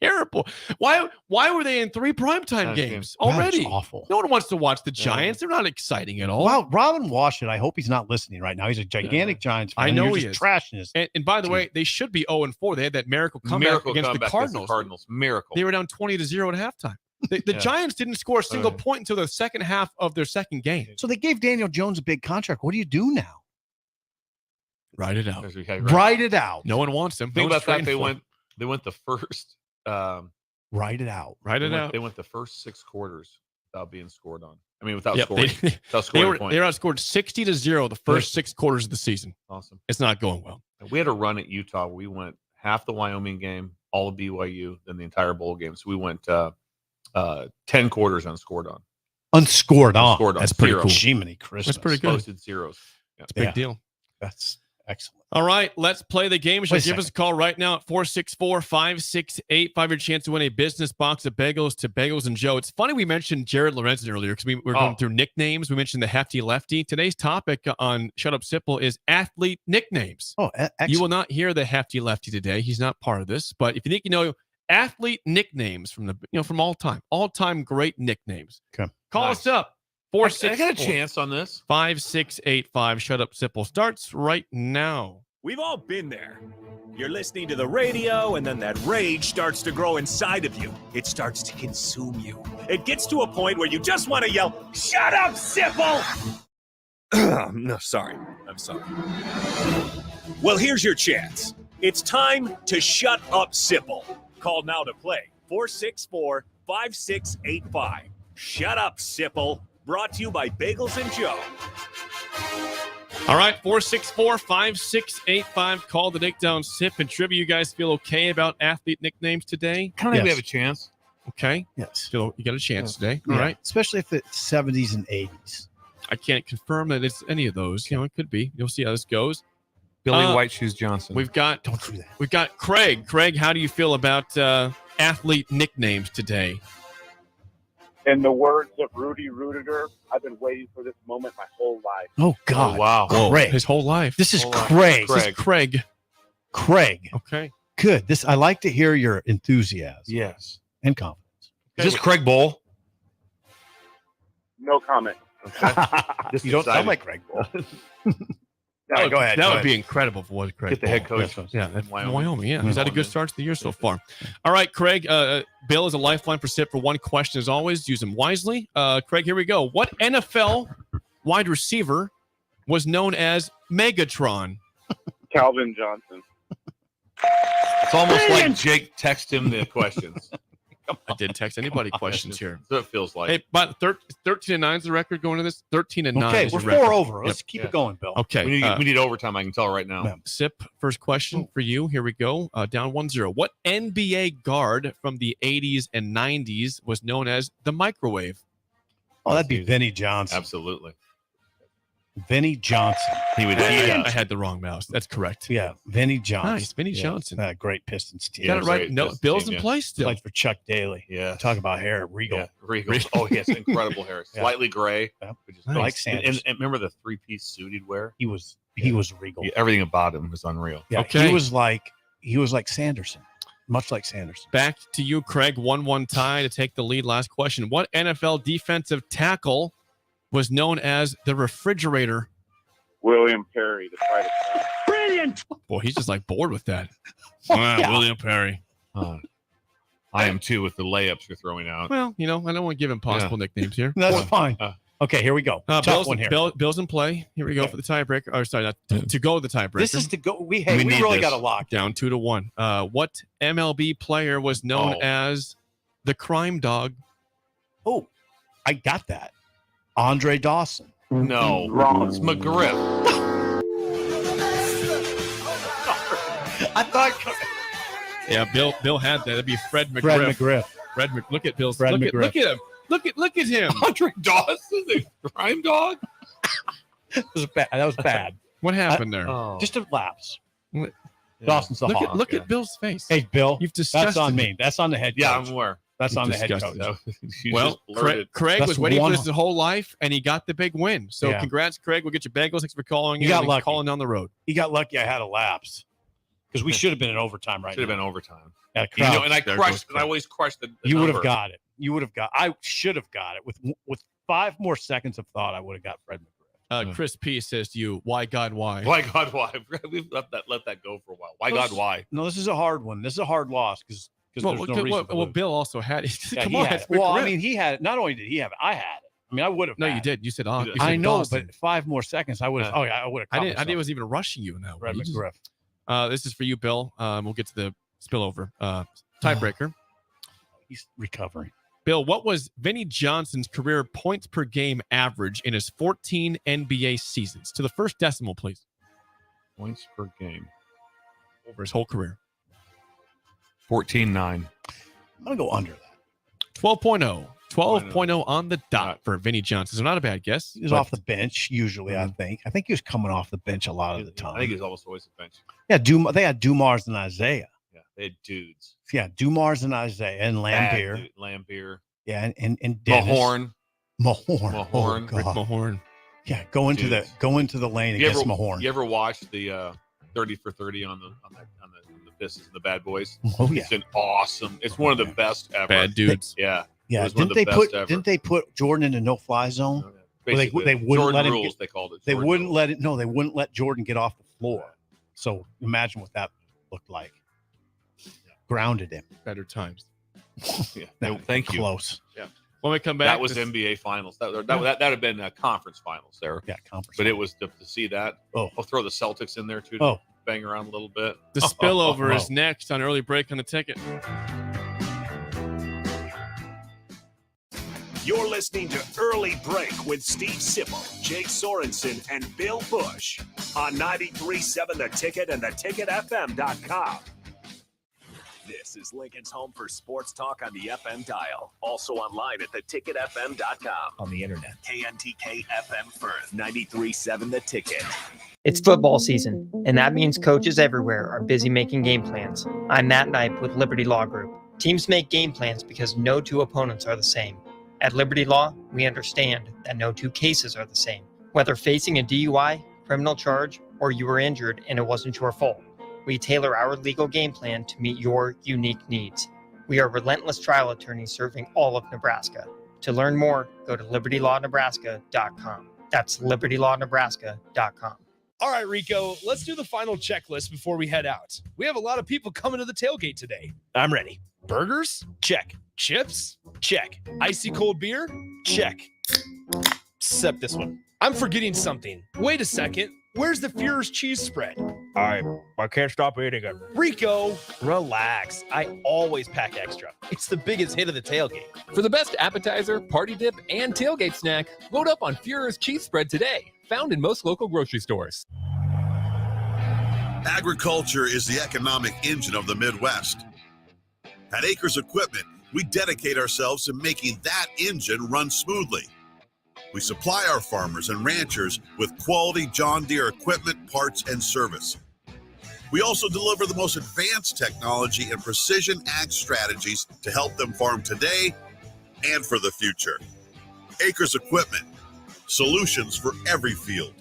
Terrible. Why were they in 3 primetime games already? That's awful. No one wants to watch the Giants. They're not exciting at all. Wow, Robin Washington, I hope he's not listening right now. He's a gigantic Giants fan. I know he is. Trashing his and by the way, they should be 0-4. They had that miracle comeback against the Cardinals. Miracle. They were down 20-0 at halftime. The Giants didn't score a single point until the second half of their second game. So they gave Daniel Jones a big contract. What do you do now? Write it out. Write it out. No one wants him. Think about that. They went the first. Write it out. They went the first 6 quarters without being scored on. I mean, without scoring. Without scoring they were outscored 60-0 the first 6 quarters of the season. Awesome. It's not going well. We had a run at Utah where we went half the Wyoming game, all of BYU, then the entire bowl game. So we went 10 quarters unscored on. Unscored on. That's pretty cool. Jiminy Christmas. That's pretty good. Posted zeros. It's a big deal. That's excellent. All right, let's play the game. Give us a call right now at 464-568. 5 your chance to win a business box of bagels to Bagels and Joe. It's funny we mentioned Jared Lorenzen earlier because we were going through nicknames. We mentioned the Hefty Lefty. Today's topic on Shut Up Sipple is athlete nicknames. Excellent. You will not hear the Hefty Lefty today. He's not part of this. But if you think you know athlete nicknames from from all time great nicknames. Okay. Call us up. 464. I got a chance on this. 5685. Shut Up Sipple starts right now. We've all been there. You're listening to the radio, and then that rage starts to grow inside of you. It starts to consume you. It gets to a point where you just want to yell, "Shut up, Sipple!" No, sorry. I'm sorry. Well, here's your chance. It's time to shut up, Sipple. Call now to play 464-5685. Shut up, Sipple. Brought to you by Bagels and Joe. All right, 464-5685. Call the Nickdown Sip and Trivia. You guys feel okay about athlete nicknames today? Kind of we have a chance. Okay. Yes. Feel you got a chance today. All right. Especially if it's 70s and 80s. I can't confirm that it's any of those. You know, it could be. You'll see how this goes. Billy White Shoes Johnson. We've got Craig. Craig, how do you feel about athlete nicknames today? In the words of Rudy Rudiger, I've been waiting for this moment my whole life. Oh, God. Oh, wow. Craig. His whole life. This is Craig. This is Craig. Craig. Okay. Good. I like to hear your enthusiasm. Yes. And confidence. Is this Craig Bowl? No comment. Okay. You don't sound like Craig Bowl. Go ahead. That would be incredible for what Craig. Get the head Bowl. coach. Yeah, in Wyoming. Yeah, he's had a good start to the year so far. All right, Craig. Bill is a lifeline for SIP for one question as always. Use him wisely. Craig, here we go. What NFL wide receiver was known as Megatron? Calvin Johnson. It's almost like Jake texted him the questions. I didn't text anybody questions here. So it feels like. Hey, but 13-9 is the record going to this. 13-9. Okay, is we're the record. 4 over. Let's keep it going, Bill. Okay. We need overtime. I can tell right now. Sip, first question for you. Here we go. Down 1-0. What NBA guard from the 80s and 90s was known as the microwave? Oh, that'd be Vinnie Johnson. Absolutely. Vinnie Johnson. He would. I had the wrong mouse. That's correct. Yeah, Vinnie Johnson. Nice, Vinnie Johnson. Great Pistons team. Got it right. No, Bill's in place still. Played for Chuck Daly. Yeah. Talk about hair. Regal. Yeah, Regal. Oh, he has incredible hair. Slightly gray. Yeah. Which is Nice. Like Sanders. And remember the three-piece suit he'd wear? He was Regal. Yeah, everything about him was unreal. Yeah, Okay. he was like Sanderson. Much like Sanderson. Back to you, Craig. 1-1 tie to take the lead. Last question. What NFL defensive tackle was known as the refrigerator? William Perry, the pride of France. Brilliant. Boy, he's just like bored with that. William Perry. I am too with the layups you're throwing out. Well, I don't want to give him possible nicknames here. That's fine. Okay, here we go. Tough one here. Bill's in play. Here we go for the tiebreaker. Oh, sorry, not to go the tiebreaker. This is to go. We really got to lock down 2-1. What MLB player was known as the crime dog? Oh, I got that. Andre Dawson. No, Wrong. It's McGriff. I thought. Yeah, Bill had that. It'd be Fred McGriff. Look at Bill's. Fred Look McGriff. at him. Look at him. Andre Dawson, the crime dog. That was bad. What happened there? Just a lapse. Yeah. Dawson's the hawk. Look at Bill's face. Hey, Bill. You've discussed That's on me. That's on the head coach. Yeah, I'm aware. That's on the head coach. Well, Craig was waiting for this his whole life, and he got the big win. So congrats, Craig. We'll get you bagels. Thanks for calling. You got lucky. Calling down the road. He got lucky. I had a lapse because we should have been in overtime right Should have now. been overtime. Yeah, And I crushed. I always crushed the You would have number. got it. I should have got it with 5 more seconds of thought. I would have got Fred McGriff. Chris P says to you, "Why God, why? Why God, why?" We've let that go for a while. Why God, why? No, this is a hard one. This is a hard loss because there's no reason. Well, Bill also had it. Yeah, Come he on, had it's it. Well, I McGriff. mean, he had it. Not only did he have it, I had it. I mean, I would have. No, you did. You said, you said I know, Dawson. but 5 more seconds, I would have. I would have. I didn't. I was even rushing you in that Fred way. McGriff. This is for you, Bill. We'll get to the spillover tiebreaker. He's recovering. Bill, what was Vinnie Johnson's career points per game average in his 14 NBA seasons? To the first decimal, please. Points per game over his whole career. 14-9. I'm gonna go under that. 12.0. 12.0 on the dot for Vinnie Johnson. So not a bad guess. He was off the bench usually. I think he was coming off the bench a lot of the time. I think he was almost always a bench. Yeah, they had Dumars and Isaiah. Yeah, they had dudes. Yeah, Dumars and Isaiah and Lambeer. Lambeer. Yeah, and Dennis. Mahorn. Oh, God. Rick Mahorn. Yeah, go into the lane against Mahorn. You ever watch the 30 for 30 on the Pistons and the Bad Boys? Oh yeah, it's an awesome. It's one of the best ever. Bad dudes. Yeah. Yeah. Didn't they put Jordan in a no-fly zone? They wouldn't Jordan let him. rules, they called it. They Jordan wouldn't rules. let it. No, they wouldn't let Jordan get off the floor. So imagine what that looked like. Grounded him. Better times. Yeah. Thank you. Close. Yeah. When we come back, that was NBA Finals. That would have been conference finals there. Yeah, conference. But it was to see that. Oh, I'll throw the Celtics in there too. Bang around a little bit. The spillover is next on Early Break on the Ticket. You're listening to Early Break with Steve Sipple, Jake Sorensen, and Bill Busch on 93.7 The Ticket and theticketfm.com. This is Lincoln's home for sports talk on the FM dial. Also online at theticketfm.com. On the internet, KNTK FM Firth, 93.7 The Ticket. It's football season, and that means coaches everywhere are busy making game plans. I'm Matt Knipe with Liberty Law Group. Teams make game plans because no two opponents are the same. At Liberty Law, we understand that no two cases are the same. Whether facing a DUI, criminal charge, or you were injured and it wasn't your fault, we tailor our legal game plan to meet your unique needs. We are relentless trial attorneys serving all of Nebraska. To learn more, go to libertylawnebraska.com. That's libertylawnebraska.com. All right, Rico, let's do the final checklist before we head out. We have a lot of people coming to the tailgate today. I'm ready. Burgers? Check. Chips? Check. Icy cold beer? Check. Except this one. I'm forgetting something. Wait a second. Where's the Führer's cheese spread? I can't stop eating it. Rico, relax. I always pack extra. It's the biggest hit of the tailgate. For the best appetizer, party dip, and tailgate snack, load up on Führer's cheese spread today. Found in most local grocery stores. Agriculture is the economic engine of the Midwest. At Akers Equipment, we dedicate ourselves to making that engine run smoothly. We supply our farmers and ranchers with quality John Deere equipment, parts, and service. We also deliver the most advanced technology and precision ag strategies to help them farm today and for the future. Akers Equipment, solutions for every field.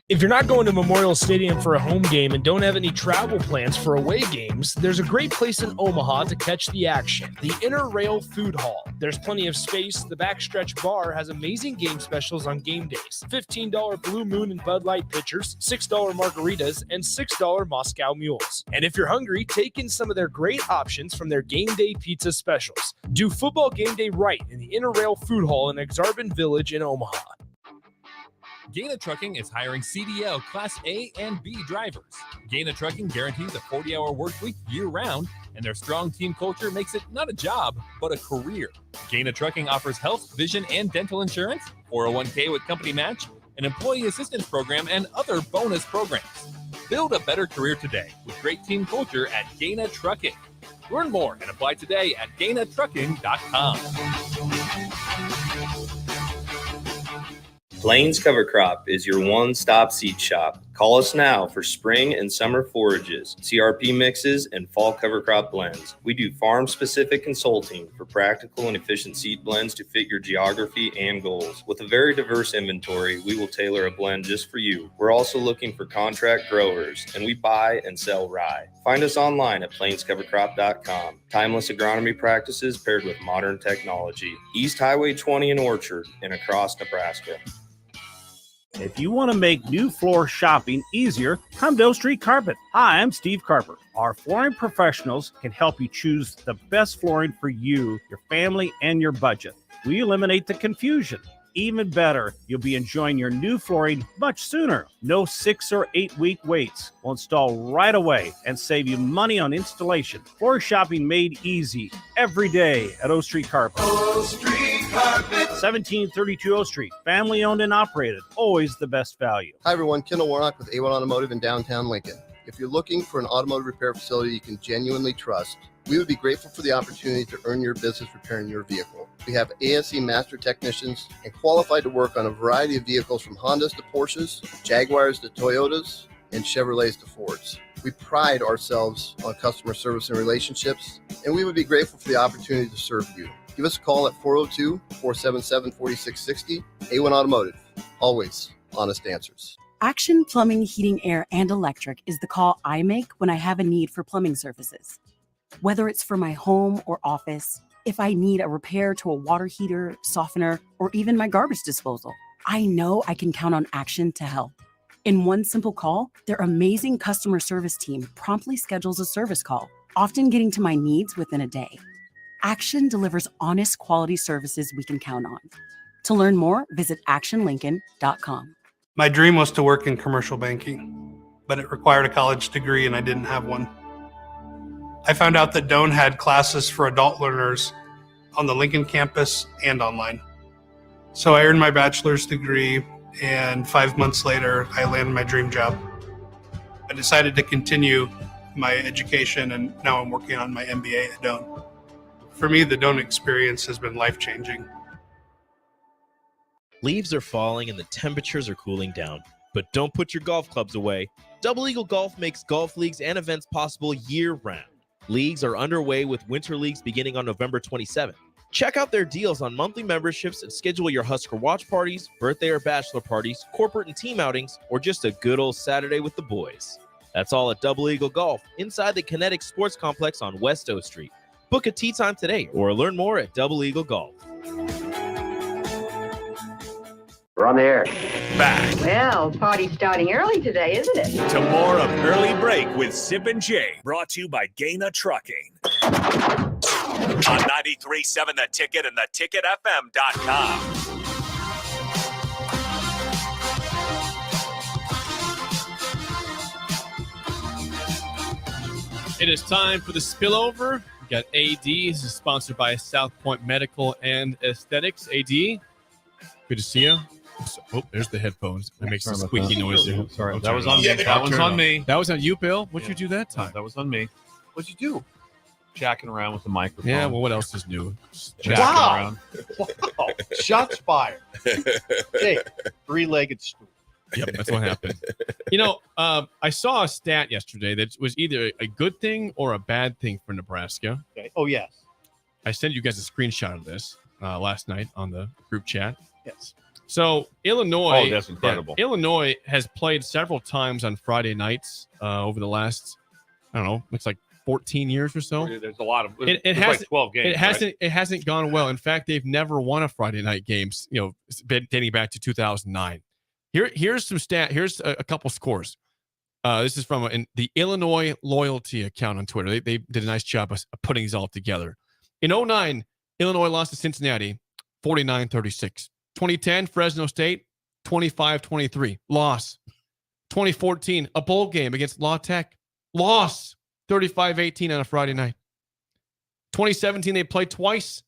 If you're not going to Memorial Stadium for a home game and don't have any travel plans for away games, there's a great place in Omaha to catch the action, the Inner Rail Food Hall. There's plenty of space. The Backstretch Bar has amazing game specials on game days. $15 Blue Moon and Bud Light pitchers, $6 margaritas, and $6 Moscow Mules. And if you're hungry, take in some of their great options from their game day pizza specials. Do football game day right in the Inner Rail Food Hall in Exarban Village in Omaha. Gaina Trucking is hiring CDL Class A and B drivers. Gaina Trucking guarantees a 40-hour work week year-round, and their strong team culture makes it not a job, but a career. Gaina Trucking offers health, vision, and dental insurance, 401k with company match, an employee assistance program, and other bonus programs. Build a better career today with great team culture at Gaina Trucking. Learn more and apply today at GainaTrucking.com. Plains Cover Crop is your one-stop seed shop. Call us now for spring and summer forages, CRP mixes, and fall cover crop blends. We do farm-specific consulting for practical and efficient seed blends to fit your geography and goals. With a very diverse inventory, we will tailor a blend just for you. We're also looking for contract growers, and we buy and sell rye. Find us online at plainscovercrop.com. Timeless agronomy practices paired with modern technology. East Highway 20 in Orchard and across Nebraska. If you want to make new floor shopping easier, come to O Street Carpet. Hi, I'm Steve Carper. Our flooring professionals can help you choose the best flooring for you, your family, and your budget. We eliminate the confusion. Even better, you'll be enjoying your new flooring much sooner. No 6 or 8 week waits. We'll install right away and save you money on installation. Floor shopping made easy every day at O Street Carpet. O Street Carpet. 1732 O Street. Family owned and operated. Always the best value. Hi everyone, Kendall Warnock with A1 Automotive in downtown Lincoln. If you're looking for an automotive repair facility you can genuinely trust, we would be grateful for the opportunity to earn your business repairing your vehicle. We have ASE master technicians and qualified to work on a variety of vehicles from Hondas to Porsches, Jaguars to Toyotas, and Chevrolets to Fords. We pride ourselves on customer service and relationships, and we would be grateful for the opportunity to serve you. Give us a call at 402-477-4660. A1 Automotive, always honest answers. Action Plumbing, Heating, Air, and Electric is the call I make when I have a need for plumbing services. Whether it's for my home or office, if I need a repair to a water heater, softener, or even my garbage disposal, I know I can count on Action to help. In one simple call, their amazing customer service team promptly schedules a service call, often getting to my needs within a day. Action delivers honest, quality services we can count on. To learn more, visit actionlincoln.com. My dream was to work in commercial banking, but it required a college degree and I didn't have one. I found out that Doane had classes for adult learners on the Lincoln campus and online. So I earned my bachelor's degree, and 5 months later, I landed my dream job. I decided to continue my education, and now I'm working on my MBA at Doane. For me, the Doane experience has been life-changing. Leaves are falling and the temperatures are cooling down. But don't put your golf clubs away. Double Eagle Golf makes golf leagues and events possible year-round. Leagues are underway with winter leagues beginning on November 27th. Check out their deals on monthly memberships and schedule your Husker watch parties, birthday or bachelor parties, corporate and team outings, or just a good old Saturday with the boys. That's all at Double Eagle Golf, inside the Kinetic Sports Complex on West O Street. Book a tee time today or learn more at Double Eagle Golf. We're on the air. Back Well, party's starting early today, isn't it? to more of Early Break with Sip and Jay, brought to you by Gaina Trucking. On 93.7 The Ticket and theticketfm.com. It is time for the spillover. We got AD. This is sponsored by South Point Medical and Aesthetics. AD, good to see you. Oh, there's the headphones. That makes a squeaky noise there. Sorry, that was on me. That was on me. That was on you, Bill. What'd you do that time? That was on me. What'd you do? Jacking around with the microphone. Yeah, well, what else is new? Jacking around. Wow. Shots fired. Hey, three-legged stool. Yep, that's what happened. You know, I saw a stat yesterday that was either a good thing or a bad thing for Nebraska. Okay. Oh, yes. I sent you guys a screenshot of this last night on the group chat. Yes. So Illinois, Oh, that's incredible. Illinois has played several times on Friday nights over the last, I don't know, looks like 14 years or so. There's a lot of. It there's hasn't, like 12 games. It hasn't gone well. In fact, they've never won a Friday night games. You know, dating back to 2009. Here's some stat. Here's a couple scores. This is from the Illinois Loyalty account on Twitter. They did a nice job of putting these all together. In 2009, Illinois lost to Cincinnati 49-36. 2010, Fresno State 25-23. Loss. 2014, a bowl game against La Tech. Loss. 35-18 on a Friday night. 2017, they played twice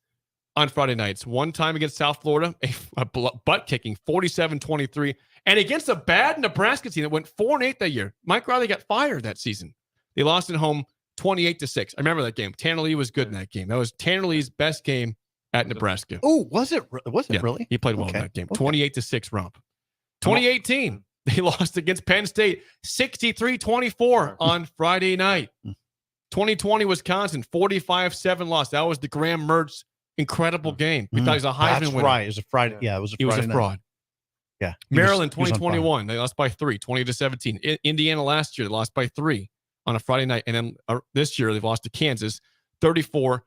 on Friday nights. One time against South Florida, a butt-kicking 47-23. And against a bad Nebraska team that went 4-8 that year. Mike Riley got fired that season. They lost at home 28-6. I remember that game. Tanner Lee was good in that game. That was Tanner Lee's best game at Nebraska. Oh, was it? Yeah, Really? He played well in that game. 28-6 romp. 2018, they lost against Penn State 63-24 on Friday night. 2020, Wisconsin 45-7 loss. That was the Graham Mertz incredible game. We thought he was a Heisman That's winner. right. It was a Friday. Yeah, it was a He Friday was a night. fraud. Yeah. Maryland He was on fire. 2021, they lost by 3, 20-17. Indiana last year, they lost by 3 on a Friday night. And then this year, they've lost to Kansas 34-23,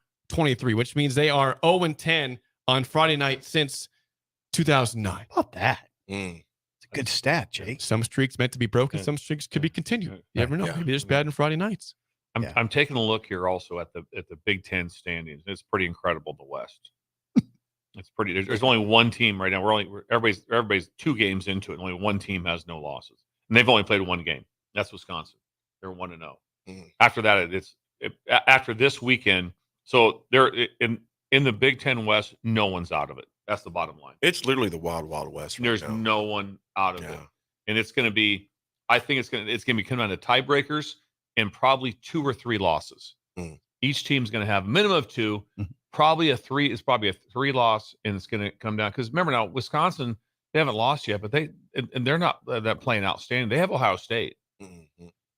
which means they are 0-10 on Friday night since 2009. How about that? It's a good stat, Jake. Some streaks meant to be broken. Some streaks could be continued. You never know. Maybe they're just bad on Friday nights. I'm taking a look here also at the Big Ten standings. It's pretty incredible. The West. It's pretty. There's only one team right now. Everybody's 2 games into it. And only one team has no losses, and they've only played one game. That's Wisconsin. They're 1-0. After that, after this weekend. So they're in the Big Ten West. No one's out of it. That's the bottom line. It's literally the wild, wild west. Right There's now. no one out of it, and it's going to be. I think it's going to be coming down to tiebreakers and probably 2 or 3 losses. Each team's going to have a minimum of 2. Probably a 3 is probably a 3 loss, and it's going to come down because remember now Wisconsin, they haven't lost yet, but they're not that playing outstanding. They have Ohio State. They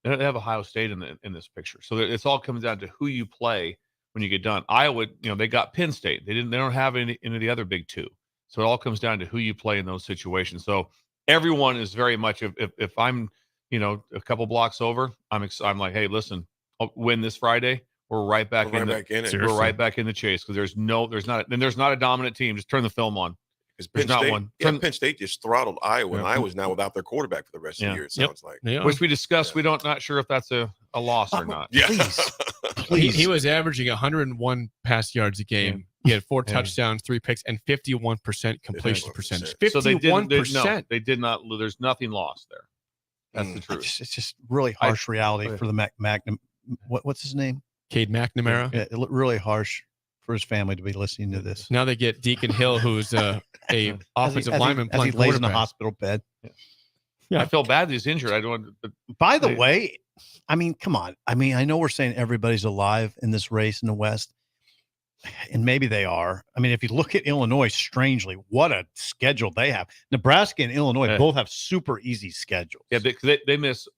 have Ohio State in this picture, so it's all comes down to who you play when you get done. Iowa, they got Penn State. They don't have any of the other big 2, so it all comes down to who you play in those situations. So everyone is very much if I'm a couple blocks over, I'm like, hey, listen, I'll win this Friday. We're right back in it. We're right back in the chase because there's not a dominant team. Just turn the film on. Because There's not one. Penn State just throttled Iowa, and Iowa's now without their quarterback for the rest of the year, it sounds like. Which we discussed. We don't not sure if that's a loss or not. Yeah. Please. He was averaging 101 pass yards a game. He had 4 touchdowns, 3 picks, and 51% completion percentage. 51%. So they did not. There's nothing lost there. That's the truth. It's just really harsh reality for the what's his name? Cade McNamara. Yeah, really harsh for his family to be listening to this. Now they get Deacon Hill, who's a offensive lineman playing as he lays in a quarterback. hospital bed. Yeah. I feel bad that he's injured. I don't. By the way, I mean, come on. I mean, I know we're saying everybody's alive in this race in the West, and maybe they are. I mean, if you look at Illinois, strangely, what a schedule they have. Nebraska and Illinois both have super easy schedules. Yeah, they miss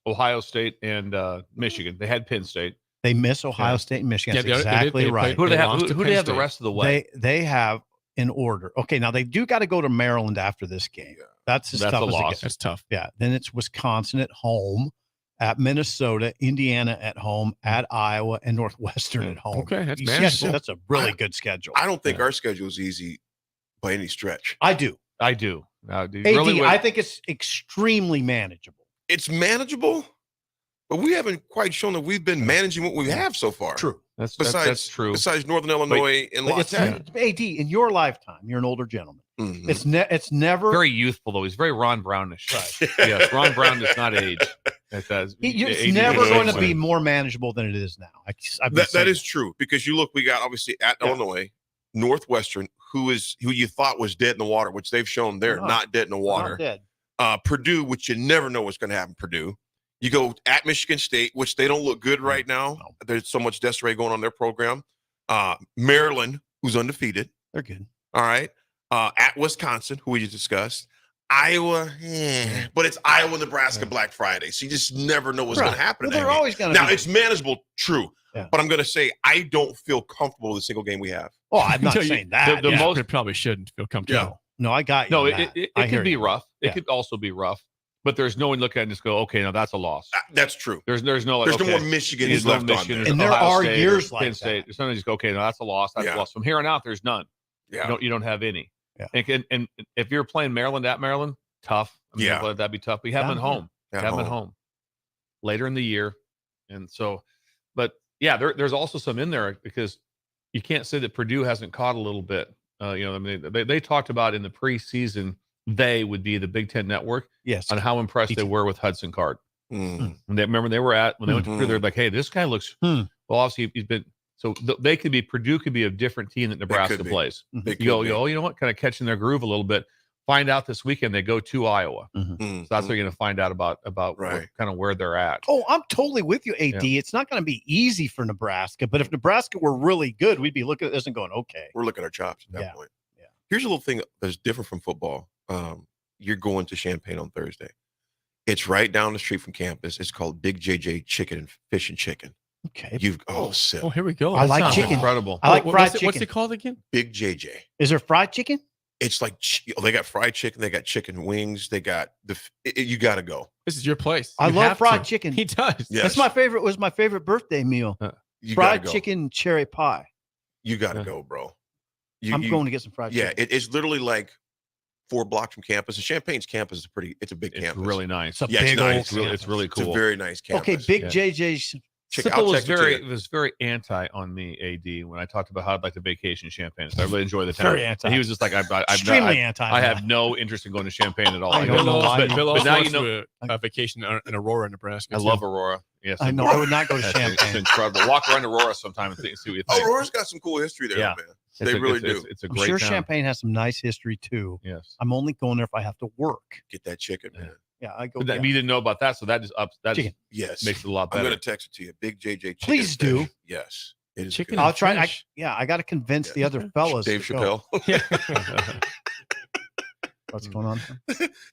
Ohio State and Michigan. They had Penn State. They miss Ohio State and Michigan. Yeah, That's exactly right. Who do they have the rest of the way? They have in order. Okay, now they do got to go to Maryland after this game. That's tough a as loss. it gets. That's tough. Yeah. Then it's Wisconsin at home, at Minnesota, Indiana at home, at Iowa, and Northwestern at home. Okay, that's Yes, manageable. that's a really good schedule. I don't think our schedule is easy by any stretch. I do. AD, I think it's extremely manageable. It's manageable, but we haven't quite shown that we've been managing what we have so far. True. That's true. Besides Northern Illinois and La Tech. AD, in your lifetime, you're an older gentleman. Mm-hmm. It's never very youthful though. He's very Ron Brownish. Right. Yes, Ron Brown does not age. It's never going to be more manageable than it is now. That is true, because you look, we got obviously at Illinois, Northwestern, who you thought was dead in the water, which they've shown they're not dead in the water. Purdue, which you never know what's going to happen. Purdue. You go at Michigan State, which they don't look good right now. No. There's so much disarray going on in their program. Maryland, who's undefeated. They're good. All right. At Wisconsin, who we just discussed. Iowa, but it's Iowa, Nebraska, Black Friday. So you just never know what's going to happen. Well, they're always going to. Now, it's manageable, true. Yeah. But I'm going to say I don't feel comfortable with the single game we have. Oh, I'm not saying that. The most probably shouldn't feel comfortable. Yeah. No, I got you. No, it could be rough. It could also be rough. But there's no one look at it and just go, okay, now that's a loss. That's true. There's no no more Michigan is left on there. And there are years like Penn State. There's something just go, okay, now that's a loss. That's a loss. From here on out, there's none. Yeah. You don't have any. Yeah. And if you're playing Maryland at Maryland, tough. Let that be tough. We have them at home. Have them at home later in the year. And so, but yeah, there's also some in there because you can't say that Purdue hasn't caught a little bit. I mean, they talked about in the preseason, they would be the Big Ten Network. Yes. On how impressed they were with Hudson Card. Mm. And when they went to Purdue, they're like, hey, this guy looks, well, obviously he's been, so Purdue could be a different team that Nebraska plays. You go, you know what, kind of catching their groove a little bit. Find out this weekend they go to Iowa. So that's what you're going to find out about kind of where they're at. Oh, I'm totally with you, AD. Yeah. It's not going to be easy for Nebraska, but if Nebraska were really good, we'd be looking at this and going, okay. We're looking at our chops at that point. Yeah. Here's a little thing that's different from football. You're going to Champaign on Thursday. It's right down the street from campus. It's called Big JJ Chicken and Fish and Chicken. Okay. Sick. Oh, here we go. I like chicken. Incredible. I like fried chicken. What's it called again? Big JJ. Is there fried chicken? It's like they got fried chicken. They got chicken wings. They got you got to go. This is your place. I love fried chicken. He does. Yes. That's my favorite. Was my favorite birthday meal. Fried chicken cherry pie. You got to go, bro. I'm going to get some fried chicken. Yeah, it's literally like 4 blocks from campus. And Champaign's campus is it's a big campus. It's really nice. It's a big nice. It's really cool. It's a very nice campus. Okay, Big JJ's. Sipple was very anti on me, AD, when I talked about how I'd like to vacation in Champaign. So I really enjoy the town. Very anti. And he was just like, extremely anti. I have no interest in going to Champaign at all. I don't know why. But now you know a vacation in Aurora, Nebraska. I love Aurora. Yes, I know. I would not go to Champaign. It's incredible. Walk around Aurora sometime and see what you think. Aurora's got some cool history there, man. They really do. It's a great I'm sure town. Champaign has some nice history too. Yes. I'm only going there if I have to work. Get that chicken, man. Yeah, I go. You didn't know about that, so that just ups. That chicken. Yes, makes it a lot better. I'm going to text it to you. Big JJ chicken. Please do. Yes, it is chicken. Good. I'll try. I got to convince the other fellas. Dave Chappelle. What's going on?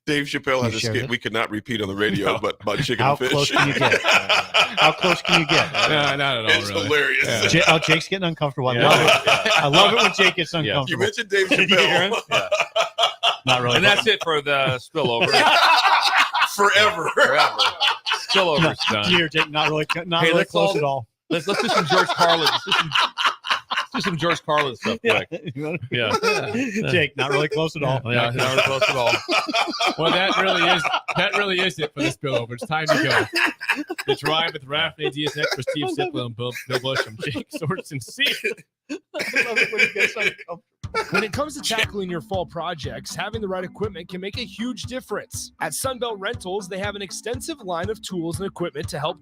Dave Chappelle has a skit we could not repeat on the radio, but about chicken and fish. How close can you get? How close can you get? No, not at all. It's really. hilarious. Yeah. Jake's getting uncomfortable. I love it. I love it when Jake gets uncomfortable. You mentioned Dave Chappelle. Not really. And that's it for the spillover. Forever. Spillover's done. Dear Jake, not really close at all. Let's do some George Carlin. Let's do do some George Carlin stuff quick. Yeah. Jake, not really close at all. Yeah, not really close at all. Well, that really is it for this spillover. It's time to go. The Drive with Raph and ADS for Steve Sipple and Bill Busch. I'm Jake Sorensen. See you. I love it when you get uncomfortable. When it comes to tackling your fall projects, having the right equipment can make a huge difference. At Sunbelt Rentals, they have an extensive line of tools and equipment to help